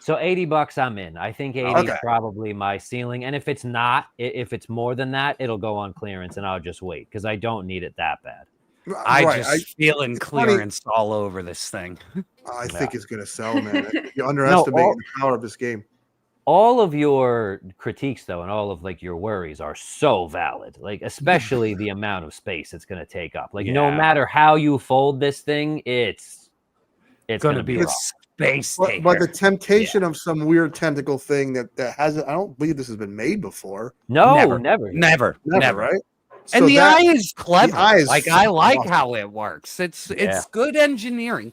So $80 I'm in. I think 80 Okay. is probably my ceiling. And if it's not, if it's more than that, it'll go on clearance and I'll just wait because I don't need it that bad. I Right, just feeling it's funny. clearance all over this thing. I think it's gonna sell, man. You're underestimating the power of this game. All of your critiques though, and all of like your worries are so valid. Like especially the amount of space it's going to take up. Like no Yeah. matter how you fold this thing, it's Going to gonna be a rough. space But taker. the temptation of some weird tentacle thing that hasn't. I don't believe this has been made before. No, Never. never. Never, Never, right? And the eye is clever. eye is like I like awesome. how it works. It's good engineering.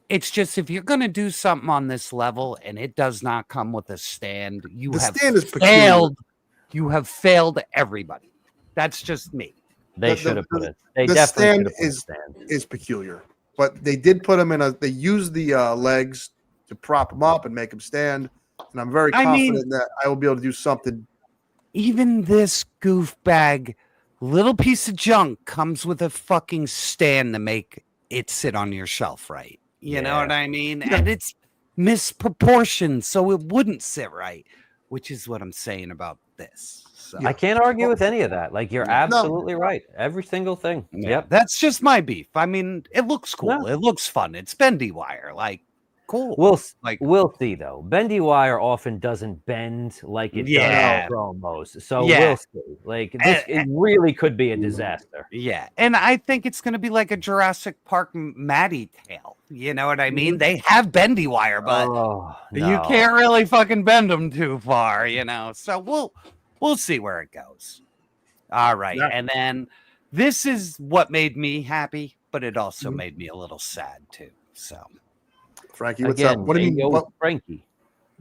It's just if you're gonna do something on this level and it does not come with a stand, you have failed. You have failed everybody. That's just me. They should have put it. They the definitely stand is peculiar, but they did put him in a. They used the legs to prop him up and make him stand, and I'm very confident that I will be able to do something. Even this goof bag, little piece of junk comes with a fucking stand to make it sit on your shelf, right? You know what I mean? Yeah. And it's misproportioned, so it wouldn't sit right, which is what I'm saying about this. So. I can't argue with any of that. Like, you're absolutely right. Every single thing. Yeah. Yep. That's just my beef. I mean, it looks cool. Yeah. It looks fun. It's bendy wire. Like, cool. We'll see, though. Bendy wire often doesn't bend like it does promos. So we'll see. Like, this it really could be a disaster. Yeah. And I think it's going to be like a Jurassic Park Maddie tail. You know what I mean? They have bendy wire, but you can't really fucking bend them too far, you know? So we'll see where it goes. All right. Yeah. And then this is what made me happy, but it also made me a little sad too. So, Frankie, what's up? What do you mean, Frankie?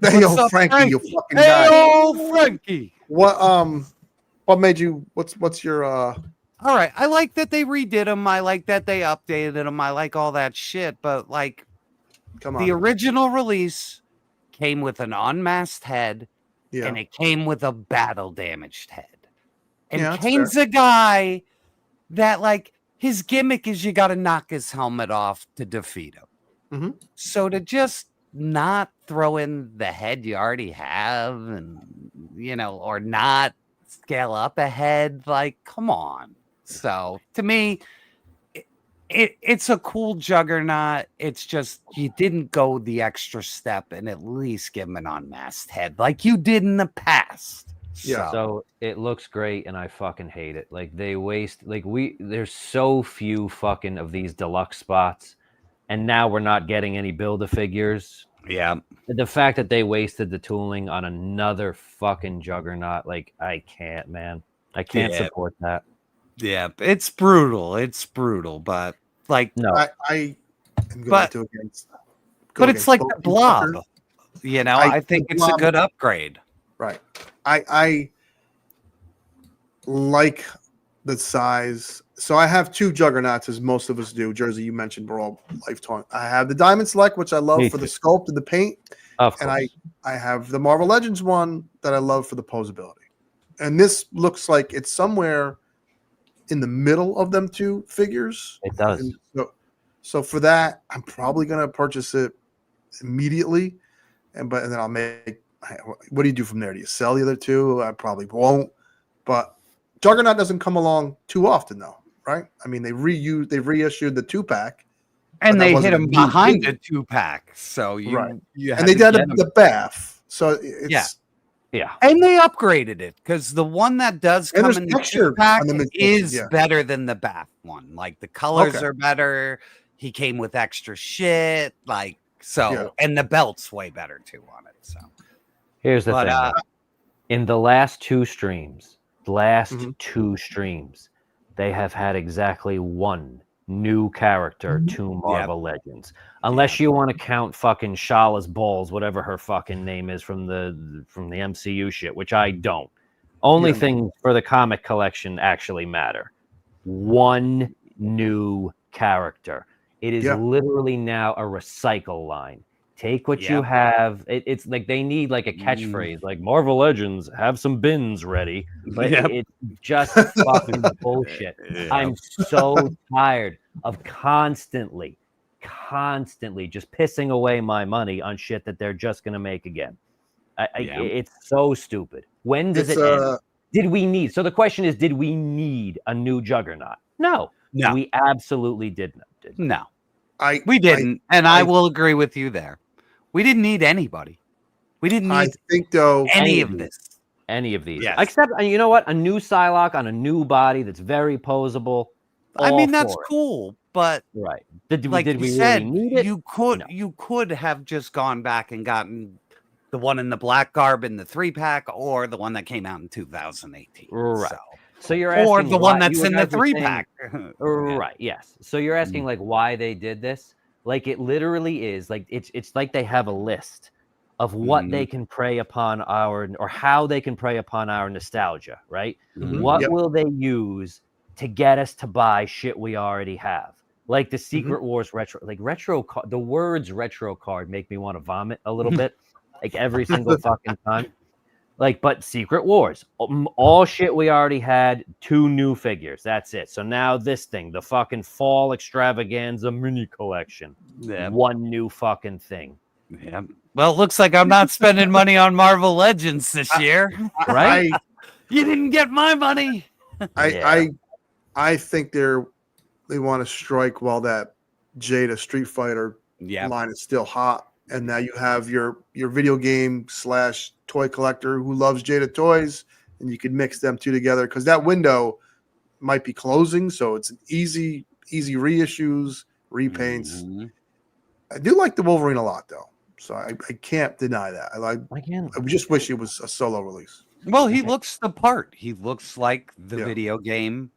Hey, yo, Frankie, you fucking guy. Hey, Frankie. What made you? What's your? All right, I like that they redid them. I like that they updated them. I like all that shit. But like, the original release came with an unmasked head. Yeah. And it came with a battle damaged head. And Kane's a guy that, like, his gimmick is you got to knock his helmet off to defeat him. Mm-hmm. So to just not throw in the head you already have and, you know, or not scale up a head, like, come on. So to me, it's a cool Juggernaut. It's just you didn't go the extra step and at least give him an unmasked head like you did in the past. Yeah. So it looks great, and I fucking hate it. Like, they waste. Like, there's so few fucking of these deluxe spots, and now we're not getting any Build-A-Figures. Yeah. The fact that they wasted the tooling on another fucking Juggernaut, like, I can't, man. I can't support that. Yeah, it's brutal. It's brutal, but like no, I am going to against. But it's like the Blob. You know, I think it's a good upgrade. Right. I like the size. So I have two Juggernauts, as most of us do. Jersey, you mentioned we're all lifetime. I have the Diamond Select, which I love for the sculpt and the paint. And I have the Marvel Legends one that I love for the posability. And this looks like it's somewhere in the middle of them two figures. It does. So for that, I'm probably going to purchase it immediately. And then I'll make. What do you do from there? Do you sell the other two? I probably won't. But Juggernaut doesn't come along too often, though, right? I mean, they reissued the 2-pack, and they hit them behind the 2-pack. So you and they did the bath. So it's and they upgraded it because the one that does come in the 2-pack is better than the bath one. Like, the colors are better. He came with extra shit, like and the belt's way better too on it. So. Here's the thing. In the last two streams, they have had exactly one new character to Marvel Legends. Unless you want to count fucking Shala's balls, whatever her fucking name is from the MCU shit, which I don't. Only thing for the comic collection actually matter. One new character. It is literally now a recycle line. Take what you have. It's like they need like a catchphrase, like Marvel Legends, have some bins ready. But it's just fucking bullshit. I'm so tired of constantly just pissing away my money on shit that they're just gonna make again. It's so stupid. When does it end? Did we need? So the question is, did we need a new Juggernaut? No, we absolutely didn't. No. We didn't, and I will agree with you there. We didn't need anybody. We didn't need. I think though any of this. Any of these. Yes. Except, you know what? A new Psylock on a new body that's very posable. I mean, that's cool, but right. Did we really need it? You could have just gone back and gotten the one in the black garb in the 3-pack, or the one that came out in 2018. Right. So you're asking, or the one why, that's you in the guys were saying- 3-pack. Right. Yes. So you're asking like why they did this? Like it literally is like it's like they have a list of what they can prey upon or how they can prey upon our nostalgia, right? What will they use to get us to buy shit we already have? Like the Secret Wars retro, like the words retro card make me want to vomit a little bit, like every single fucking time. Like, but Secret Wars, all shit we already had, 2 new figures. That's it. So now this thing, the fucking Fall Extravaganza mini collection, 1 new fucking thing. Yeah. Well, it looks like I'm not spending money on Marvel Legends this year, right? You didn't get my money. I think they want to strike while that Jada Street Fighter line is still hot, and now you have your video game / toy collector who loves Jada toys, and you can mix them two together because that window might be closing, so it's an easy reissues, repaints. I do like the Wolverine a lot though, so I can't deny that. I just wish it was a solo release. Well, he looks the part. He looks like the video game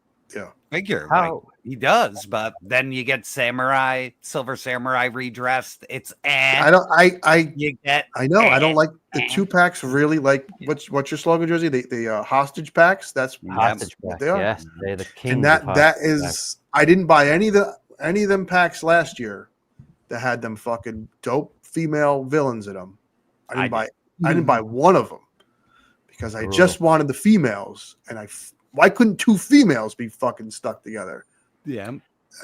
figure. Like, he does, but then you get Silver Samurai redressed. It's I know. I don't like the 2-packs really. Like what's your slogan, Jersey? The hostage packs. That's hostage what packs. they are. Yes, they're the king. And that is. I didn't buy any of them packs last year that had them fucking dope female villains in them. I didn't buy one of them because I just wanted the females, and why couldn't 2 females be fucking stuck together? Yeah.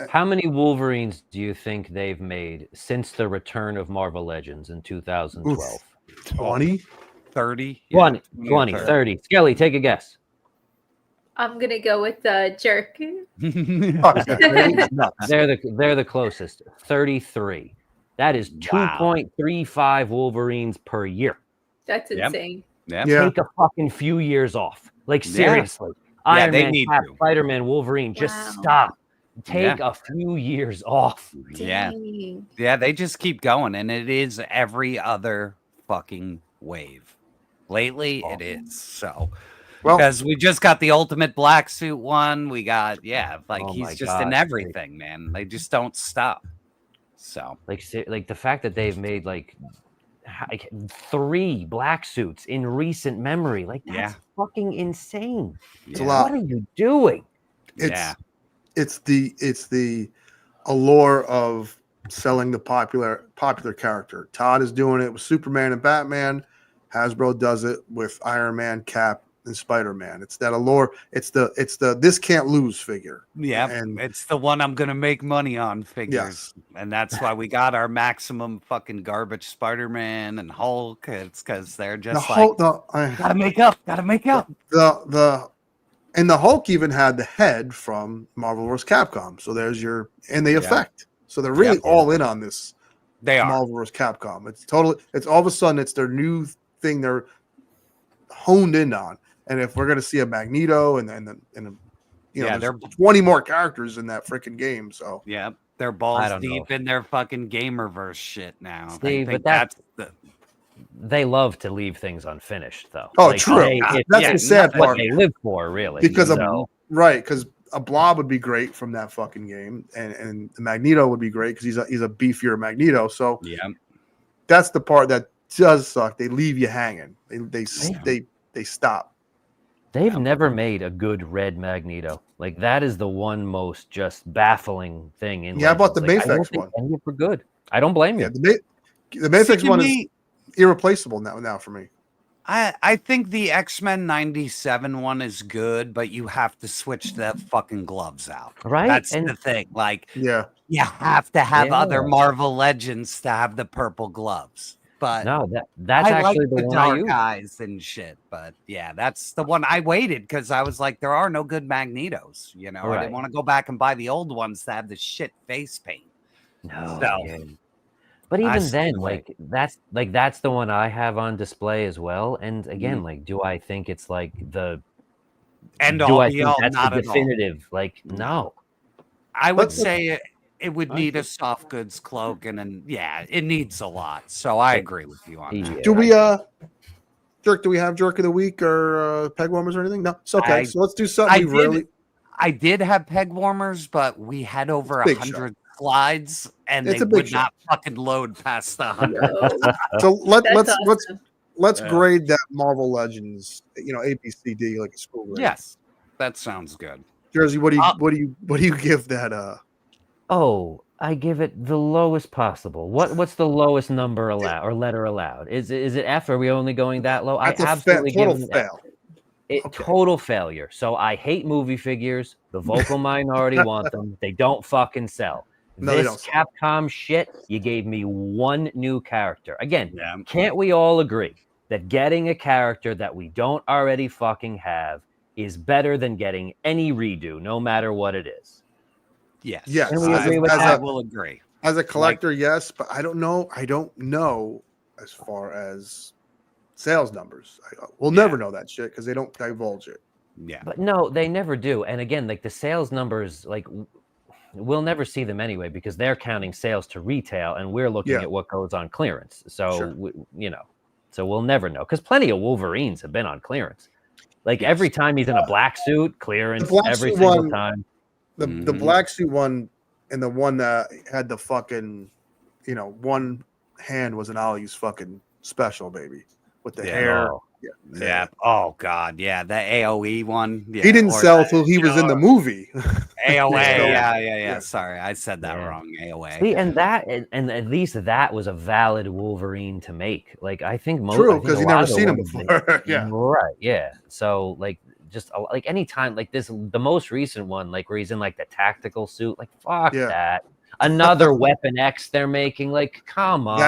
How many Wolverines do you think they've made since the return of Marvel Legends in 2012? 20? 30? 20, 30. Skelly, take a guess. I'm gonna go with Jerk. No, they're the closest. 33. That is 2.35 Wolverines per year. That's insane. Take a fucking few years off. Like seriously. Iron Man, Cap, Spider-Man, Wolverine, just stop. Take a few years off. Dang. Yeah, they just keep going, and it is every other fucking wave. Lately, it is. So, because we just got the Ultimate Black Suit one. We got, he's just in everything, man. They just don't stop. So, like the fact that they've made like 3 black suits in recent memory, like that's fucking insane. It's a lot. What are you doing? It's the allure of selling the popular character. Todd is doing it with Superman and Batman. Hasbro does it with Iron Man, Cap, and Spider-Man. It's that allure. It's the this can't lose figure. Yeah, and it's the one I'm gonna make money on figures. And that's why we got our maximum fucking garbage Spider-Man and Hulk. It's because they're just gotta make up. And the Hulk even had the head from Marvel vs. Capcom. So there's the effect. So they're really all in on this. They are Marvel vs. Capcom. It's all of a sudden it's their new thing they're honed in on. And if we're gonna see a Magneto and there's 20 more characters in that freaking game. So they're balls deep in their fucking gamerverse shit now. Steve, they love to leave things unfinished, though. Oh, true. That's the sad part. What they live for, really. Because a Blob would be great from that fucking game, and the Magneto would be great because he's a beefier Magneto. So that's the part that does suck. They leave you hanging. They stop. They've never made a good red Magneto. Like that is the one most just baffling thing in. I bought the MaFEX one. Any for good. I don't blame you. The MaFEX one is irreplaceable now for me. I think the X-Men 97 one is good, but you have to switch the fucking gloves out. Right. That's the thing. Like, you have to have other Marvel Legends to have the purple gloves. But no, that's actually the one dark eyes and shit. But that's the one I waited because I was like, there are no good Magnetos. I didn't want to go back and buy the old ones that have the shit face paint. No. But even then, that's the one I have on display as well. And again, do I think it's like the end all be all? That's not the definitive. Like, no. I would say it would need a soft goods cloak, and then it needs a lot. So I agree with you on that. Do we Jerk, do we have Jerk of the Week or peg warmers or anything? No, it's okay. So let's do something I did have peg warmers, but we had over Big 100 slides, and It's they a big would not fucking load past the 100. So let's awesome. grade that Marvel Legends, ABCD like a school grade. Yes, that sounds good. Jersey, what do you give that? Oh, I give it the lowest possible. What's the lowest number allowed or letter allowed? Is it F? Are we only going that low? That's I a absolutely total give it fail. Total failure. So I hate movie figures. The vocal minority want them. They don't fucking sell. No, they This don't. Capcom shit, you gave me one new character. Again, can't we all agree that getting a character that we don't already fucking have is better than getting any redo, no matter what it is? Yes. Yes. Can we agree with that? I will agree. As a collector, yes, but I don't know as far as sales numbers. We'll never know that shit because they don't divulge it. Yeah. But no, they never do. And again, like the sales numbers, like we'll never see them anyway because they're counting sales to retail and we're looking at what goes on clearance. So, so we'll never know because plenty of Wolverines have been on clearance. Like every time he's in a black suit, clearance every single time. The black suit one and the one that had the fucking, one hand was an Ollie's fucking special, baby, with the hair. Yeah. Oh God. Yeah. The AOE one. Yeah. He didn't sell till he was in the movie. AOA. Yeah. Sorry, I said that wrong. AOA. See, and at least that was a valid Wolverine to make. Like I think true because you never seen him before. Yeah. Right. Yeah. So like just like anytime like this, the most recent one, like where he's in like the tactical suit, like fuck that. Another Weapon X they're making, like come on.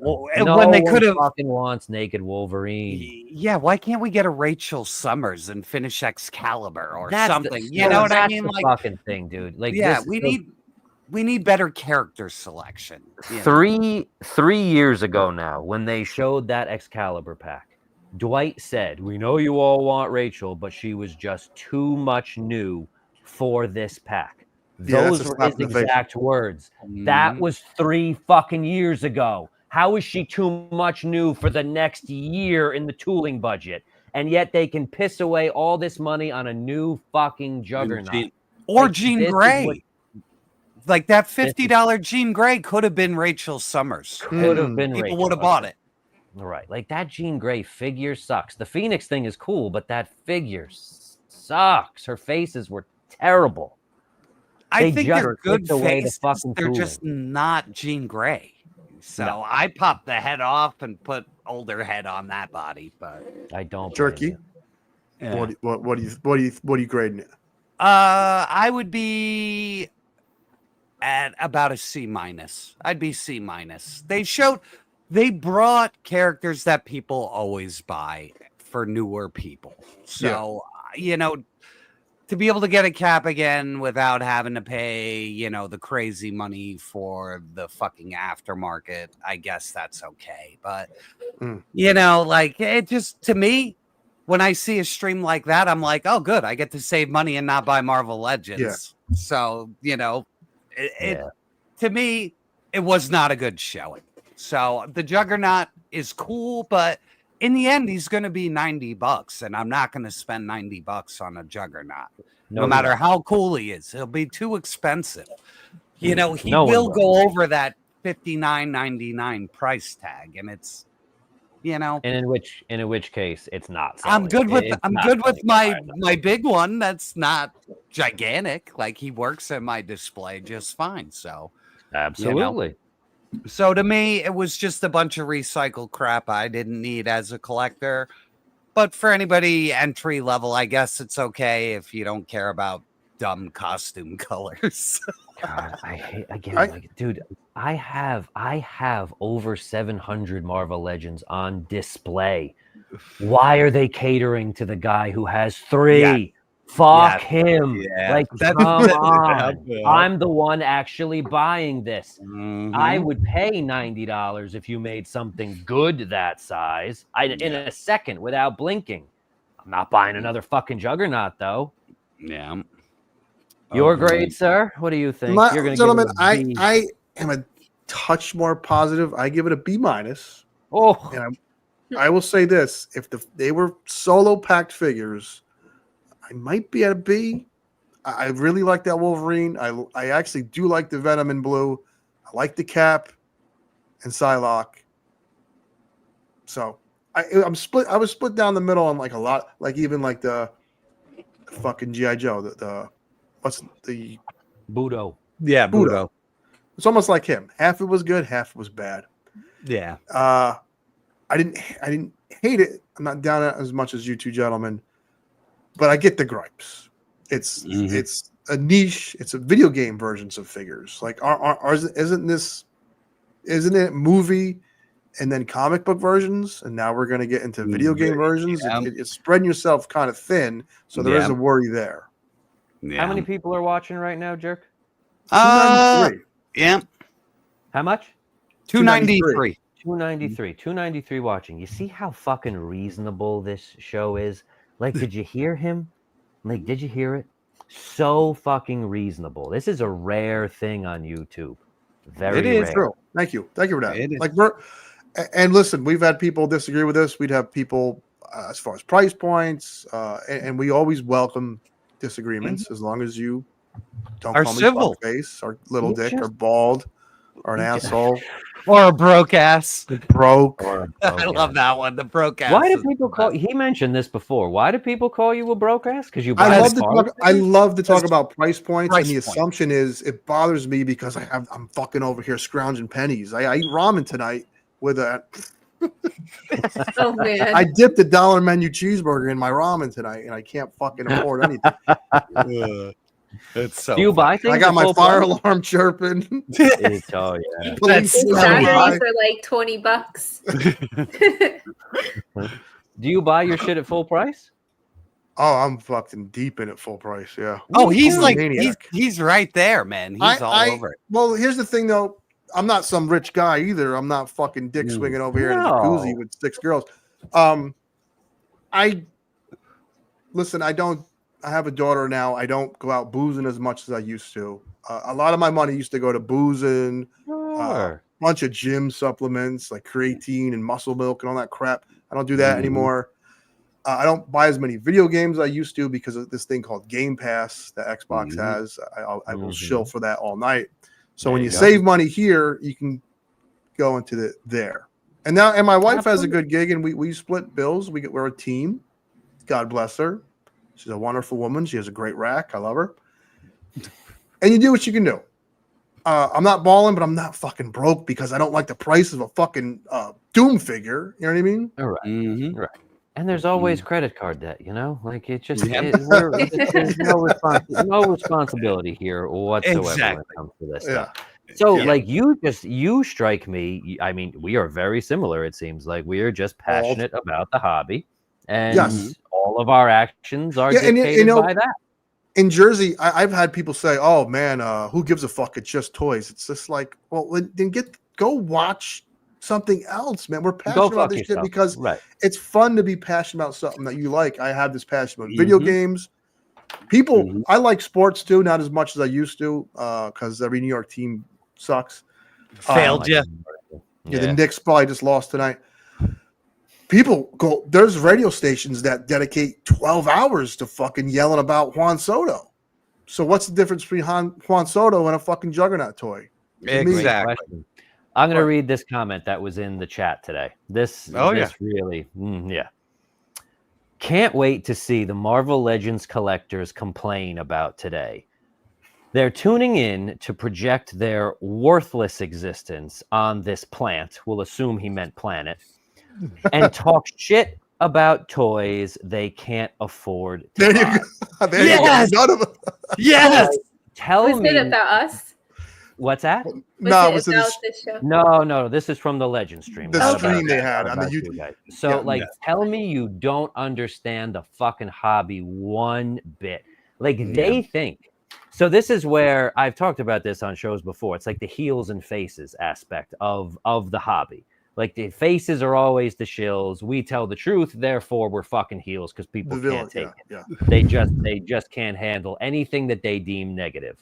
Well, no when they could have fucking wants naked Wolverine. Yeah, why can't we get a Rachel Summers and finish Excalibur or something? You know what I mean? Like fucking thing, dude. Like we need better character selection. Three years ago now, when they showed that Excalibur pack, Dwight said, "We know you all want Rachel, but she was just too much new for this pack." Those were his exact words. That was 3 fucking years ago. How is she too much new for the next year in the tooling budget? And yet they can piss away all this money on a new fucking Juggernaut. Or Jean Grey. Like that $50 Jean Grey could have been Rachel Summers. Could have been People would have bought it. Right. Like that Jean Grey figure sucks. The Phoenix thing is cool, but that figure sucks. Her faces were terrible. I think they're good faces. They're just not Jean Grey. So I popped the head off and put older head on that body, but I don't. Jerky. Yeah. What are you grading it? I would be at about a C-. I'd be C-. They brought characters that people always buy for newer people. So to be able to get a Cap again without having to pay, the crazy money for the fucking aftermarket, I guess that's okay. But, like it just, to me, when I see a stream like that, I'm like, oh, good. I get to save money and not buy Marvel Legends. Yeah. So, to me, it was not a good showing. So the Juggernaut is cool, but in the end, he's going to be $90, and I'm not going to spend $90 on a Juggernaut. No matter how cool he is, he'll be too expensive. He will go over that $59.99 price tag, and it's, And in which case, it's not. Selling. I'm good with my big one. That's not gigantic. Like he works at my display just fine. So absolutely. So to me, it was just a bunch of recycled crap I didn't need as a collector. But for anybody entry level, I guess it's okay if you don't care about dumb costume colors. God, I hate dude. I have over 700 Marvel Legends on display. Why are they catering to the guy who has 3? Yeah. Fuck him. Yeah. Like, come on. I'm the one actually buying this. Mm-hmm. I would pay $90 if you made something good that size. In a second without blinking. I'm not buying another fucking Juggernaut, though. Yeah. Your grade, sir? What do you think? You're gonna gentlemen, I am a touch more positive. I give it a B-. Oh. I will say this: if they were solo packed figures, I might be at a B. I really like that Wolverine. I actually do like the Venom in blue. I like the Cap and Psylock. So I'm split. I was split down the middle on like a lot, like even like the fucking G.I. Joe. The what's the Budo? Yeah, Budo. It's almost like him. Half it was good, half it was bad. Yeah. I didn't hate it. I'm not down it as much as you two gentlemen, but I get the gripes. It's a niche. It's a video game versions of figures. Like isn't it movie and then comic book versions, and now we're going to get into video game versions. Yeah. It's spreading yourself kind of thin, so there is a worry there. Yeah. How many people are watching right now, Jerk? 293. Yeah. How much? 293. 293 watching. You see how fucking reasonable this show is? Like, did you hear him? Like, did you hear it? So fucking reasonable. This is a rare thing on YouTube. Very rare. True. Thank you for that. Like and listen, we've had people disagree with us. We'd have people as far as price points, and we always welcome disagreements as long as you don't Are call me civil. fuckface or little dick or bald or an asshole Or a broke ass. broke. I love that one. The broke ass. Why do people call? He mentioned this before. Why do people call you a broke ass? Because you. I buy love to talk about price points, and the point. assumption is it bothers me because I'm fucking over here scrounging pennies. I eat ramen tonight with a. Oh man! I dipped a $1 menu cheeseburger in my ramen tonight, and I can't fucking afford anything. It's so. Do you buy things? I got at my full fire price? alarm chirping. Oh yeah. Police It's coming by. Saturday for like $20. Do you buy your shit at full price? Oh, I'm fucking deep in it full price. Yeah. Oh, he's I'm a like maniac. he's right there, man. He's all over it. Well, here's the thing, though. I'm not some rich guy either. I'm not fucking dick swinging over here in a jacuzzi with 6 girls. Listen. I have a daughter now. I don't go out boozing as much as I used to. A lot of my money used to go to boozing, bunch of gym supplements like creatine and muscle milk and all that crap. I don't do that anymore. I don't buy as many video games as I used to because of this thing called Game Pass that Xbox has. I will shill for that all night. So when you save money here, you can go into there. And my wife has a good gig, and we split bills. We're a team. God bless her. She's a wonderful woman. She has a great rack. I love her. And you do what you can do. I'm not balling, but I'm not fucking broke because I don't like the price of a fucking Doom figure. You know what I mean? All right. Right. And there's always credit card debt, you know? Like, it just, there's no responsibility here whatsoever when it comes to this stuff. So, like, you strike me. I mean, we are very similar, it seems like. We are just passionate about the hobby. And all of our actions are dictated by that. In Jersey, I've had people say, "Oh man, who gives a fuck? It's just toys." It's just like, well, then go watch something else, man. We're passionate about this shit because it's fun to be passionate about something that you like. I have this passion about video games. People, I like sports too, not as much as I used to, because every New York team sucks. Failed you. Yeah, the Knicks probably just lost tonight. People go. There's radio stations that dedicate 12 hours to fucking yelling about Juan Soto. So what's the difference between Juan Soto and a fucking Juggernaut toy? Exactly. I'm going to read this comment that was in the chat today. This really, Can't wait to see the Marvel Legends collectors complain about today. They're tuning in to project their worthless existence on this plant. We'll assume he meant planet. And talk shit about toys they can't afford to There buy. you go. There you go. None of them. Yes. Tell Was me. it about us? What's that? No, it Was was it about this show? No. This is from the Legend stream. The not stream about they that, had not on the about you YouTube. guys. So, tell me you don't understand the fucking hobby one bit. Like, they think. So this is where I've talked about this on shows before. It's like the heels and faces aspect of the hobby. Like, the faces are always the shills. We tell the truth, therefore we're fucking heels because people can't take it. Yeah. They just can't handle anything that they deem negative.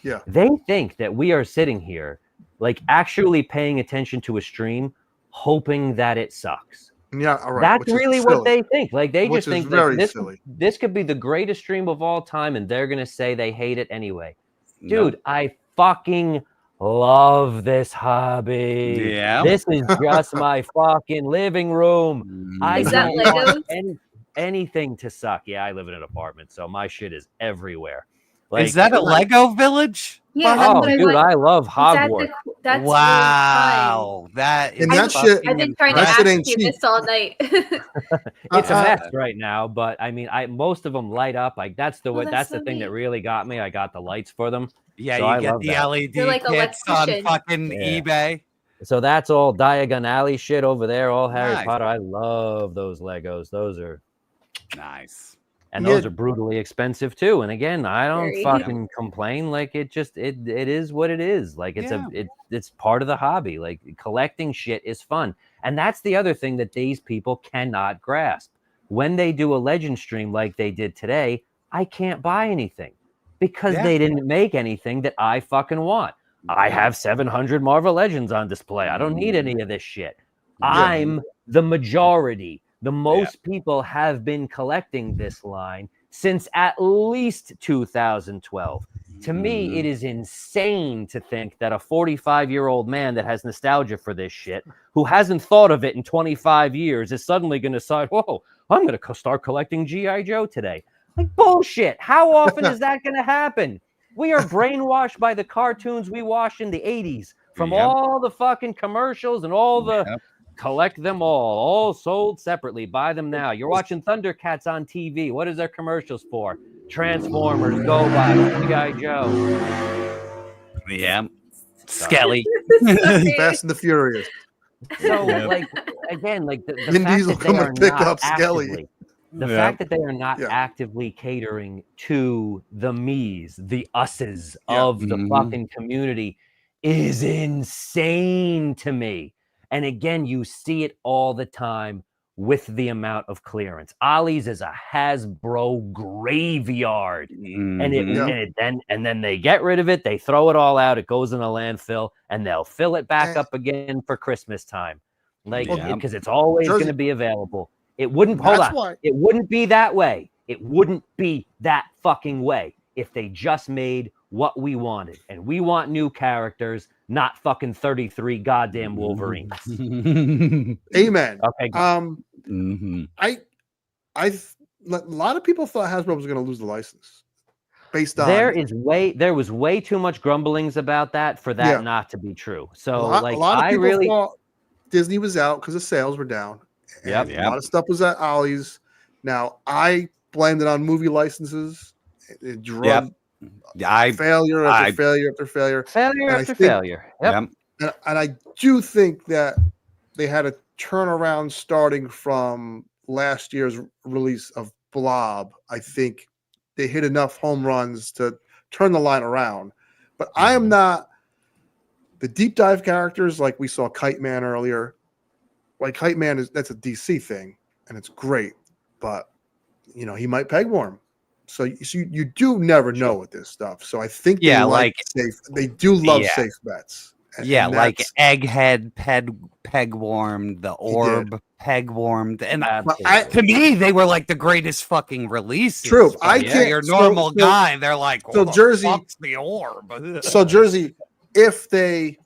Yeah. They think that we are sitting here, like, actually paying attention to a stream, hoping that it sucks. Yeah, all right. That's which is really what silly. they think. Like they Which just is think very like, silly. this could be the greatest stream of all time, and they're gonna say they hate it anyway. Nope. Dude, I fucking love this hobby. Yeah. This is just my fucking living room. I Is that don't want Legos? anything to suck. Yeah, I live in an apartment, so my shit is everywhere. Like, Is that a Lego village? Yeah, oh, that's what dude, I I love Is that Hogwarts. that's Wow, that is And that shit- I've been trying to that shit ask ain't you cheap. this all night. It's a mess right now, but I mean, most of them light up. Like that's the Oh, way. that's That's so the thing that neat. really got me. I got the lights for them. Yeah, so you I get love the that. LED They're like kits on electrician. fucking Yeah. eBay. So that's all Diagon Alley shit over there. All Harry Nice. Potter. I love those Legos. Those are Nice. and Yeah. those are brutally expensive too. And again, I don't Very. fucking complain. Like it is what it is. Like it's part of the hobby. Like collecting shit is fun. And that's the other thing that these people cannot grasp. When they do a legend stream like they did today, I can't buy anything because Yeah. they didn't make anything that I fucking want. I have 700 Marvel Legends on display. I don't need any of this shit. I'm the majority. The most people have been collecting this line since at least 2012. To me, it is insane to think that a 45-year-old man that has nostalgia for this shit, who hasn't thought of it in 25 years, is suddenly going to decide, whoa, I'm going to start collecting G.I. Joe today. Like, bullshit. How often is that going to happen? We are brainwashed by the cartoons we watched in the 80s from all the fucking commercials and all the collect them all sold separately. Buy them now. You're watching Thundercats on TV. What is their commercials for? Transformers, go buy G.I. Joe. Yeah. Skelly. Fast and the Furious. So, like, again, like the Vin fact Diesel that they come are and pick not up Skelly. actively, the fact that they are not actively catering to the me's, the us's of the fucking community is insane to me. And again, you see it all the time with the amount of clearance. Ollie's is a Hasbro graveyard. And then they get rid of it, they throw it all out, it goes in a landfill, and they'll fill it back up again for Christmas time. Like, because it's always going to be available. It wouldn't it wouldn't be that way. It wouldn't be that fucking way if they just made what we wanted. And we want new characters, not fucking 33 goddamn Wolverines. Amen. Okay. A lot of people thought Hasbro was going to lose the license based on there was way too much grumblings about that for that not to be true. So a lot of people thought Disney was out because the sales were down. A lot of stuff was at Ollie's. Now I blamed it on movie licenses. It drug failure after failure after failure. Failure after failure. Yep. And I do think that they had a turnaround starting from last year's release of Blob. I think they hit enough home runs to turn the line around. But I am not the deep dive characters like we saw Kite Man earlier. Like Kite Man that's a DC thing and it's great, but you know, he might pegworm. So you do never know with this stuff. So I think they do love safe bets. And like Egghead pegwormed, the Orb pegwormed, and to me they were like the greatest fucking releases. True, I can't. Your normal guy, they're like, so Jersey, fuck's the Orb. So Jersey, if they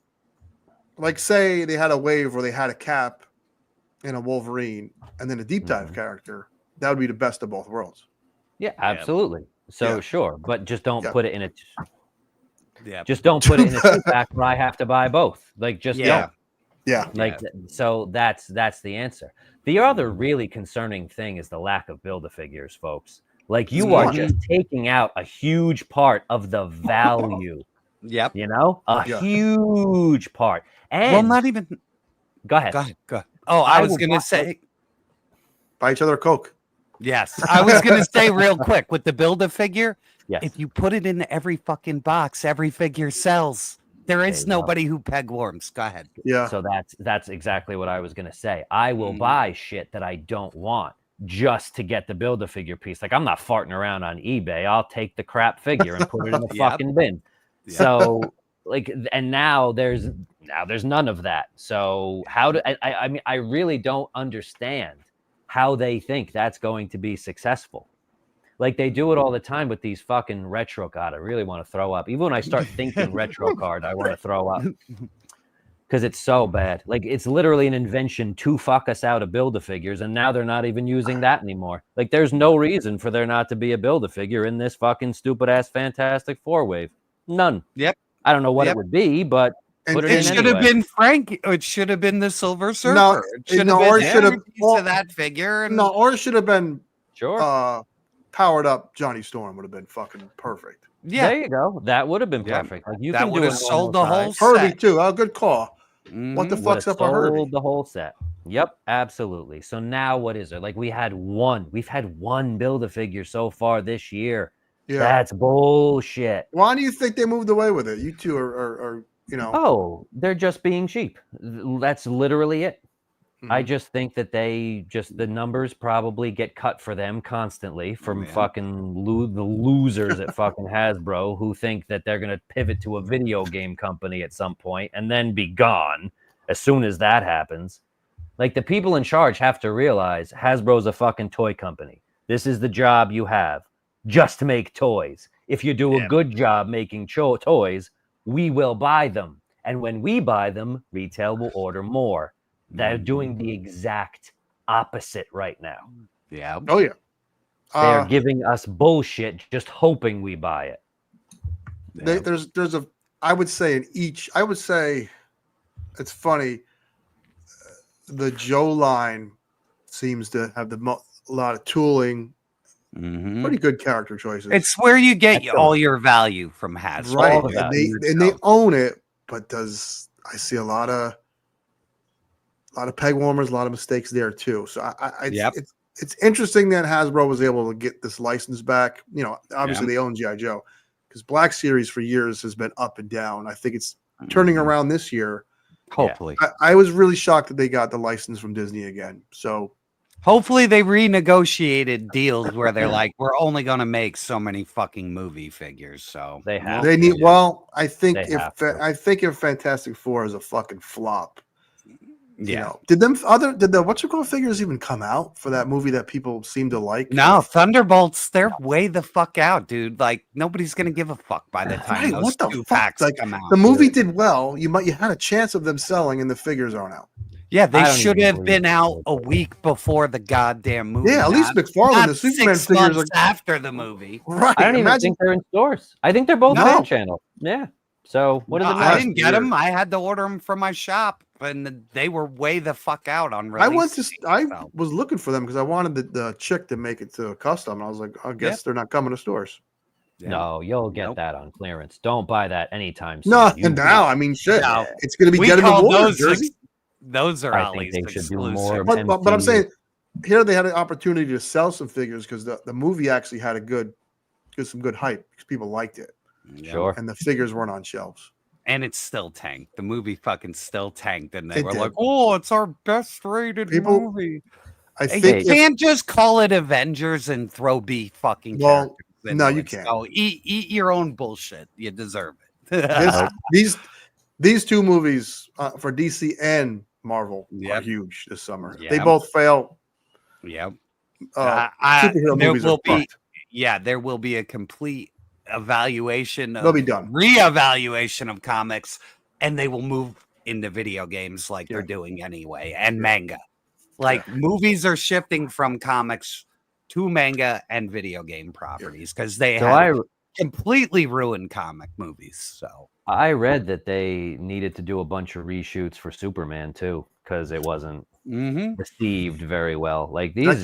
like say they had a wave where they had a Cap and a Wolverine, and then a deep dive character, that would be the best of both worlds. Yeah, absolutely. So sure, but just don't put it in a. Just don't put it in a two-pack where I have to buy both. Like, just don't. Yeah. Like, so that's the answer. The other really concerning thing is the lack of Build-A-Figures, folks. Like, you are just taking out a huge part of the value. Yep. You know? A huge part. And not even. Go ahead. Go ahead. Oh, I was going to say. Buy each other a Coke. Yes. I was going to say real quick with the Build-A-Figure. Yes. If you put it in every fucking box, every figure sells. There is nobody who pegworms. Go ahead. Yeah. So that's exactly what I was going to say. I will buy shit that I don't want just to get the Build-A-Figure piece. Like, I'm not farting around on eBay. I'll take the crap figure and put it in the fucking bin. So like, and now there's none of that. So how do I mean, I really don't understand how they think that's going to be successful. Like, they do it all the time with these fucking retro. God, I really want to throw up. Even when I start thinking retro card, I want to throw up because it's so bad. Like, it's literally an invention to fuck us out of Build-A-Figures, and now they're not even using that anymore. Like, there's no reason for there not to be a Build-A-Figure in this fucking stupid ass Fantastic Four wave. None. Yep. I don't know what it would be, but put it It in should have anyway. been Frank. It should have been the Silver Surfer. No, it should no, or it should have to that figure. And, no, or it should have been sure. Powered up Johnny Storm would have been fucking perfect. Yeah, there you go. That would have been perfect. Like, you that can would do have it sold the whole Herbie set. too. Oh, good call. What the Would fuck's have up with Herbie? sold the whole set. Yep, absolutely. So now what is there? Like, we've had one Build-A-Figure so far this year. Yeah. That's bullshit. Why do you think they moved away with it? You two are you know. Oh, they're just being cheap. That's literally it. I just think that the numbers probably get cut for them constantly from fucking the losers at fucking Hasbro who think that they're going to pivot to a video game company at some point and then be gone as soon as that happens. Like, the people in charge have to realize Hasbro's a fucking toy company. This is the job you have, just to make toys. If you do a good job making toys, we will buy them. And when we buy them, retail will order more. They're doing the exact opposite right now. Yeah. Oh yeah. They're giving us bullshit, just hoping we buy it. There's a. I would say it's funny. The Joe line seems to have a lot of tooling. Pretty good character choices. It's where you get all your value from Hasbro. Right, and they own it. But I see a lot of peg warmers, a lot of mistakes there too. So it's interesting that Hasbro was able to get this license back. You know, obviously they own G.I. Joe because Black Series for years has been up and down. I think it's turning around this year. Hopefully. I was really shocked that they got the license from Disney again. So hopefully they renegotiated deals where they're like, we're only going to make so many fucking movie figures. So they need. Well, I think if Fantastic Four is a fucking flop. You know, did the what's it called figures even come out for that movie that people seem to like? No, Thunderbolts, they're way the fuck out, dude. Like, nobody's gonna give a fuck by the time those two packs come out. The movie did well. You had a chance of them selling, and the figures aren't out. Yeah, they should have been out a week before the goddamn movie. Yeah, at least McFarlane, the Superman 6 figures months after the movie. Right. I don't even think they're in stores. I think they're both fan channel. Yeah. So what does it matter? I didn't get them. I had to order them from my shop, and they were way the fuck out on release. I was looking for them because I wanted the chick to make it to a custom. I was like, I guess they're not coming to stores. Yeah. No, you'll get that on clearance. Don't buy that anytime soon. No, and now I mean, shit, it's going to be Dead in the Water jersey. Those are Ollie's exclusive. But I'm saying here they had an opportunity to sell some figures because the movie actually had some good hype because people liked it. Sure. And the figures weren't on shelves. And it's still tanked. The movie fucking still tanked. And they were like, oh, it's our best rated movie. I think you can't just call it Avengers and throw B fucking characters. No, you can't. So eat your own bullshit. You deserve it. These two movies for DC and Marvel are huge this summer. They both fail. Yep. Superhero movies are fucked. Yeah, there will be a complete evaluation they'll be done reevaluation of comics, and they will move into video games like they're doing anyway, and manga. Like movies are shifting from comics to manga and video game properties because they have completely ruined comic movies. So I read that they needed to do a bunch of reshoots for Superman too because it wasn't received very well. Like these,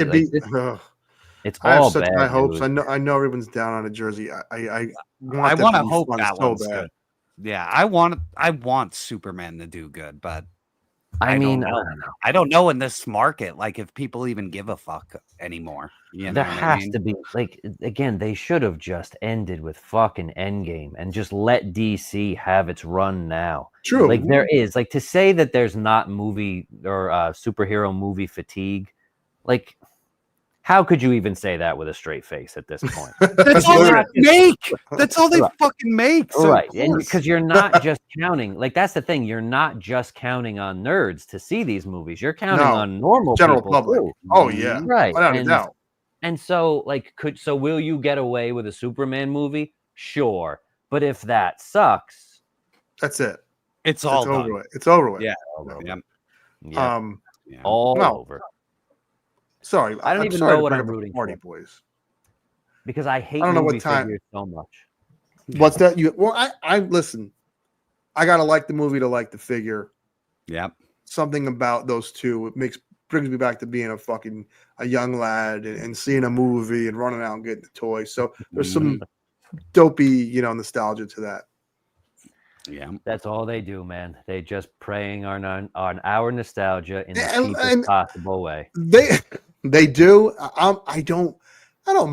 it's all I have such bad high hopes. news. I know everyone's down on a jersey. I want to hope that so one's bad. good. Yeah, I want Superman to do good, but I mean, I don't know in this market, like if people even give a fuck anymore. You know there has to be, like, again, they should have just ended with fucking Endgame and just let DC have its run now. True. Like there is, like, to say that there's not movie or superhero movie fatigue, like How could you even say that with a straight face at this point? That's all they make. That's all they fucking make. So right. And because you're not just counting, like that's the thing. You're not just counting on nerds to see these movies. You're counting on normal general people public. too. Oh yeah. Right. Without a doubt. And so like will you get away with a Superman movie? Sure. But if that sucks, that's it. It's all done. over with. It's over with. Yeah. All over. Sorry, I don't even know what I'm rooting for, boys. Because I hate I don't know movie what time figures so much. What's that? I listen. I gotta like the movie to like the figure. Yep. Something about those two brings me back to being a young lad and seeing a movie and running out and getting the toys. So there's some dopey, nostalgia to that. Yeah, that's all they do, man. They just preying on our nostalgia in the cheapest possible way. They do. I don't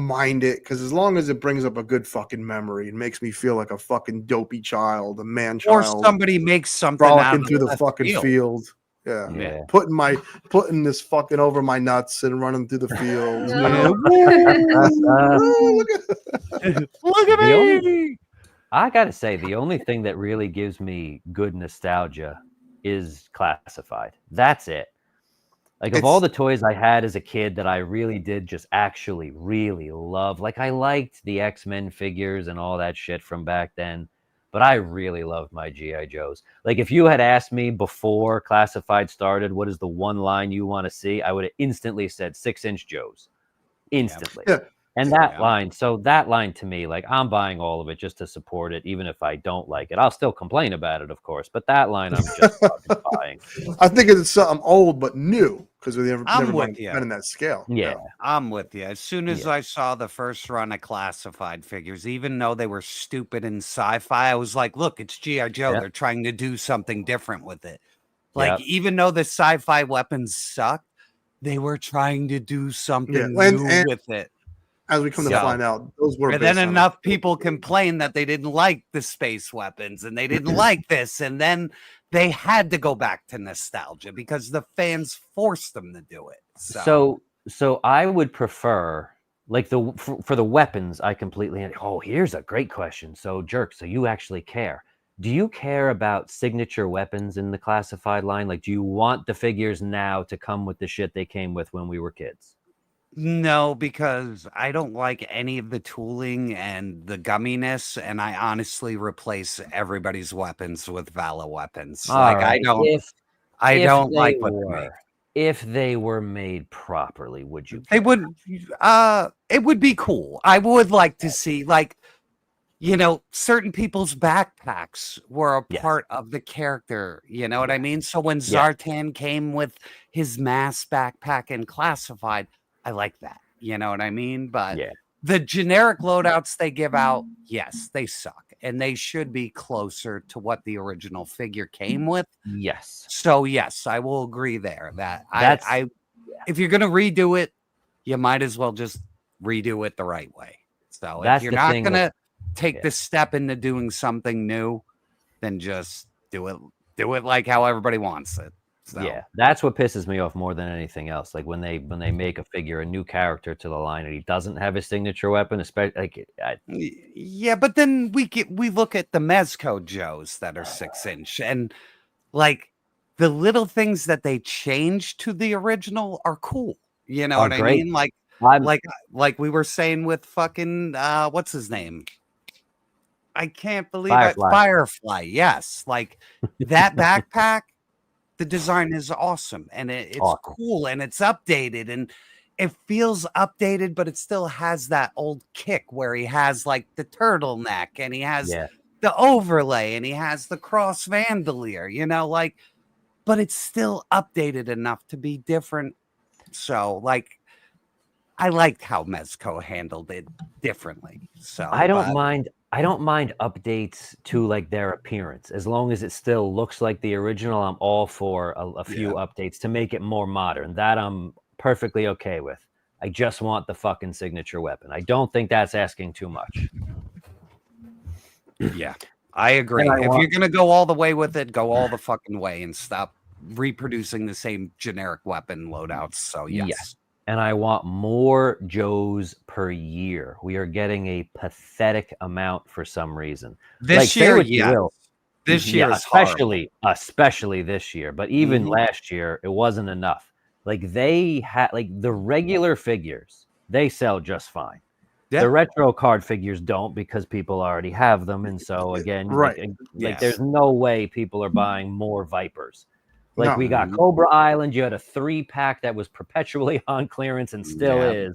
mind it because as long as it brings up a good fucking memory, it makes me feel like a fucking dopey child, a man child, or somebody makes something frolicking through the fucking field. Yeah. Putting this fucking over my nuts and running through the field. Look at me. I gotta say, the only thing that really gives me good nostalgia is Classified. That's it. Like of all the toys I had as a kid that I really did just actually really love, like I liked the X-Men figures and all that shit from back then, but I really loved my G.I. Joes. Like if you had asked me before Classified started, what is the one line you want to see? I would have instantly said 6-inch Joes. Instantly. Yeah. And that line to me, like I'm buying all of it just to support it, even if I don't like it. I'll still complain about it, of course, but that line I'm just fucking buying. I think it's something old but new because we've never been in that scale. Yeah, I'm with you. As soon as I saw the first run of Classified figures, even though they were stupid and sci-fi, I was like, look, it's G.I. Joe. They're trying to do something different with it. Like even though the sci-fi weapons sucked, they were trying to do something new with it. As we come to find out, those were. And then enough people complained that they didn't like the space weapons and they didn't like this, and then they had to go back to nostalgia because the fans forced them to do it. So I would prefer, like for the weapons, I completely. Oh, here's a great question. So Jerk, so you actually care? Do you care about signature weapons in the Classified line? Like, do you want the figures now to come with the shit they came with when we were kids? No, because I don't like any of the tooling and the gumminess, and I honestly replace everybody's weapons with Vala weapons. I don't like what they make. If they were made properly, would you? They would. It would be cool. I would like to see, certain people's backpacks were a part of the character. You know what I mean? So when Zartan came with his mass backpack and Classified, I like that. You know what I mean? But the generic loadouts they give out, yes, they suck. And they should be closer to what the original figure came with. Yes. So, yes, I will agree there that if you're going to redo it, you might as well just redo it the right way. So if you're not going to take the step into doing something new, then just do it like how everybody wants it. So. Yeah, that's what pisses me off more than anything else. Like when they make a figure, a new character to the line, and he doesn't have his signature weapon, especially but then we look at the Mezco Joes that are 6-inch, and like the little things that they change to the original are cool. You know what I mean? Like we were saying with fucking what's his name? I can't believe Firefly. Yes, like that backpack. The design is awesome and it's cool and it's updated and it feels updated, but it still has that old kick where he has like the turtleneck and he has the overlay and he has the cross vandalier, but it's still updated enough to be different. So I liked how Mezco handled it differently. So I don't mind updates to like their appearance as long as it still looks like the original. I'm all for a few updates to make it more modern. That I'm perfectly okay with. I just want the fucking signature weapon. I don't think that's asking too much. Yeah, I agree. If you're gonna go all the way with it, go all the fucking way and stop reproducing the same generic weapon loadouts. So yes. and I want more Joes per year. We are getting a pathetic amount for some reason. This say year, what you yes. will. This year is horrible. Especially this year. But even last year, it wasn't enough. Like they had the regular figures, they sell just fine. Yeah. The retro card figures don't because people already have them, and so again, there's no way people are buying more Vipers. Like we got Cobra Island, you had a 3-pack that was perpetually on clearance and still is.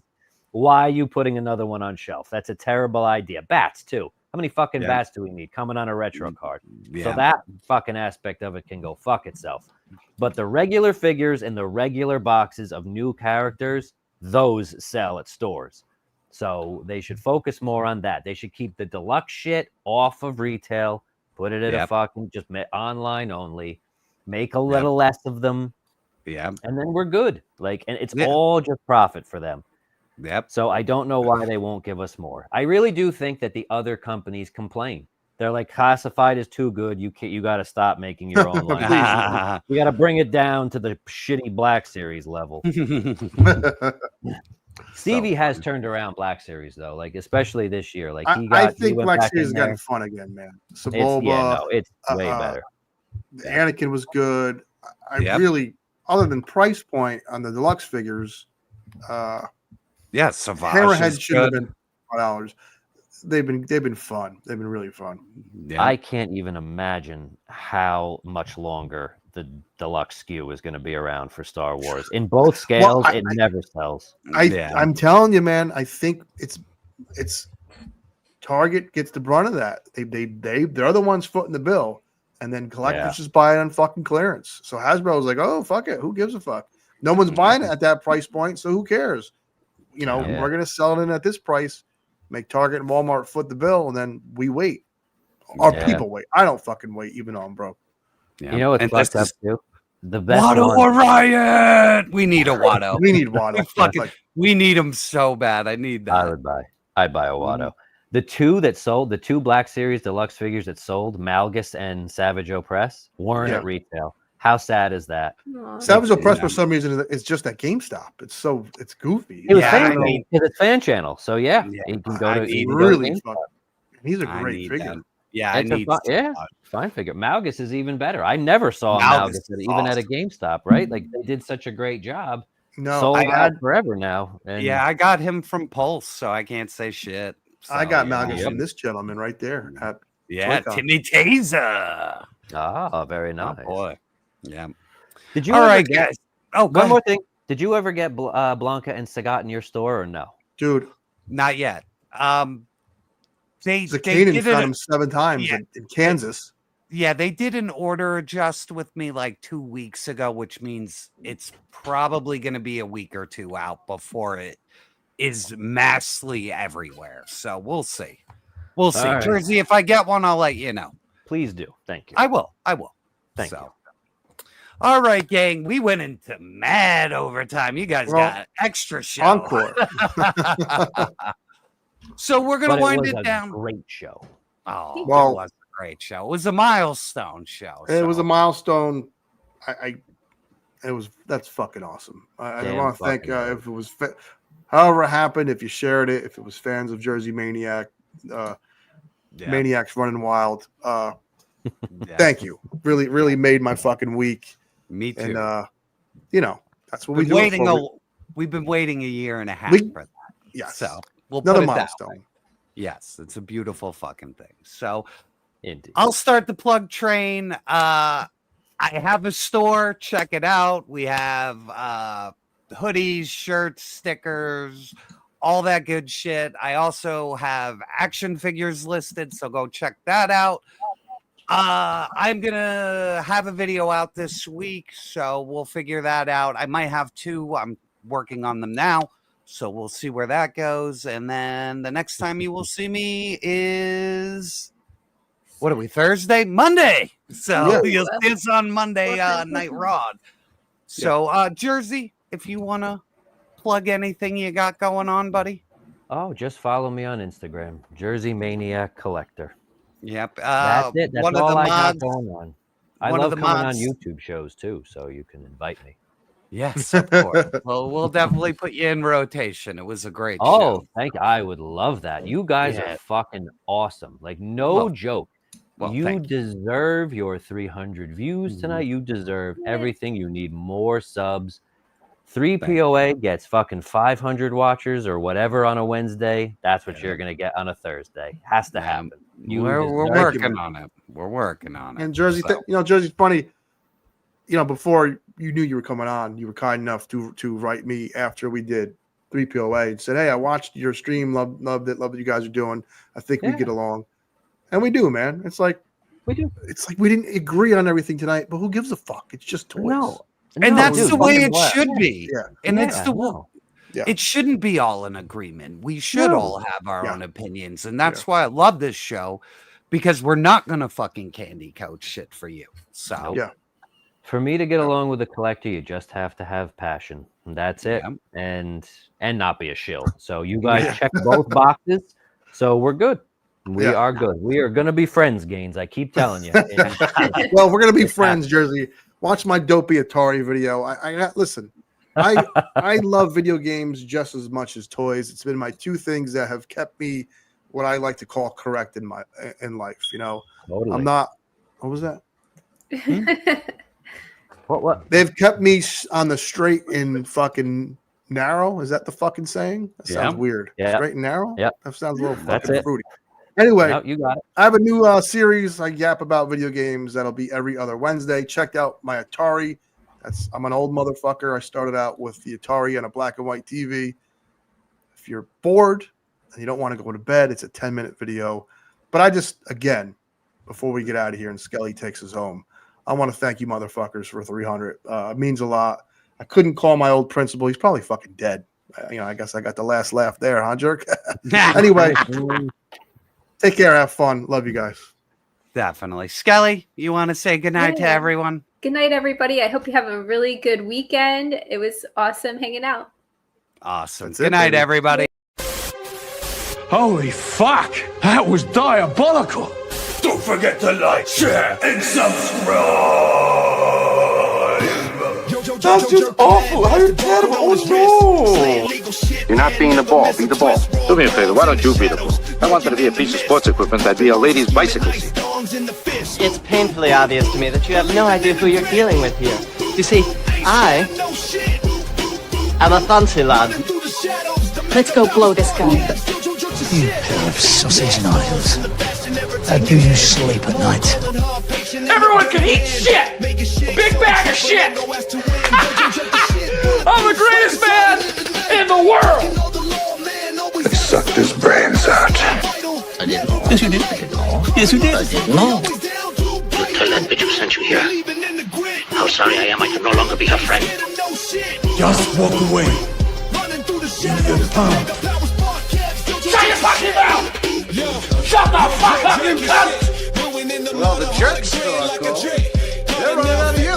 Why are you putting another one on shelf? That's a terrible idea. Bats too. How many fucking bats do we need coming on a retro card? So that fucking aspect of it can go fuck itself. But the regular figures and the regular boxes of new characters, those sell at stores. So they should focus more on that. They should keep the deluxe shit off of retail, put it in a fucking just online only, make a little less of them. And then we're good. And it's all just profit for them. So I don't know why they won't give us more. I really do think that the other companies complain. They're like, classified is too good. You got to stop making your own line. You got to bring it down to the shitty Black Series level. Stevie has turned around Black Series though, especially this year. I think Black Series is getting fun again, man. Saboba, it's way better. Anakin was good. I really, other than price point on the deluxe figures, Savage Hammerhead should have been $5. They've been fun. They've been really fun. I can't even imagine how much longer the deluxe SKU is going to be around for Star Wars. In both scales, it never sells. I'm telling you, man. I think it's Target gets the brunt of that. They're the ones footing the bill, and then collectors just buy it on fucking clearance. So Hasbro was like, "Oh fuck it, who gives a fuck? No one's buying it at that price point, so who cares? We're gonna sell it in at this price." Make Target and Walmart foot the bill, and then we wait. Or people wait. I don't fucking wait, even though I'm broke. You know what's fucked up too? The best Watto Orion. We need a Watto. We need Watto. We need him so bad. I need that. I'd buy a Watto. The two Black Series deluxe figures that sold, Malgus and Savage Opress, weren't at retail. How sad is that? Savage Opress for some reason is just at GameStop. It's goofy. It was it's fan channel. So you can go to GameStop. He's a great figure. Fine figure. Malgus is even better. I never saw Malgus even at a GameStop, right? They did such a great job. No, sold out forever now. And I got him from Pulse, so I can't say shit. So, I got Malgus from this gentleman right there. Timmy Taser. Ah, very nice. Oh, boy. Yeah. Did you? All right, guys. Oh, one more thing. Did you ever get Blanca and Sagat in your store or no? Dude, not yet. They did found him 7 times in Kansas. Yeah, they did an order adjust with me like 2 weeks ago, which means it's probably going to be a week or two out before it is massively everywhere. So we'll see. We'll see. Right. Jersey, if I get one, I'll let you know. Please do. Thank you. I will. Thank you. All right, gang. We went into mad overtime. You guys got extra show. Encore. So we're going to wind it down. Great show. Oh, well, it was a great show. It was a milestone show. It was a milestone. That's fucking awesome. I want to thank if it was however it happened, if you shared it, if it was fans of Jersey Maniac, Maniac's running wild. Thank you. Really, really made my fucking week. Me too. And that's what we do. We've been waiting a year and a half for that. Yes. So we'll another put it milestone. Yes, it's a beautiful fucking thing. So indeed. I'll start the plug train. I have a store. Check it out. We have hoodies, shirts, stickers, all that good shit. I also have action figures listed, so go check that out. I'm going to have a video out this week, so we'll figure that out. I might have 2. I'm working on them now, so we'll see where that goes. And then the next time you will see me is, what are we, Thursday? Monday. So you'll see us on Monday Night Raw. So, Jersey, if you want to plug anything you got going on, buddy. Oh, just follow me on Instagram, Jersey Maniac Collector. Yep. That's it. That's all I got going on. I love coming on YouTube shows too, so you can invite me. Yes, of course. Well, we'll definitely put you in rotation. It was a great Oh, show. I would love that. You guys are fucking awesome. Like, no joke. You deserve your 300 views tonight. You deserve everything. You need more subs. 3POA gets fucking 500 watchers or whatever on a Wednesday. That's what you're gonna get on a Thursday. Has to happen. We're working on it. We're working on it. And Jersey, Jersey's funny. Before you knew you were coming on, you were kind enough to write me after we did 3POA and said, "Hey, I watched your stream. Loved it. Love what you guys are doing. I think we get along." And we do, man. It's like we do. It's like we didn't agree on everything tonight, but who gives a fuck? It's just toys. No. And that's the way it should be. Yeah. And it's it shouldn't be all in agreement. We should all have our own opinions. And that's why I love this show, because we're not gonna fucking candy coat shit for you. So for me to get along with a collector, you just have to have passion. And that's it. And not be a shill. So you guys check both boxes. So we're good. We are good. We are gonna be friends, Gaines. I keep telling you. Well, we're gonna be friends, Jersey. Watch my dopey Atari video. Listen. I love video games just as much as toys. It's been my two things that have kept me what I like to call correct in life. Totally. I'm not. What was that? What? They've kept me on the straight and fucking narrow. Is that the fucking saying? That sounds weird. Yeah. Straight and narrow. Yeah. That sounds a little That's fucking it. fruity. Anyway, No, you got it. I have a new series I yap about video games that'll be every other Wednesday. Check out my Atari. I'm an old motherfucker. I started out with the Atari and a black and white TV. If you're bored and you don't want to go to bed, it's a 10-minute video. But I just, again, before we get out of here and Skelly takes us home, I want to thank you motherfuckers for 300. It means a lot. I couldn't call my old principal. He's probably fucking dead. I guess I got the last laugh there, huh, Jerk? Anyway. Take care. Have fun. Love you guys. Definitely. Skelly, you want to say goodnight to everyone? Good night, everybody. I hope you have a really good weekend. It was awesome hanging out. Awesome. Good night, everybody. Holy fuck! That was diabolical! Don't forget to like, share, and subscribe! That's just awful! How terrible! Oh no! You're not being the ball. Be the ball. Do me a favor. Why don't you be the ball? If I wanted to be a piece of sports equipment, I'd be a lady's bicycle seat. It's painfully obvious to me that you have no idea who you're dealing with here. You see, I am a fancy lad. Let's go blow this guy. You pair of sausage knives. How do you sleep at night? Everyone can eat shit! A big bag of shit! I'm the greatest man in the world! Let's suck his brains out. I didn't know. Yes, you did. Yes, you did. I didn't know. You tell that bitch who sent you here how sorry I am I can no longer be her friend. Just walk away. Into the pond. Shut your fucking mouth! Shut the fuck up, you cunt! Well, the jerks still are cool. They're running out of you.